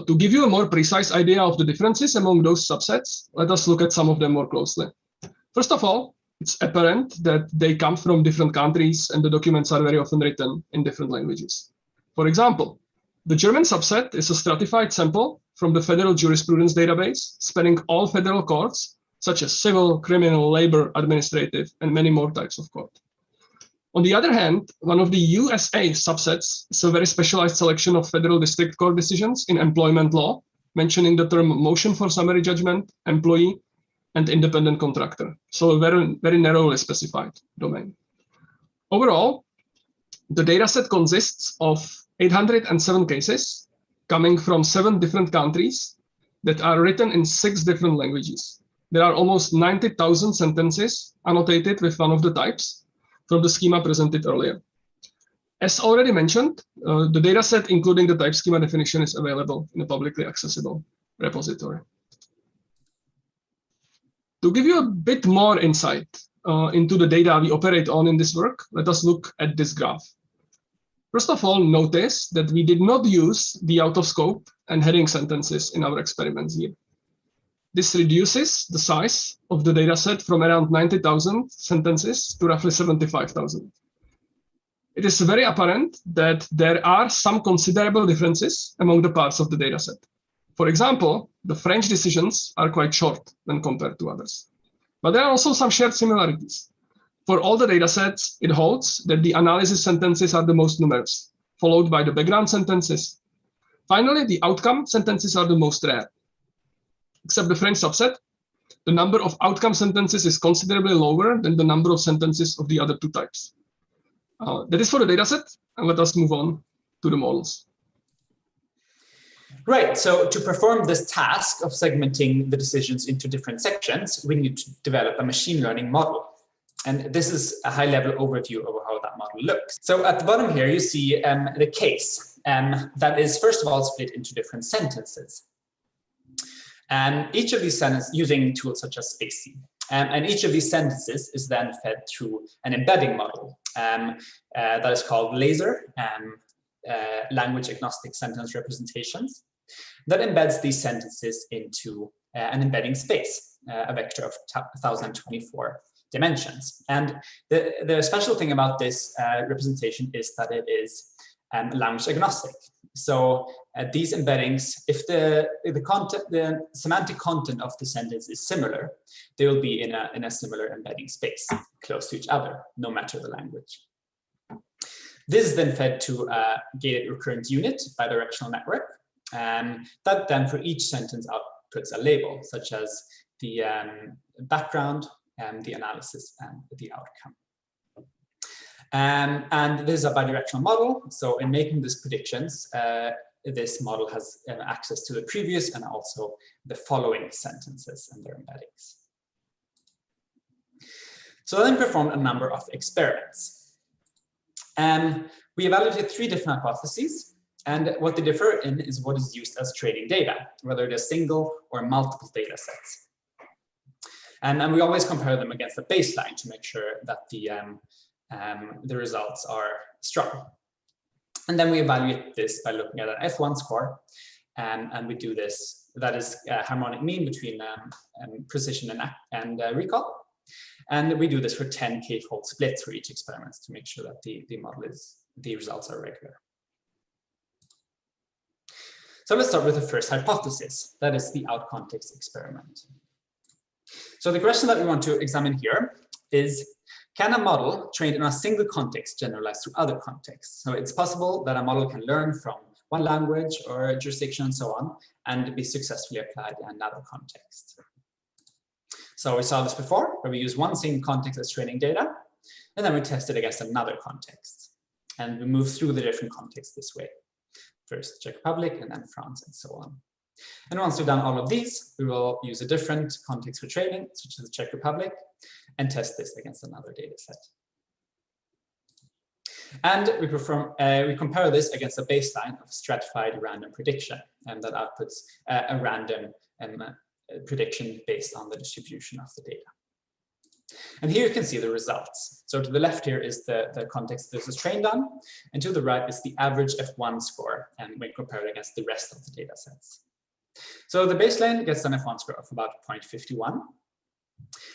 To give you a more precise idea of the differences among those subsets, let us look at some of them more closely. First of all, it's apparent that they come from different countries and the documents are very often written in different languages. For example, the German subset is a stratified sample from the federal jurisprudence database spanning all federal courts, such as civil, criminal, labor, administrative, and many more types of court. On the other hand, one of the USA subsets is a very specialized selection of federal district court decisions in employment law, mentioning the term motion for summary judgment, employee, and independent contractor. So a very, very narrowly specified domain. Overall, the dataset consists of 807 cases coming from 7 different countries that are written in 6 different languages. There are almost 90,000 sentences annotated with one of the types from the schema presented earlier. As already mentioned, the dataset, including the type schema definition, is available in a publicly accessible repository. To give you a bit more insight into the data we operate on in this work, let us look at this graph. First of all, notice that we did not use the out of scope and heading sentences in our experiments here. This reduces the size of the dataset from around 90,000 sentences to roughly 75,000. It is very apparent that there are some considerable differences among the parts of the dataset. For example, the French decisions are quite short when compared to others. But there are also some shared similarities. For all the datasets, it holds that the analysis sentences are the most numerous, followed by the background sentences. Finally, the outcome sentences are the most rare. Except the French subset, the number of outcome sentences is considerably lower than the number of sentences of the other 2 types. That is for the dataset, and let us move on to the models. Right, so to perform this task of segmenting the decisions into different sections, we need to develop a machine learning model. And this is a high-level overview of how that model looks. So at the bottom here, you see the case that is, first of all, split into different sentences. And each of these sentences using tools such as spacing. And each of these sentences is then fed through an embedding model that is called LASER, language agnostic sentence representations, that embeds these sentences into an embedding space, a vector of 1024 dimensions. And the special thing about this representation is that it is language agnostic. So these embeddings, if the semantic content of the sentence is similar, they will be in a similar embedding space, close to each other, no matter the language. This is then fed to a gated recurrent unit bidirectional network, that then for each sentence outputs a label, such as the background, the analysis, and the outcome. And this is a bidirectional model. So in making these predictions, this model has access to the previous and also the following sentences and their embeddings. So then performed a number of experiments. We evaluated 3 different hypotheses, and what they differ in is what is used as training data, whether they're single or multiple data sets. And we always compare them against a baseline to make sure that the results are strong. And then we evaluate this by looking at an F1 score, and we do this, that is a harmonic mean between precision and recall. And we do this for 10 k-fold splits for each experiment to make sure that the results are regular. So let's start with the first hypothesis, that is the out-context experiment. So the question that we want to examine here is, can a model trained in a single context generalize to other contexts? So it's possible that a model can learn from one language or jurisdiction and so on, and be successfully applied in another context. So we saw this before, where we use one single context as training data, and then we test it against another context. And we move through the different contexts this way. First Czech Republic, and then France, and so on. And once we've done all of these, we will use a different context for training, such as the Czech Republic, and test this against another data set. And we compare this against a baseline of stratified random prediction, and that outputs a random prediction based on the distribution of the data. And here you can see the results. So to the left here is the context this is trained on, and to the right is the average F1 score, and we compare it against the rest of the data sets. So the baseline gets an F1 score of about 0.51,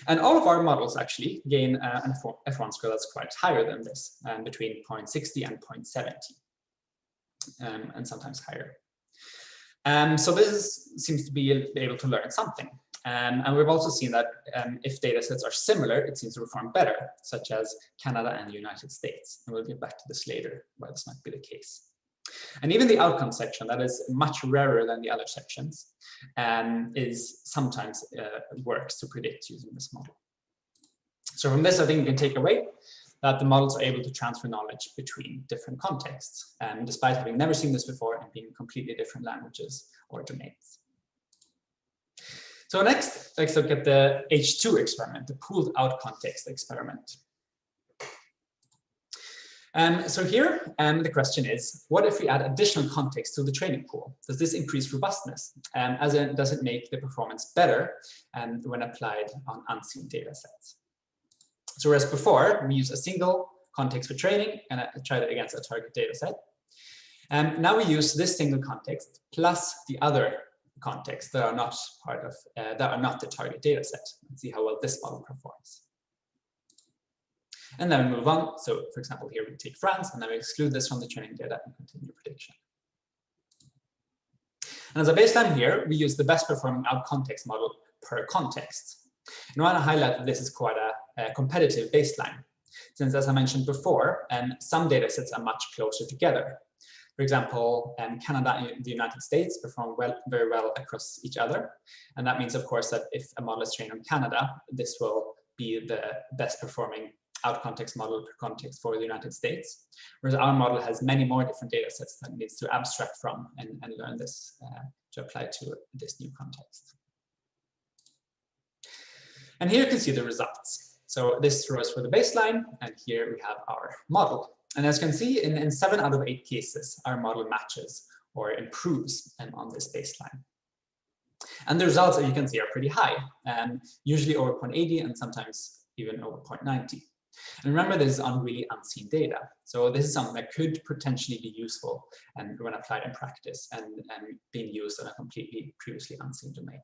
And all of our models actually gain an F1 score that's quite higher than this, between 0.60 and 0.70, and sometimes higher. So this seems to be able to learn something. And we've also seen that if data sets are similar, it seems to perform better, such as Canada and the United States. And we'll get back to this later, why this might be the case. And even the outcome section, that is much rarer than the other sections, is sometimes works to predict using this model. So from this, I think you can take away that the models are able to transfer knowledge between different contexts, despite having never seen this before and being completely different languages or domains. So next, let's look at the H2 experiment, the pooled out context experiment. So here, the question is, what if we add additional context to the training pool? Does this increase robustness? As in, does it make the performance better when applied on unseen data sets? So whereas before, we use a single context for training and tried it against a target data set. Now we use this single context plus the other contexts that are not part of, that are not the target data set, and see how well this model performs. And then we move on. So for example, here we take France and then we exclude this from the training data and continue prediction. And as a baseline here, we use the best performing out context model per context. And I want to highlight that this is quite a competitive baseline, since as I mentioned before, some data sets are much closer together. For example, Canada and the United States perform very well across each other. And that means, of course, that if a model is trained on Canada, this will be the best performing out context model per context for the United States. Whereas our model has many more different data sets that it needs to abstract from and learn this to apply to this new context. And here you can see the results. So this row is for the baseline, and here we have our model. And as you can see, in 7 out of 8 cases, our model matches or improves on this baseline. And the results, as you can see, are pretty high, usually over 0.80 and sometimes even over 0.90. And remember, this is on really unseen data. So this is something that could potentially be useful when applied in practice and being used in a completely previously unseen domain.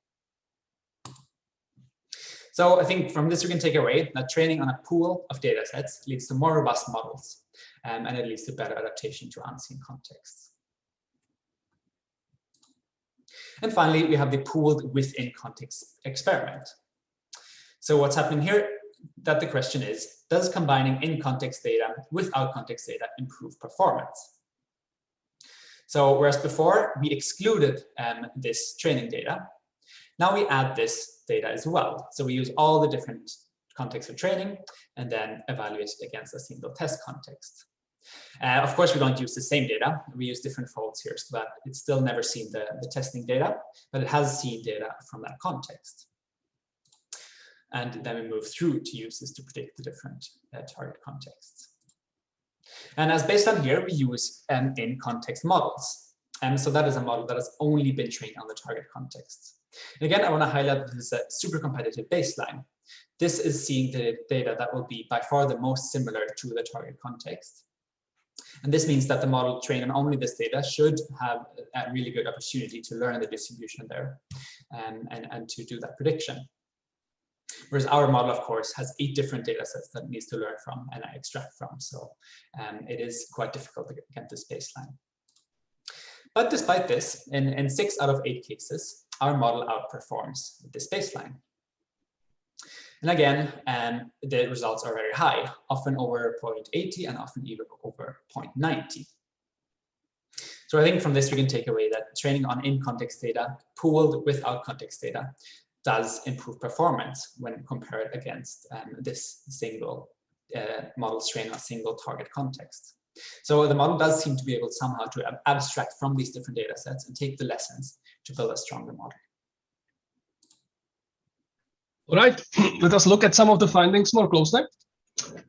So I think from this we can take away that training on a pool of data sets leads to more robust models, and it leads to better adaptation to unseen contexts. And finally, we have the pooled within context experiment. So what's happening here, that the question is, does combining in-context data with out-context data improve performance? So whereas before we excluded this training data, now we add this data as well. So we use all the different contexts for training and then evaluate it against a single test context. Of course, we don't use the same data. We use different folds here so that it's still never seen the testing data, but it has seen data from that context. And then we move through to use this to predict the different target contexts. And as baseline here, we use in-context models. And so that is a model that has only been trained on the target context. And again, I want to highlight that this is a super competitive baseline. This is seeing the data that will be by far the most similar to the target context. And this means that the model trained on only this data should have a really good opportunity to learn the distribution there and to do that prediction. Whereas our model, of course, has 8 different data sets that it needs to learn from and extract from. So it is quite difficult to get this baseline. But despite this, in 6 out of 8 cases, our model outperforms this baseline. And again, the results are very high, often over 0.80 and often even over 0.90. So I think from this we can take away that training on in-context data pooled with out-context data does improve performance when compared against this single model trained on a single target context. So the model does seem to be able somehow to abstract from these different data sets and take the lessons to build a stronger model. All right, let us look at some of the findings more closely.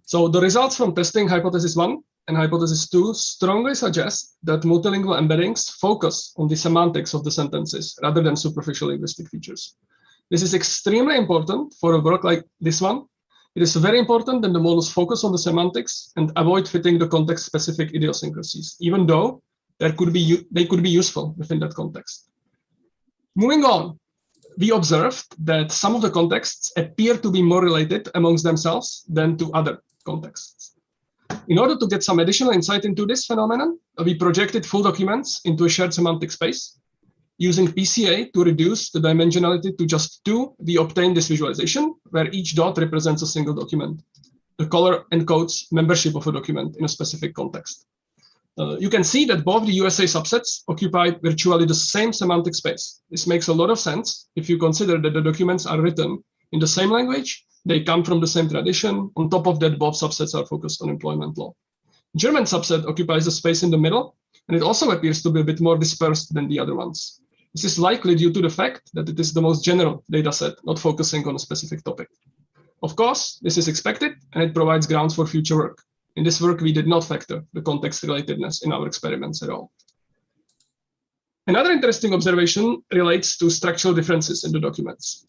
So the results from testing hypothesis 1 and hypothesis 2 strongly suggest that multilingual embeddings focus on the semantics of the sentences rather than superficial linguistic features. This is extremely important for a work like this one. It is very important that the models focus on the semantics and avoid fitting the context-specific idiosyncrasies, even though they could be useful within that context. Moving on, we observed that some of the contexts appear to be more related amongst themselves than to other contexts. In order to get some additional insight into this phenomenon, we projected full documents into a shared semantic space. Using PCA to reduce the dimensionality to just 2, we obtained this visualization where each dot represents a single document. The color encodes membership of a document in a specific context. You can see that both the USA subsets occupy virtually the same semantic space. This makes a lot of sense if you consider that the documents are written in the same language, they come from the same tradition. On top of that, both subsets are focused on employment law. German subset occupies a space in the middle, and it also appears to be a bit more dispersed than the other ones. This is likely due to the fact that it is the most general data set, not focusing on a specific topic. Of course, this is expected, and it provides grounds for future work. In this work, we did not factor the context relatedness in our experiments at all. Another interesting observation relates to structural differences in the documents.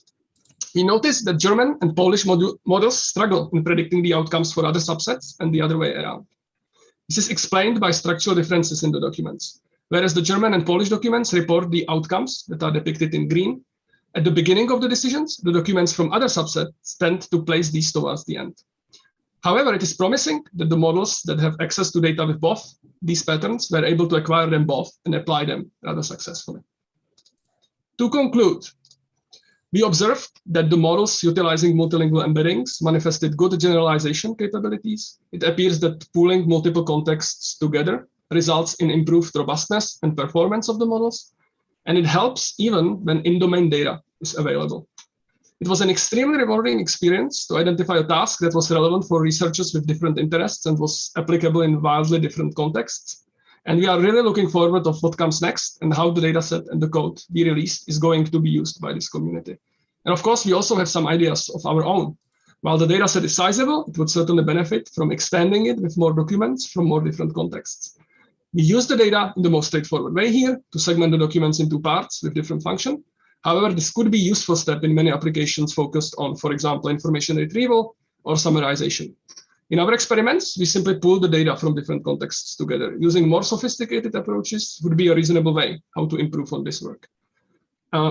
We noticed that German and Polish models struggle in predicting the outcomes for other subsets and the other way around. This is explained by structural differences in the documents. Whereas the German and Polish documents report the outcomes that are depicted in green at the beginning of the decisions, the documents from other subsets tend to place these towards the end. However, it is promising that the models that have access to data with both these patterns were able to acquire them both and apply them rather successfully. To conclude, we observed that the models utilizing multilingual embeddings manifested good generalization capabilities. It appears that pooling multiple contexts together results in improved robustness and performance of the models, and it helps even when in-domain data is available. It was an extremely rewarding experience to identify a task that was relevant for researchers with different interests and was applicable in wildly different contexts. And we are really looking forward to what comes next and how the dataset and the code we released is going to be used by this community. And of course, we also have some ideas of our own. While the dataset is sizable, it would certainly benefit from expanding it with more documents from more different contexts. We use the data in the most straightforward way here to segment the documents into parts with different functions. However, this could be a useful step in many applications focused on, for example, information retrieval or summarization. In our experiments, we simply pull the data from different contexts together. Using more sophisticated approaches would be a reasonable way how to improve on this work.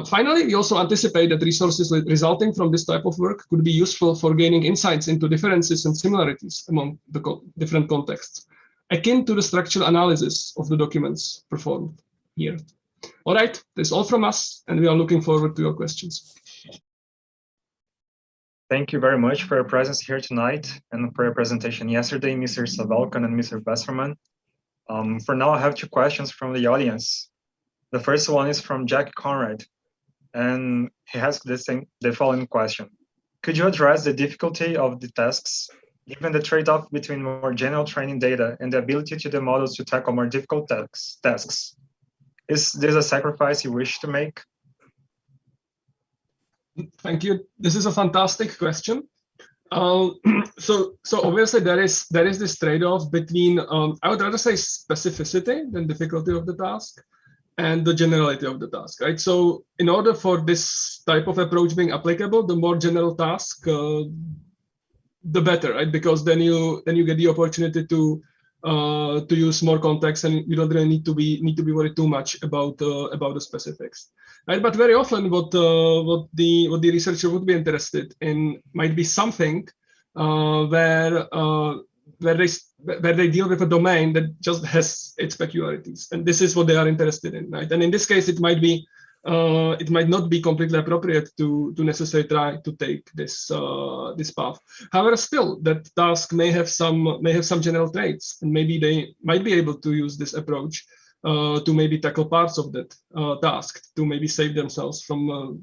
Finally, we also anticipate that resources resulting from this type of work could be useful for gaining insights into differences and similarities among the different contexts, akin to the structural analysis of the documents performed here. All right, that's all from us, and we are looking forward to your questions. Thank you very much for your presence here tonight and for your presentation yesterday, Mr. Savalkan and Mr. Besserman. For now, I have 2 questions from the audience. The first one is from Jack Conrad, and he has the following question. Could you address the difficulty of the tasks, given the trade-off between more general training data and the ability to the models to tackle more difficult tasks? Is this a sacrifice you wish to make? Thank you. This is a fantastic question. So obviously there is this trade-off between, I would rather say specificity than difficulty of the task and the generality of the task, right? So in order for this type of approach being applicable, the more general task, the better, right? Because then you get the opportunity to use more context, and you don't really need to be worried too much about the specifics, right? But very often, what the researcher would be interested in might be something where they deal with a domain that just has its peculiarities, and this is what they are interested in, right? And in this case, it might not be completely appropriate to necessarily try to take this path. However, still, that task may have some general traits, and maybe they might be able to use this approach to maybe tackle parts of that task, to maybe save themselves from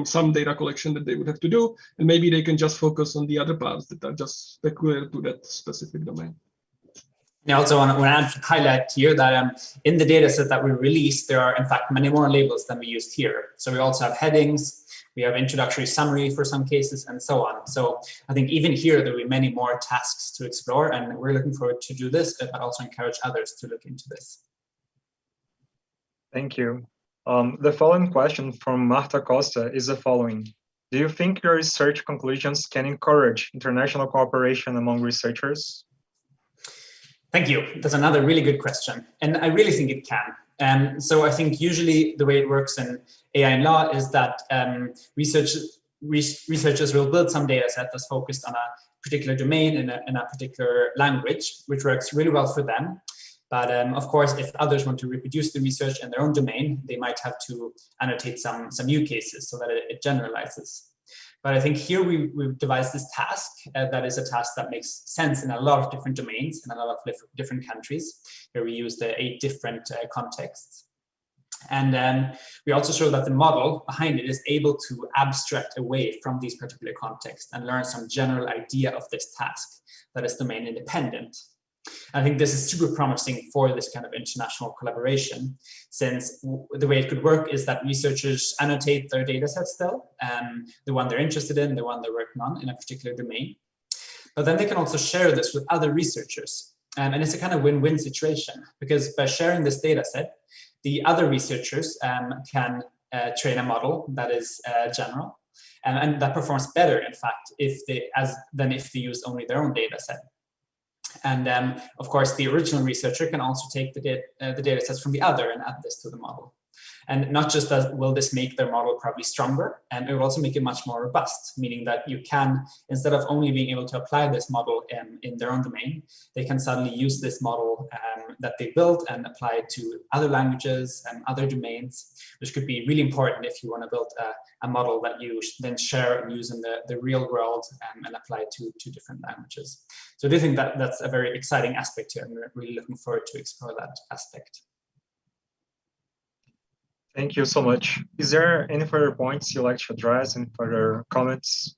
some data collection that they would have to do, and maybe they can just focus on the other parts that are just peculiar to that specific domain. I also want to highlight here that in the data set that we released, there are in fact many more labels than we used here. So we also have headings, we have introductory summary for some cases, and so on. So I think even here there will be many more tasks to explore, and we're looking forward to do this, but also encourage others to look into this. Thank you. The following question from Marta Costa is the following. Do you think your research conclusions can encourage international cooperation among researchers? Thank you. That's another really good question. And I really think it can. So I think usually the way it works in AI in law is that researchers will build some data set that's focused on a particular domain in a particular language, which works really well for them. But of course, if others want to reproduce the research in their own domain, they might have to annotate some use cases so that it generalizes. But I think here we've devised this task that is a task that makes sense in a lot of different domains in a lot of different countries. Here we use the 8 different contexts. And then we also show that the model behind it is able to abstract away from these particular contexts and learn some general idea of this task that is domain independent. I think this is super promising for this kind of international collaboration, since the way it could work is that researchers annotate their data sets still, the one they're interested in, the one they're working on in a particular domain. But then they can also share this with other researchers. And it's a kind of win-win situation, because by sharing this data set, the other researchers can train a model that is general, and that performs better, in fact, than if they use only their own data set. And of course, the original researcher can also take the data sets from the other and add this to the model. And not just that will this make their model probably stronger, and it will also make it much more robust, meaning that you can, instead of only being able to apply this model in their own domain, they can suddenly use this model that they built and apply it to other languages and other domains, which could be really important if you want to build a model that you then share and use in the real world and apply it to different languages. So I do think that that's a very exciting aspect here, and we're really looking forward to explore that aspect. Thank you so much. Is there any further points you'd like to address, any further comments?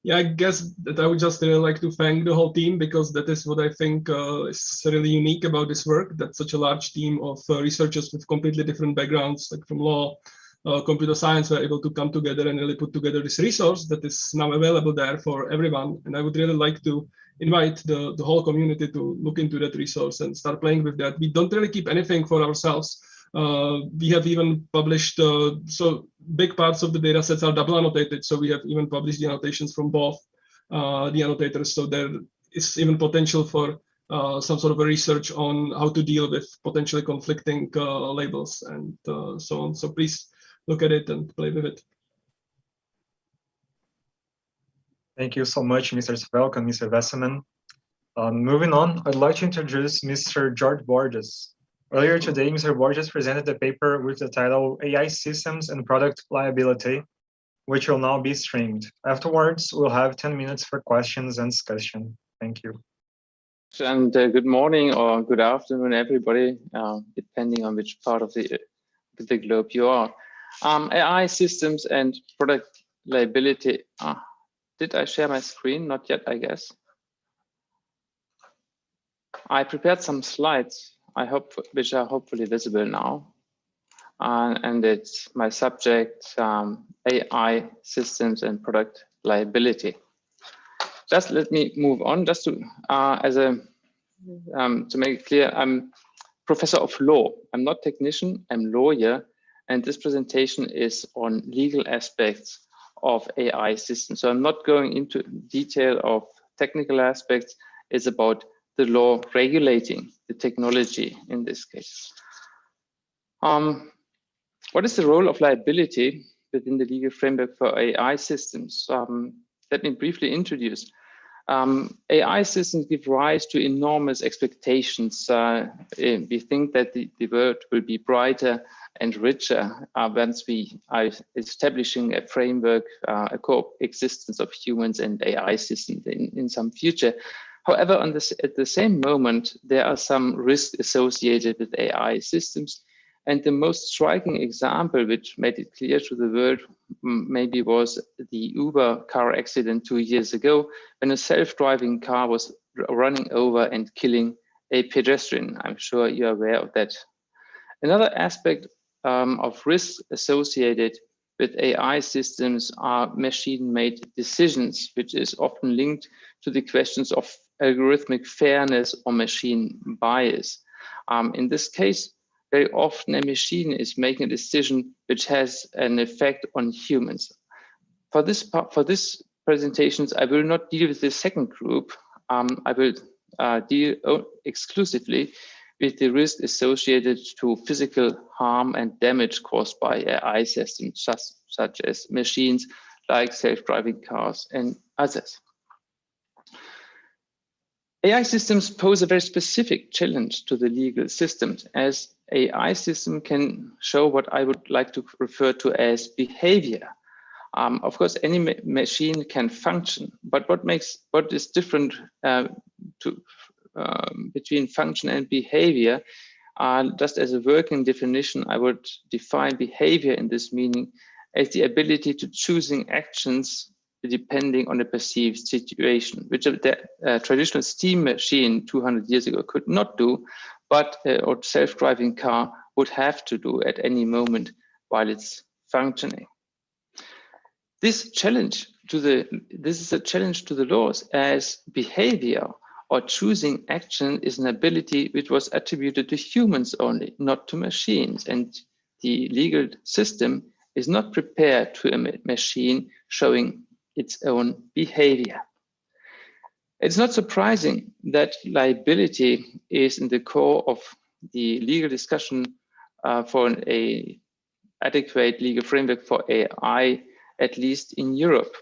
Yeah, I guess that I would just really like to thank the whole team, because that is what I think is really unique about this work, that such a large team of researchers with completely different backgrounds, like from law, computer science, were able to come together and really put together this resource that is now available there for everyone. And I would really like to invite the whole community to look into that resource and start playing with that. We don't really keep anything for ourselves. We have even published, so big parts of the data sets are double annotated. So we have even published the annotations from both the annotators. So there is even potential for some sort of a research on how to deal with potentially conflicting labels and so on. So please look at it and play with it. Thank you so much, Mr. Svelk and Mr. Vesseman. Moving on, I'd like to introduce Mr. George Borges. Earlier today, Mr. Borges presented a paper with the title AI Systems and Product Liability, which will now be streamed. Afterwards, we'll have 10 minutes for questions and discussion. Thank you. And good morning or good afternoon, everybody, depending on which part of the globe you are. AI systems and product liability. Did I share my screen? Not yet, I guess. I prepared some slides, which are hopefully visible now. And it's my subject, AI systems and product liability. Just let me move on, just to make it clear, I'm professor of law. I'm not technician, I'm lawyer. And this presentation is on legal aspects of AI systems. So I'm not going into detail of technical aspects. It's about the law regulating the technology in this case. What is the role of liability within the legal framework for AI systems? Let me briefly introduce. AI systems give rise to enormous expectations. We think that the world will be brighter and richer once we are establishing a framework, a coexistence of humans and AI systems in some future. However, at the same moment, there are some risks associated with AI systems. And the most striking example, which made it clear to the world, maybe was the Uber car accident 2 years ago, when a self-driving car was running over and killing a pedestrian. I'm sure you're aware of that. Another aspect of risks associated with AI systems are machine-made decisions, which is often linked to the questions of algorithmic fairness or machine bias. In this case, very often a machine is making a decision which has an effect on humans. For this presentations, I will not deal with the second group. I will deal exclusively with the risk associated to physical harm and damage caused by AI systems, such as machines like self-driving cars and others. AI systems pose a very specific challenge to the legal systems, as AI system can show what I would like to refer to as behavior. Of course, any machine can function, but what is different between function and behavior? Just as a working definition, I would define behavior in this meaning as the ability to choosing actions depending on a perceived situation, which the traditional steam machine 200 years ago could not do, but a self-driving car would have to do at any moment while it's functioning. This is a challenge to the laws, as behavior or choosing action is an ability which was attributed to humans only, not to machines. And the legal system is not prepared to a machine showing its own behavior. It's not surprising that liability is in the core of the legal discussion for an adequate legal framework for AI, at least in Europe.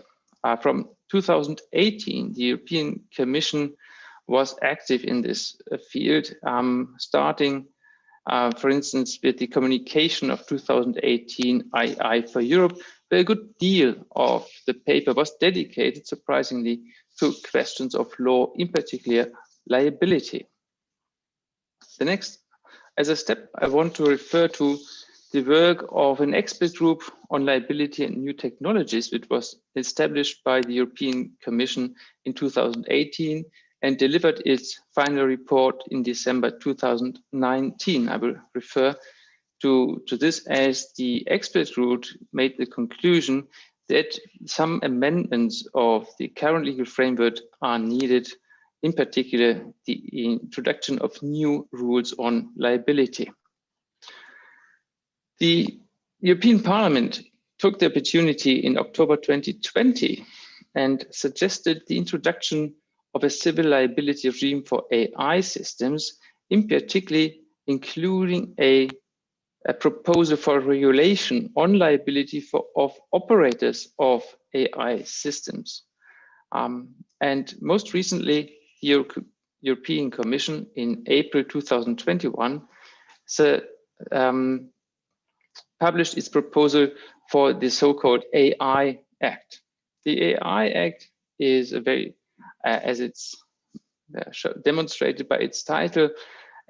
From 2018, the European Commission was active in this field, starting, for instance, with the communication of 2018 AI for Europe, where a good deal of the paper was dedicated, surprisingly, to questions of law, in particular liability. The next, as a step, I want to refer to the work of an expert group on liability and new technologies, which was established by the European Commission in 2018 and delivered its final report in December 2019. I will refer to this as the expert group made the conclusion that some amendments of the current legal framework are needed, in particular, the introduction of new rules on liability. The European Parliament took the opportunity in October 2020 and suggested the introduction of a civil liability regime for AI systems, in particular, including a proposal for regulation on liability of operators of AI systems. And most recently, the European Commission in April 2021 published its proposal for the so-called AI Act. The AI Act is a very, as it's demonstrated by its title,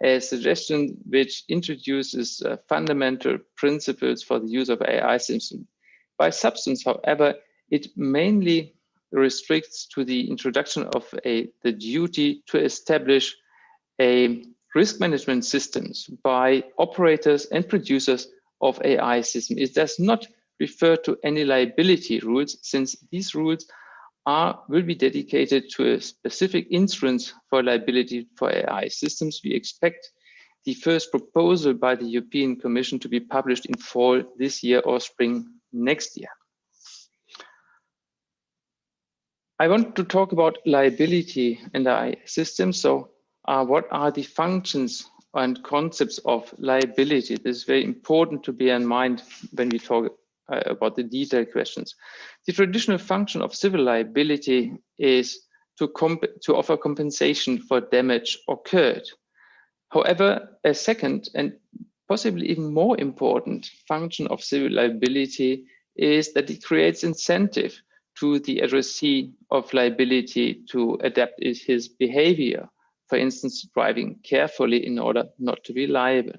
a suggestion which introduces fundamental principles for the use of AI systems. By substance, however, it mainly restricts to the introduction of the duty to establish a risk management systems by operators and producers of AI systems. It does not refer to any liability rules, since these rules will be dedicated to a specific insurance for liability for AI systems. We expect the first proposal by the European Commission to be published in fall this year or spring next year. I want to talk about liability in the AI system. So what are the functions and concepts of liability? This is very important to bear in mind when we talk about the detailed questions. The traditional function of civil liability is to offer compensation for damage occurred. However, a second and possibly even more important function of civil liability is that it creates incentive to the addressee of liability to adapt his behavior, for instance, driving carefully in order not to be liable.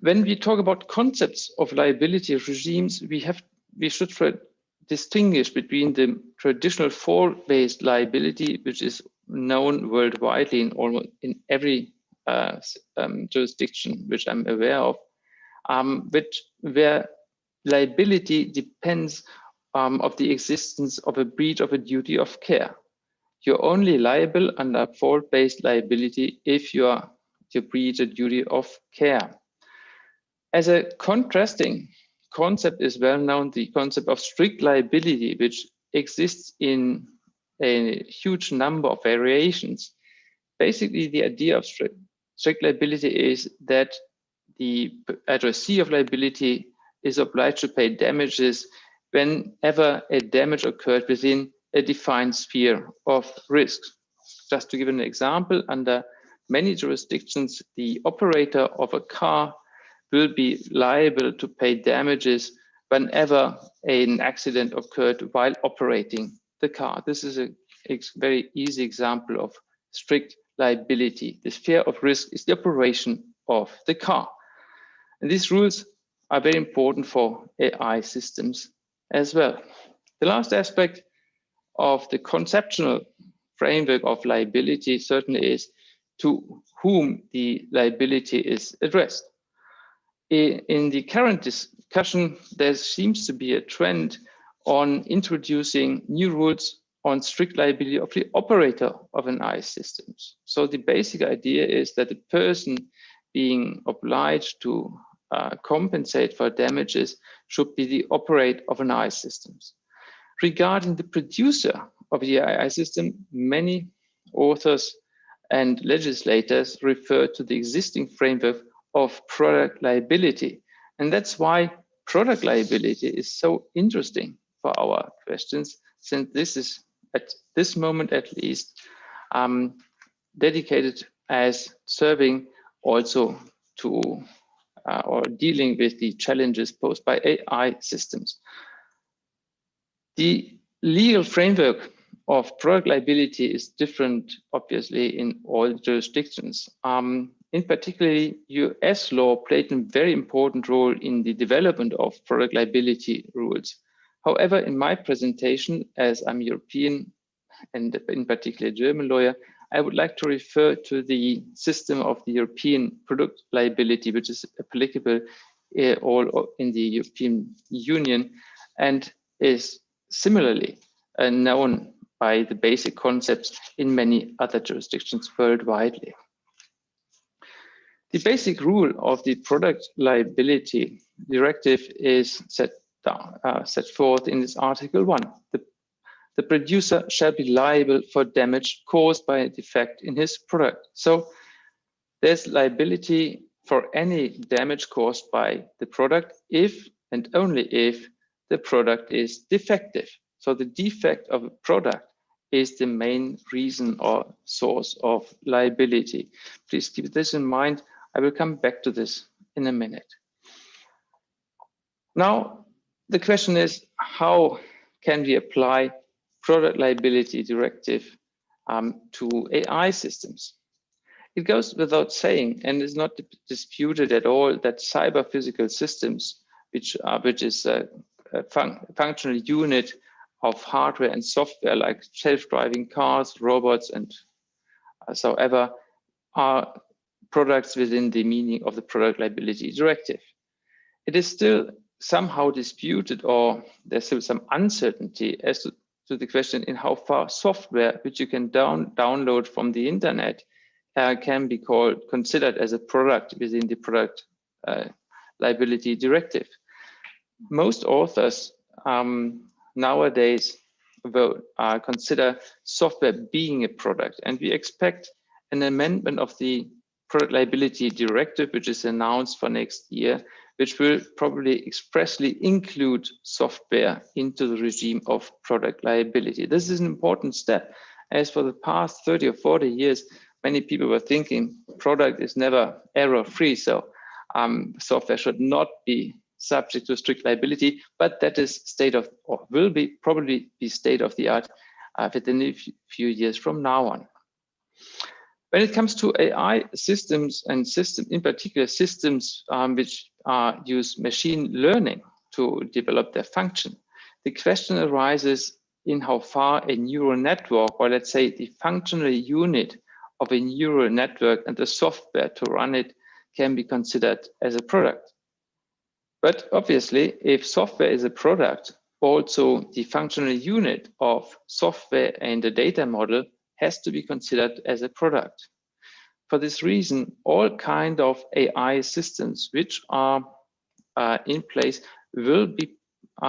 When we talk about concepts of liability regimes, we should distinguish between the traditional fault-based liability, which is known worldwide in almost in every jurisdiction which I'm aware of, where liability depends of the existence of a breach of a duty of care. You're only liable under fault-based liability if you breach a duty of care. As a contrasting concept is well known, the concept of strict liability, which exists in a huge number of variations. basically, the idea of strict liability is that the addressee of liability is obliged to pay damages whenever a damage occurred within a defined sphere of risk. Just to give an example, under many jurisdictions, the operator of a car will be liable to pay damages whenever an accident occurred while operating the car. This is a very easy example of strict liability. The sphere of risk is the operation of the car. And these rules are very important for AI systems as well. The last aspect of the conceptual framework of liability certainly is to whom the liability is addressed. In the current discussion, there seems to be a trend on introducing new rules on strict liability of the operator of an AI system. So the basic idea is that the person being obliged to compensate for damages should be the operator of an AI system. Regarding the producer of the AI system, many authors and legislators refer to the existing framework of product liability. And that's why product liability is so interesting for our questions, since this is, at this moment at least, dedicated as serving also to or dealing with the challenges posed by AI systems. The legal framework of product liability is different, obviously, in all jurisdictions. In particular, US law played a very important role in the development of product liability rules. However, in my presentation, as I'm European and in particular German lawyer, I would like to refer to the system of the European product liability, which is applicable all in the European Union and is similarly known by the basic concepts in many other jurisdictions worldwide. The basic rule of the product liability directive is set forth in this Article 1. The producer shall be liable for damage caused by a defect in his product. So there's liability for any damage caused by the product if and only if the product is defective. So the defect of a product is the main reason or source of liability. Please keep this in mind. I will come back to this in a minute. Now, the question is, how can we apply product liability directive to AI systems? It goes without saying, and is not disputed at all, that cyber physical systems, which is a functional unit of hardware and software like self-driving cars, robots, and so ever, are products within the meaning of the product liability directive. It is still somehow disputed, or there's still some uncertainty as to the question in how far software which you can download from the internet can be considered as a product within the product liability directive. Most authors nowadays consider software being a product, and we expect an amendment of the product liability directive, which is announced for next year, which will probably expressly include software into the regime of product liability. This is an important step, as for the past 30 or 40 years, many people were thinking product is never error-free, so software should not be subject to strict liability, but that is state of, or will be probably be state of the art within a few years from now on. When it comes to AI systems and in particular systems which use machine learning to develop their function, the question arises in how far a neural network, or let's say the functional unit of a neural network and the software to run it, can be considered as a product. But obviously, if software is a product, also the functional unit of software and the data model has to be considered as a product. For this reason, all kinds of AI systems which are in place will be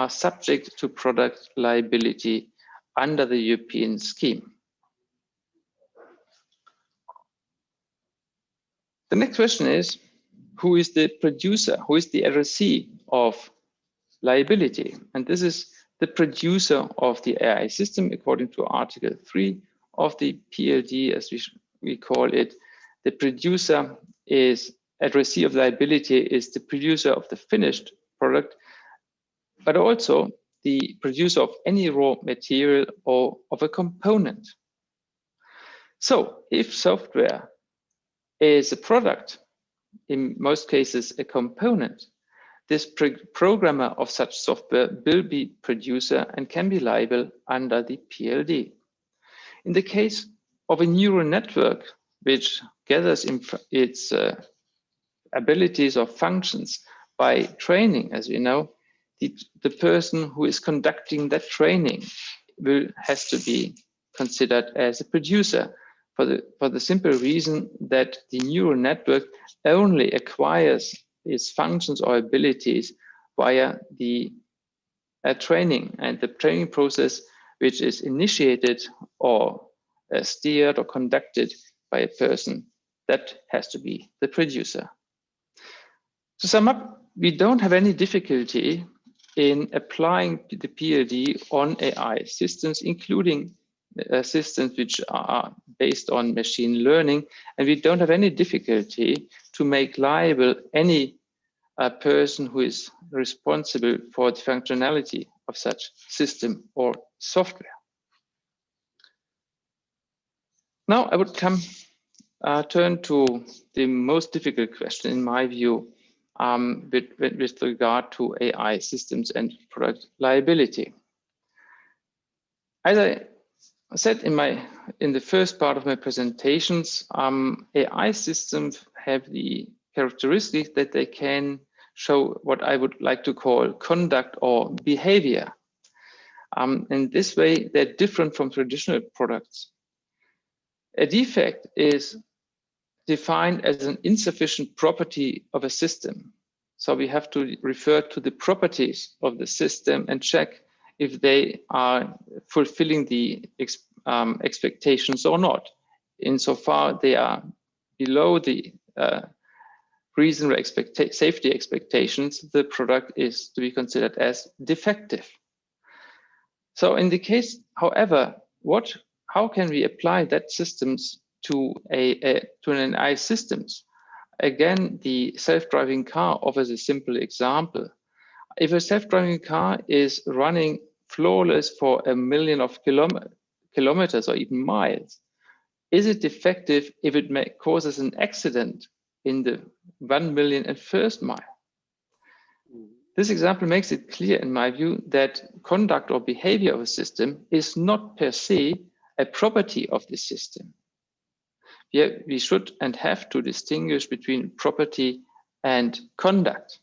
subject to product liability under the European scheme. The next question is, who is the producer? Who is the addressee of liability? And this is the producer of the AI system according to Article 3 of the PLD, as we call it. The producer is addressee of liability is the producer of the finished product, but also the producer of any raw material or of a component. So if software is a product, in most cases a component, this programmer of such software will be producer and can be liable under the PLD. In the case of a neural network, which gathers its abilities or functions by training, as we know, the person who is conducting that training has to be considered as a producer for the simple reason that the neural network only acquires its functions or abilities via the training, and the training process, which is initiated or steered or conducted by a person, that has to be the producer. To sum up, we don't have any difficulty in applying the PLD on AI systems, including systems which are based on machine learning, and we don't have any difficulty to make liable any person who is responsible for the functionality of such system or software. Now I would turn to the most difficult question in my view with regard to AI systems and product liability. As I said in the first part of my presentations, AI systems have the characteristic that they can show what I would like to call conduct or behavior. In this way, they're different from traditional products. A defect is defined as an insufficient property of a system. So we have to refer to the properties of the system and check if they are fulfilling the expectations or not. Insofar they are below the reasonable safety expectations, the product is to be considered as defective. So in the case, however, how can we apply that systems to an AI systems? Again, the self-driving car offers a simple example. If a self-driving car is running flawless for 1 million of kilometers or even miles, is it defective if it causes an accident in the 1 million and first mile? This example makes it clear, in my view, that conduct or behavior of a system is not per se a property of the system. We should and have to distinguish between property and conduct.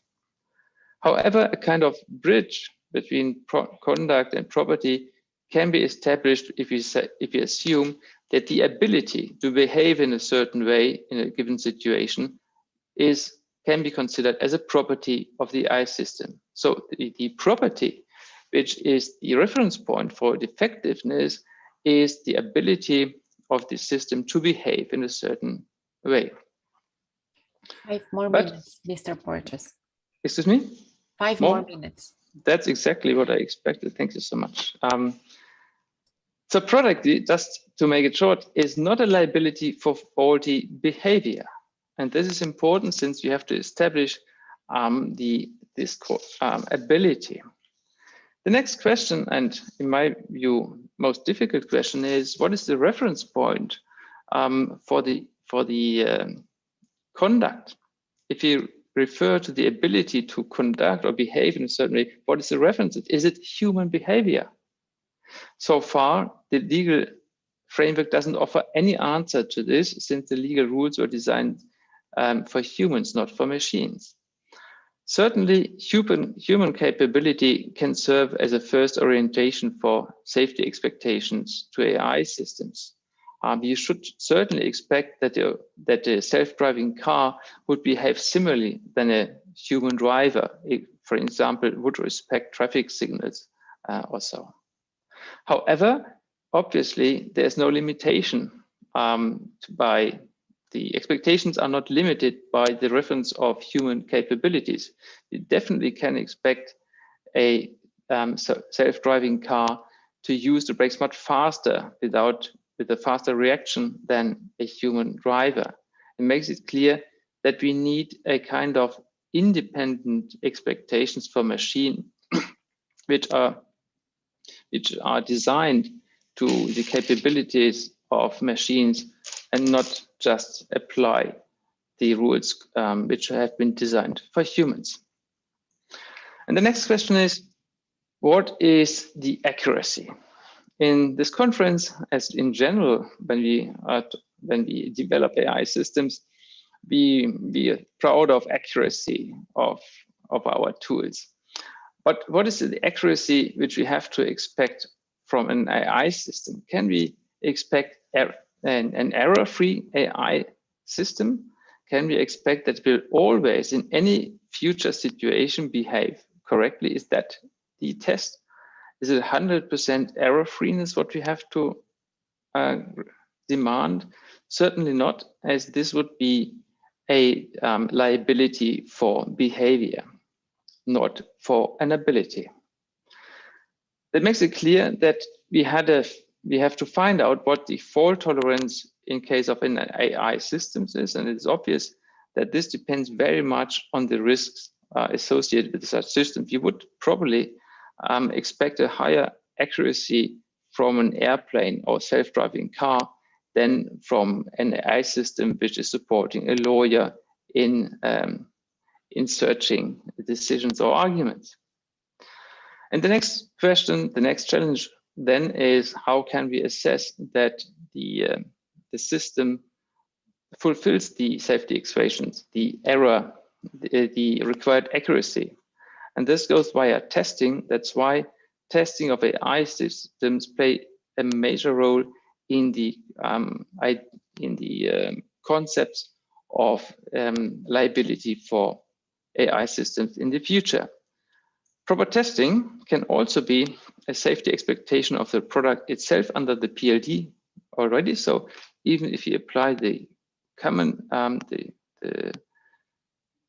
However, a kind of bridge between conduct and property can be established if we assume that the ability to behave in a certain way in a given situation can be considered as a property of the AI system. So the property, which is the reference point for defectiveness, is the ability of the system to behave in a certain way. 5 more minutes, Mr. Portes. Excuse me? 5 more minutes. That's exactly what I expected. Thank you so much. So product, just to make it short, is not a liability for faulty behavior. And this is important since you have to establish this ability. The next question, and in my view, most difficult question, is what is the reference point for the conduct? If you refer to the ability to conduct or behave in a certain way, what is the reference? Is it human behavior? So far, the legal framework doesn't offer any answer to this, since the legal rules were designed for humans, not for machines. Certainly, human capability can serve as a first orientation for safety expectations to AI systems. You should certainly expect that a self-driving car would behave similarly than a human driver, if, for example, would respect traffic signals or so. However, obviously, there's no limitation by the expectations are not limited by the reference of human capabilities. You definitely can expect a self-driving car to use the brakes much faster with a faster reaction than a human driver. It makes it clear that we need a kind of independent expectations for machine, which are designed to the capabilities of machines and not just apply the rules which have been designed for humans. And the next question is, what is the accuracy? In this conference, as in general, when we develop AI systems, we are proud of accuracy of our tools. But what is the accuracy which we have to expect from an AI system? Can we expect an error-free AI system? Can we expect that it will always, in any future situation, behave correctly? Is that the test? Is it 100% error-freeness what we have to demand? Certainly not, as this would be a liability for behavior, not for an ability. That makes it clear that we have to find out what the fault tolerance in case of an AI systems is, and it's obvious that this depends very much on the risks associated with such systems. You would probably expect a higher accuracy from an airplane or self-driving car than from an AI system which is supporting a lawyer in searching decisions or arguments. And the next question, the next challenge then is, how can we assess that the system fulfills the safety equations, the error, the required accuracy? And this goes via testing. That's why testing of AI systems play a major role in the concepts of liability for AI systems in the future. Proper testing can also be a safety expectation of the product itself under the PLD already. So even if you apply the common, the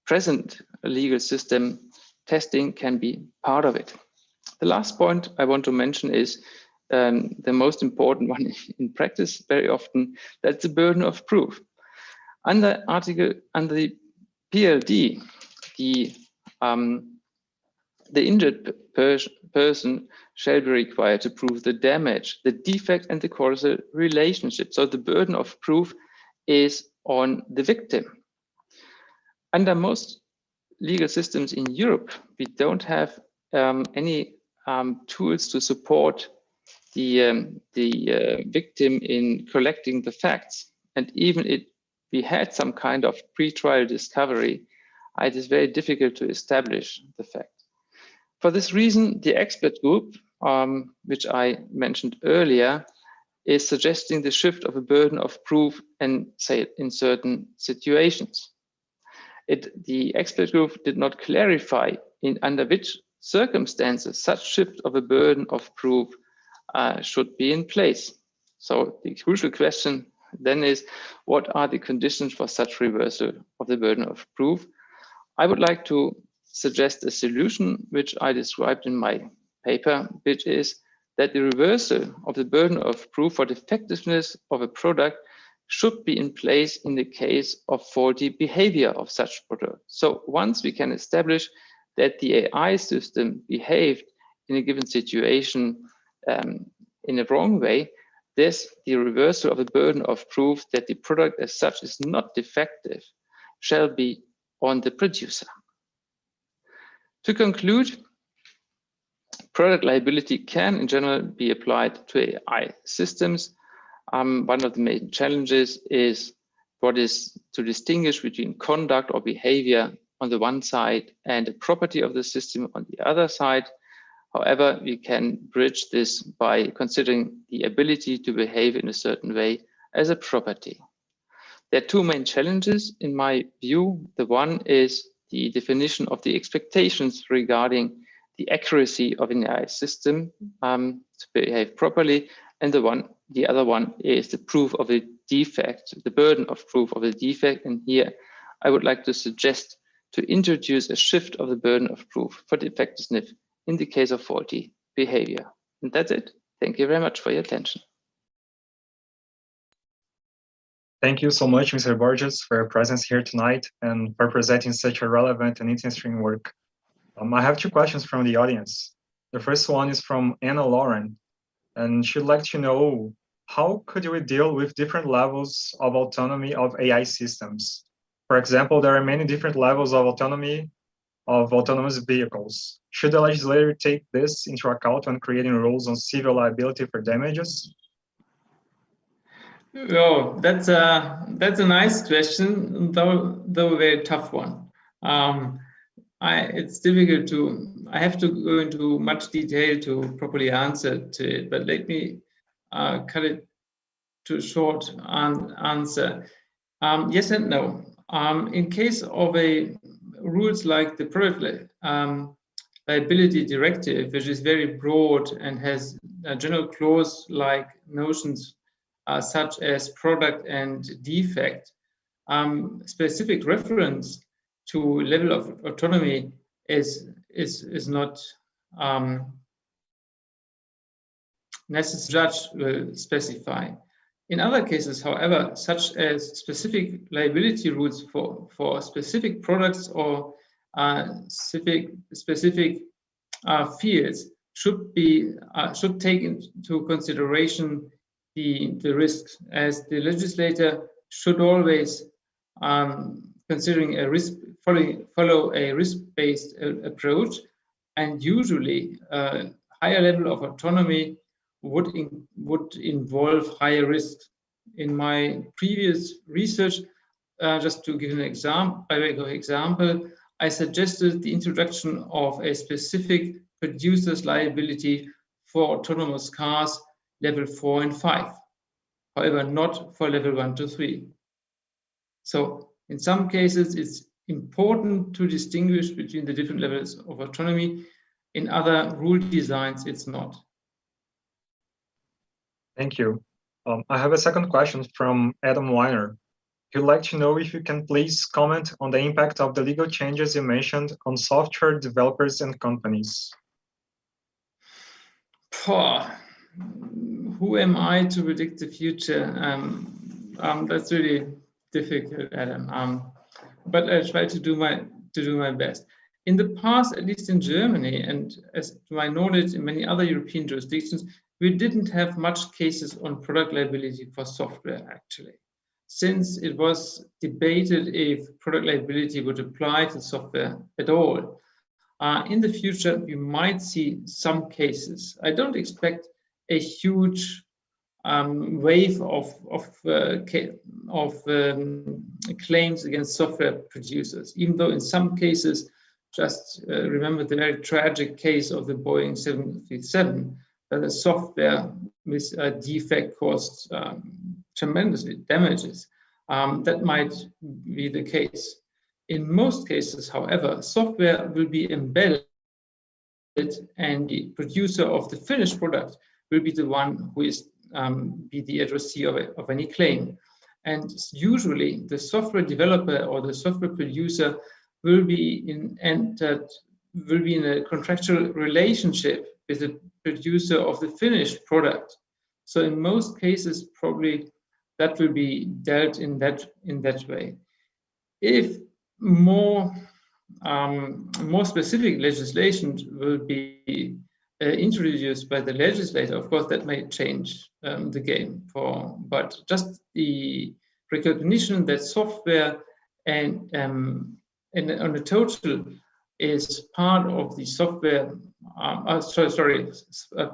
present legal system, testing can be part of it. The last point I want to mention is the most important one in practice very often, that's the burden of proof. Under the PLD, the injured person shall be required to prove the damage, the defect, and the causal relationship. So the burden of proof is on the victim. Under most legal systems in Europe, we don't have any tools to support the victim in collecting the facts. And even if we had some kind of pre-trial discovery, it is very difficult to establish the fact. For this reason, the expert group, which I mentioned earlier, is suggesting the shift of a burden of proof and say in certain situations. The expert group did not clarify under which circumstances such shift of a burden of proof should be in place. So the crucial question then is, what are the conditions for such reversal of the burden of proof? I would like to suggest a solution which I described in my paper, which is that the reversal of the burden of proof for defectiveness of a product should be in place in the case of faulty behavior of such product. So once we can establish that the AI system behaved in a given situation in a wrong way, the reversal of the burden of proof that the product as such is not defective shall be on the producer. To conclude, product liability can in general be applied to AI systems. One of the main challenges is what is to distinguish between conduct or behavior on the one side and the property of the system on the other side. However, we can bridge this by considering the ability to behave in a certain way as a property. There are two main challenges in my view. The one is the definition of the expectations regarding the accuracy of an AI system to behave properly, and the other one is the proof of a defect, the burden of proof of the defect. And here I would like to suggest to introduce a shift of the burden of proof for defectiveness in the case of faulty behavior. And that's it. Thank you very much for your attention. Thank you so much, Mr. Borges, for your presence here tonight and for presenting such a relevant and interesting work. I have two questions from the audience. The first one is from Anna Lauren, and she'd like to know, how could we deal with different levels of autonomy of AI systems? For example, there are many different levels of autonomy of autonomous vehicles. Should the legislator take this into account when creating rules on civil liability for damages? Oh, that's a nice question, though a very tough one. It's difficult I have to go into much detail to properly answer to it, but let me cut it to a short answer. Yes and no. In case of rules like the product liability directive, which is very broad and has a general clause like notions such as product and defect, specific reference to level of autonomy is not necessary. Judge will specify. In other cases, however, such as specific liability rules for specific products or specific fields should take into consideration the risks, as the legislator should always considering a risk follow a risk-based approach, and usually a higher level of autonomy would involve higher risks. In my previous research, just to give an example, I suggested the introduction of a specific producer's liability for autonomous cars level 4 and 5, however, not for level 1 to 3. So in some cases, it's important to distinguish between the different levels of autonomy. In other rule designs, it's not. Thank you. I have a second question from Adam Weiner. He'd like to know if you can please comment on the impact of the legal changes you mentioned on software developers and companies. Who am I to predict the future? That's really difficult, Adam. But I try to do my best. In the past, at least in Germany, and as to my knowledge, in many other European jurisdictions, we didn't have much cases on product liability for software, actually, since it was debated if product liability would apply to software at all. In the future, we might see some cases. I don't expect a huge wave of claims against software producers, even though in some cases, just remember the very tragic case of the Boeing 737, that the software with a defect caused tremendously damages. That might be the case. In most cases, however, software will be embedded and the producer of the finished product will be the one who is be the addressee of any claim. And usually the software developer or the software producer will be in a contractual relationship with the producer of the finished product. So in most cases, probably that will be dealt in that way. If more specific legislation will be introduced by the legislator, of course, that may change the game. But just the recognition that software and on the total is part of the software.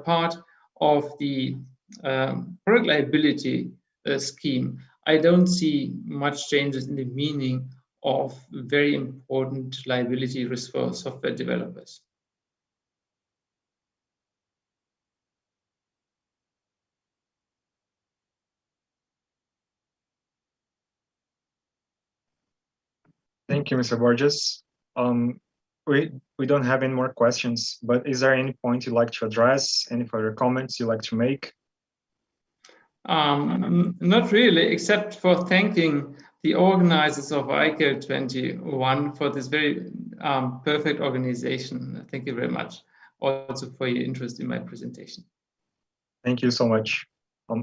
Part of the product liability scheme. I don't see much changes in the meaning of very important liability risk for software developers. Thank you, Mr. Borges. We don't have any more questions, but is there any point you'd like to address? Any further comments you'd like to make? Not really, except for thanking the organizers of ICAL 21 for this very perfect organization. Thank you very much also for your interest in my presentation. Thank you so much.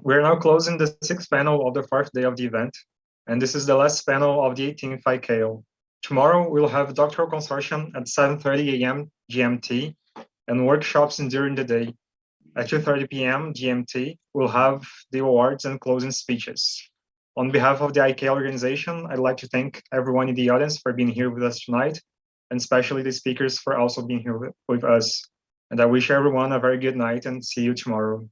We're now closing the 6th panel of the 4th day of the event, and this is the last panel of the 18th ICAL. Tomorrow, we'll have doctoral consortium at 7:30 a.m. GMT and workshops during the day. At 2:30 p.m. GMT, we'll have the awards and closing speeches. On behalf of the ICAL organization, I'd like to thank everyone in the audience for being here with us tonight, and especially the speakers for also being here with us. And I wish everyone a very good night and see you tomorrow.